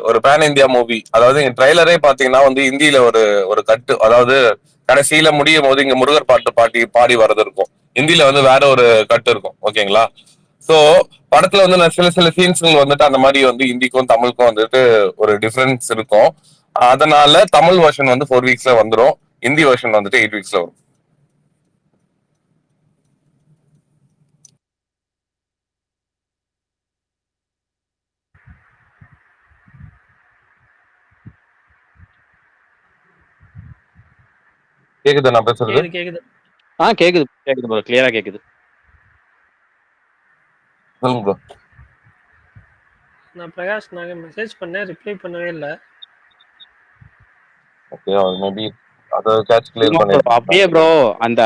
ஒரு பேன் இந்தியா மூவி. அதாவது இங்க ட்ரைலரே பாத்தீங்கன்னா வந்து ஹிந்தியில ஒரு கட்டு, அதாவது கடைசியில முடியும் போது இங்க முருகர் பாடி வர்றது இருக்கும், ஹிந்தியில வந்து வேற ஒரு கட்டு இருக்கும், ஓகேங்களா. சோ படத்துல வந்து சில சீன்ஸ்கள் வந்துட்டு அந்த மாதிரி வந்து ஹிந்திக்கும் தமிழுக்கும் வந்துட்டு ஒரு டிஃபரன்ஸ் இருக்கும். அதனால தமிழ் வெர்ஷன் வந்து 4 வீக்ஸ்ல வந்துடும், ஹிந்தி வெர்ஷன் வந்துட்டு 8 வீக்ஸ்ல வரும். கேக்குதா நான் பேசுறது? கேக்குது. கேக்குது ப்ரோ, கிளியரா கேக்குது. சொல்லுங்க ப்ரோ. நான் பிரகாஷ் நாங்க மெசேஜ் பண்ணேன், ரிப்ளை பண்ணவே இல்ல. ஓகே, மேபி அத கேட்ச் கிளியர் பண்ணி. அப்படியே ப்ரோ அந்த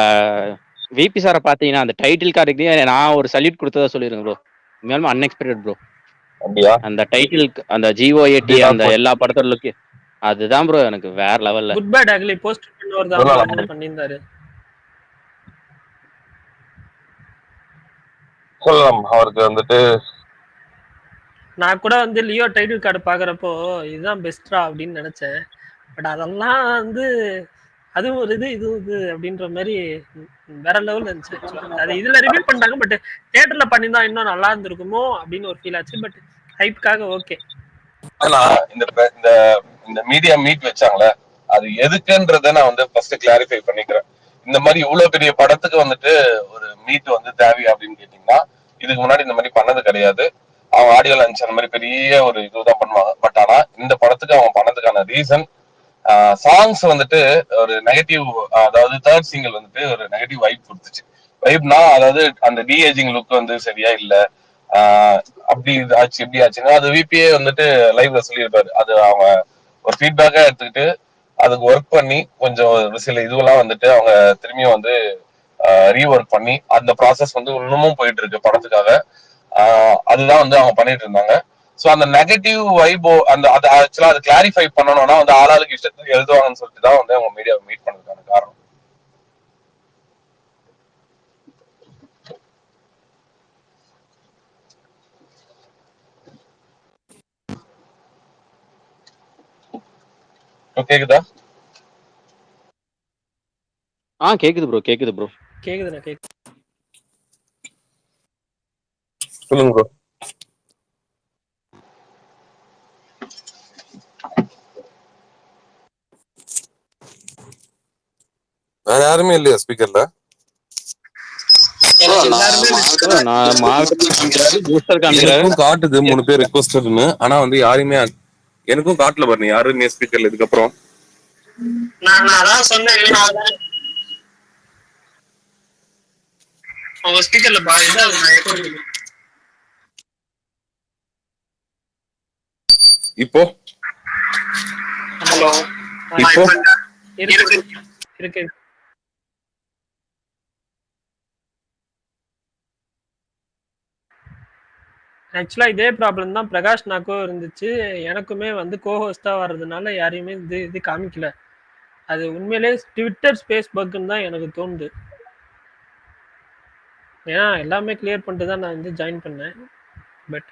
விபி சாரை பாத்தீங்கன்னா அந்த டைட்டில் கார்டுக்கு நான் ஒரு சல்யூட் கொடுத்ததா சொல்லிருங்க ப்ரோ. உண்மையாலுமே அன்எக்ஸ்பெக்டட் ப்ரோ. அப்படியா? அந்த டைட்டில் அந்த GOAT அந்த எல்லா படத்தோட அதுதான் ப்ரோ எனக்கு வேற லெவல்ல. குட் பேட் அக்லி போஸ்ட் பண்ணவர் தான் ப்ரோ இது பண்ணியிருந்தாரு. சொல்லலாம் அவருக்கு வந்துட்டு நான் கூட வந்து லியோ டைட்டில் கார்டு பாக்குறப்போ இதுதான் பெஸ்ட்ரா அப்படின்னு நினைச்சேன். பட் அதெல்லாம் வந்து அதுவும் ஒரு இது இதுவும் இது அப்படின்ற மாதிரி வேற லெவல்ல இருந்துச்சு. அது இதுல ரிவ்யூ பண்ணாங்க, பட் தியேட்டர்ல பண்ணியிருந்தா இன்னும் நல்லா இருந்திருக்குமோ அப்படின்னு ஒரு ஃபீல் ஆச்சு. பட் ஹைப்காக ஓகே. ஆனா இந்த மீடியா மீட் வச்சாங்களே அது எதுக்குன்றத நான் வந்து ஃபர்ஸ்ட் கிளாரிஃபை பண்ணிக்கிறேன். இந்த மாதிரி இவ்வளவு பெரிய படத்துக்கு வந்துட்டு ஒரு மீட் வந்து தேவை அப்படின்னு கேட்டீங்கன்னா இதுக்கு முன்னாடி இந்த மாதிரி பண்ணது கிடையாது. அவங்க ஆடியோ லான்ச் அந்த மாதிரி பெரிய ஒரு இதுதான் பண்ணுவாங்க. பட் ஆனா இந்த படத்துக்கு அவங்க பண்ணதுக்கான ரீசன் சாங்ஸ் வந்துட்டு ஒரு நெகட்டிவ், அதாவது தேர்ட் சிங்கிள் வந்துட்டு ஒரு நெகட்டிவ் வைப் கொடுத்துச்சு. வைப்னா அதாவது அந்த டிஏஜிங் லுக் வந்து சரியா இல்ல, அப்படி ஆச்சு இப்படி ஆச்சுன்னா அது விபிஏ வந்துட்டு லைவ்ல சொல்லியிருப்பாரு. அது அவங்க ஒரு ஃபீட்பேக்கா எடுத்துக்கிட்டு அதுக்கு ஒர்க் பண்ணி கொஞ்சம் ஒரு சில இதுவெல்லாம் வந்துட்டு அவங்க திரும்பியும் வந்து ரீஒர்க் பண்ணி அந்த ப்ராசஸ் வந்து இன்னமும் போயிட்டு இருக்கு படத்துக்காக. அதுதான் வந்து அவங்க பண்ணிட்டு இருந்தாங்க. சோ அந்த நெகட்டிவ் வைபோ அந்த அது ஆக்சுவலா அது கிளாரிஃபை பண்ணணும்னா வந்து ஆளாளுக்கு இஷ்டத்துக்கு எழுதுவாங்கன்னு சொல்லிட்டு தான் வந்து அவங்க மீடியாவை மீட் பண்ணதுக்கான காரணம். கேக்குதா? கேக்குது ப்ரோ, கேக்குது ப்ரோ. கேக்குதுண்ணா கேக்குது. சொல்லுங்க ப்ரோ. வேற யாருமே இல்லையா ஸ்பீக்கர்ல? எனக்கும் காட்டுது 3 பேர் ரெக்வஸ்டர்னு, ஆனா வந்து யாருமே எனக்கும் காட்டல பாருங்க யாருமே ஸ்பீக்கர்ல. இதுக்கப்புறம் நான் சொன்னேன் ஸ்பீக்கர்ல இப்போ இப்போ இருக்கு. ஆக்சுவலா இதே ப்ராப்ளம் தான் பிரகாஷ் நாக்கும் இருந்துச்சு. எனக்குமே வந்து கோஹோஸ்டா வர்றதுனால யாரையுமே இது காமிக்கல. அது உண்மையிலே ட்விட்டர் ஸ்பேஸ் பக்குன்னு தான் எனக்கு தோணுது. ஏன்னா எல்லாமே கிளியர் பண்ணிட்டு தான் நான் வந்து ஜாயின் பண்ணேன். பட்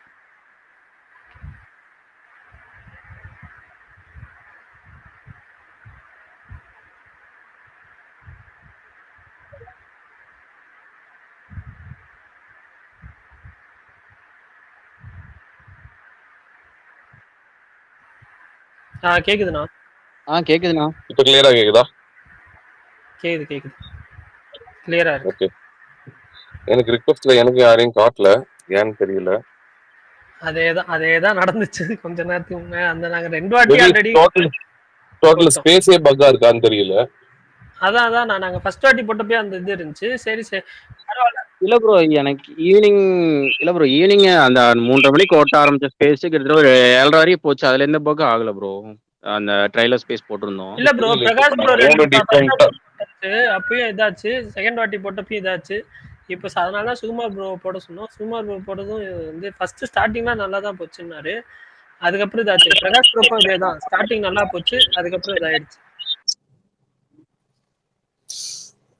கேக்குதுண்ணா. கேக்குதுண்ணா. இப்போ கிளியரா கேக்குதா? கேக்குது கிளியரா இருக்கு. ஓகே. எனக்கு ரிக்வெஸ்ட்ல எனக்கு யாரையும் காட்டல, ஏன்னு தெரியல. அதேதான் நடந்துச்சு கொஞ்ச நேரத்துக்கு முன்னாடி. அந்த நாங்க 2 வாட்டி ஆல்ரெடி டோட்டல் ஸ்பேஸே பக்கா இருக்கான்னு தெரியல. அதான் நாங்க ஃபர்ஸ்ட் வாட்டி போட்டப்பே அந்த இது இருந்துச்சு. சரி பரவாயில்ல. இல்ல ப்ரோ எனக்கு ஈவினிங் அந்த 3:30 மணிக்கு ஓட்ட ஆரம்பிச்ச ஸ்பேஸ் கிட்டத்தட்ட ஒரு 7:30 வரைக்கும் போச்சு. அதுல எந்த பக்கம் ஆகல ப்ரோ. அந்த ட்ரைலர் ஸ்பேஸ் போட்டிருந்தோம். இல்ல ப்ரோ பிரகாஷ் ப்ரோ அப்பயும் இதாச்சு. செகண்ட் வாட்டி போட்டப்பயும் இதாச்சு. இப்போ அதனால தான் சுகுமார் ப்ரோ போட சொன்னோம். சுகுமார் ப்ரோ போட்டதும் வந்து ஃபர்ஸ்ட் ஸ்டார்டிங்லாம் நல்லா தான் போச்சுன்னாரு. அதுக்கப்புறம் இதாச்சு. பிரகாஷ் ப்ரோக்கும் இதே தான். ஸ்டார்டிங் நல்லா போச்சு, அதுக்கப்புறம் இதாயிடுச்சு.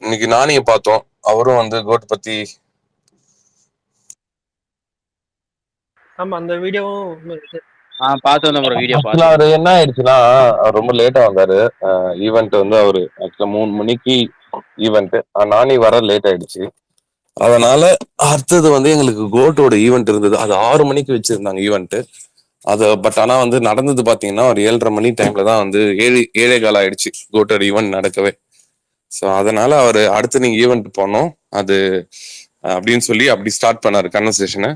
இன்னைக்கு நானியை பார்த்தோம். அவரும் வந்து கோட் பத்தி ஆமா அந்த வீடியோவும் பார்த்தோம் ப்ரோ. வீடியோ அவரு என்ன ஆயிடுச்சுன்னா ரொம்ப லேட்டா வந்தாரு. ஈவெண்ட் வந்து அவரு ஆக்சுவலா 3 மணிக்கு ஈவெண்ட், நானி வர லேட் ஆயிடுச்சு. அதனால அடுத்தது வந்து எங்களுக்கு கோட்டோட ஈவெண்ட் இருந்தது. அது 6 மணிக்கு வச்சிருந்தாங்க ஈவெண்ட். அது பட் ஆனா வந்து நடந்தது பாத்தீங்கன்னா ஒரு 7:30 மணி டைம்ல தான் வந்து 7:15 ஆயிடுச்சு கோட்டோட ஈவெண்ட் நடக்கவே. ஸோ அதனால அவரு அடுத்து நீங்க ஈவெண்ட் போனோம் அது அப்படின்னு சொல்லி அப்படி ஸ்டார்ட் பண்ணாரு கன்வர்சேஷனை.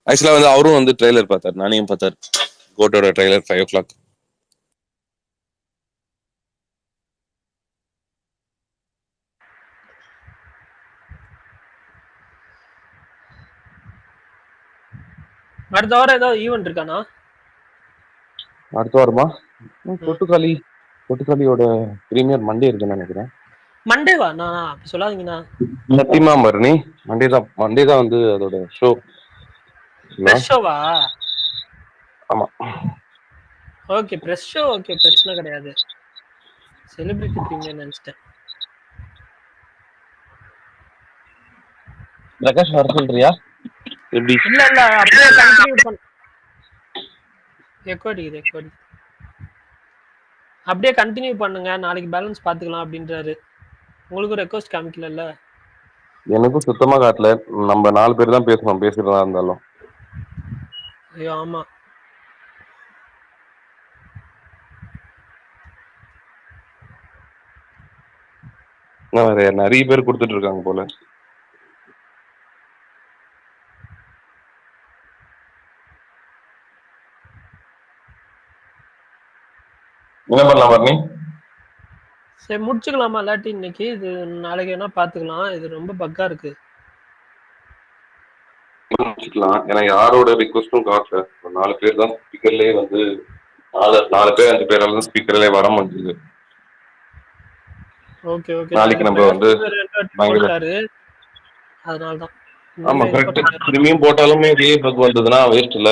ஆக்சுவலா வந்து அவரும் வந்து ட்ரெய்லர் பார்த்தாரு, நானையும் பார்த்தாரு. கோட்டோட ட்ரெய்லர் 5 o'clock. அடுத்த வாரம் ஏதாவது ஈவெண்ட் இருக்கானா? அடுத்த வாரமா பொட்டுக்காளியோட பிரீமியர் மண்டே இருக்குன்னு நினைக்கிறேன். மண்டேவா நான் அப்படி சொல்லாதீங்கண்ணா. சத்தியமா மரணி மண்டே தான் வந்து அதோட ஷோ. ப்ரெஷ் ஷோவா? ஆமா ஓகே ப்ரெஷ் ஷோ ஓகே பிரச்சனை கிடையாது. செலிபிரிட்டி பிரீமியர் நினைச்சிட்டேன். பிரகாஷ் வர சொல்றியா எப்படி? இல்ல இல்ல அப்படியே கண்டினியூ பண்ண. எக்கோடி அப்படியே கண்டினியூ பண்ணுங்க, நாளைக்கு பேலன்ஸ் பாத்துக்கலாம் அப்படின்றாரு. உங்களுக்கு ரெக்வஸ்ட் காமிக்கல? எனக்கும் சுத்தமா காட்டல. நம்ம 4 பேர் தான் பேசணும் பேசுறதா இருந்தாலும். ஐயோ ஆமா. நிறைய பேர் கொடுத்துட்டு இருக்காங்க போல. என்ன பண்ணலாம் வர்ணி? சரி முடிச்சுக்கலாமா? இல்லாட்டி இன்னைக்கு இது நாளைக்கு வேணா பாத்துக்கலாம். இது ரொம்ப பக்கா இருக்கு. முடிச்சுக்கலாம். ஏன்னா யாரோட ரிக்வஸ்டும் காட்டல. 4 பேர் தான் ஸ்பீக்கர்லயே வந்து 4 பேர் 5 பேரால தான் ஸ்பீக்கர்லயே வர முடியுது. Okay okay. நாளைக்கு நம்ம வந்து போட்டாரு அதனால தான். ஆமா கரெக்ட். பிரீமியம் போட்டாலுமே இதே பக் வந்ததுன்னா வேஸ்ட் இல்ல.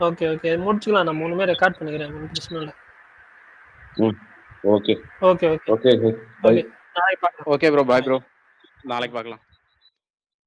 ஓகே ஓகே முடிச்சுக்கலாம். நான் 3 ரெக்கார்ட் பண்ணிக்கிறேன், ஒன்றும் பிரச்சனை இல்லை. Okay okay okay okay bye. நாளைக்கு பார்க்கலாம். ஓகே ப்ரோ, பாய் ப்ரோ, நாளைக்கு பார்க்கலாம்.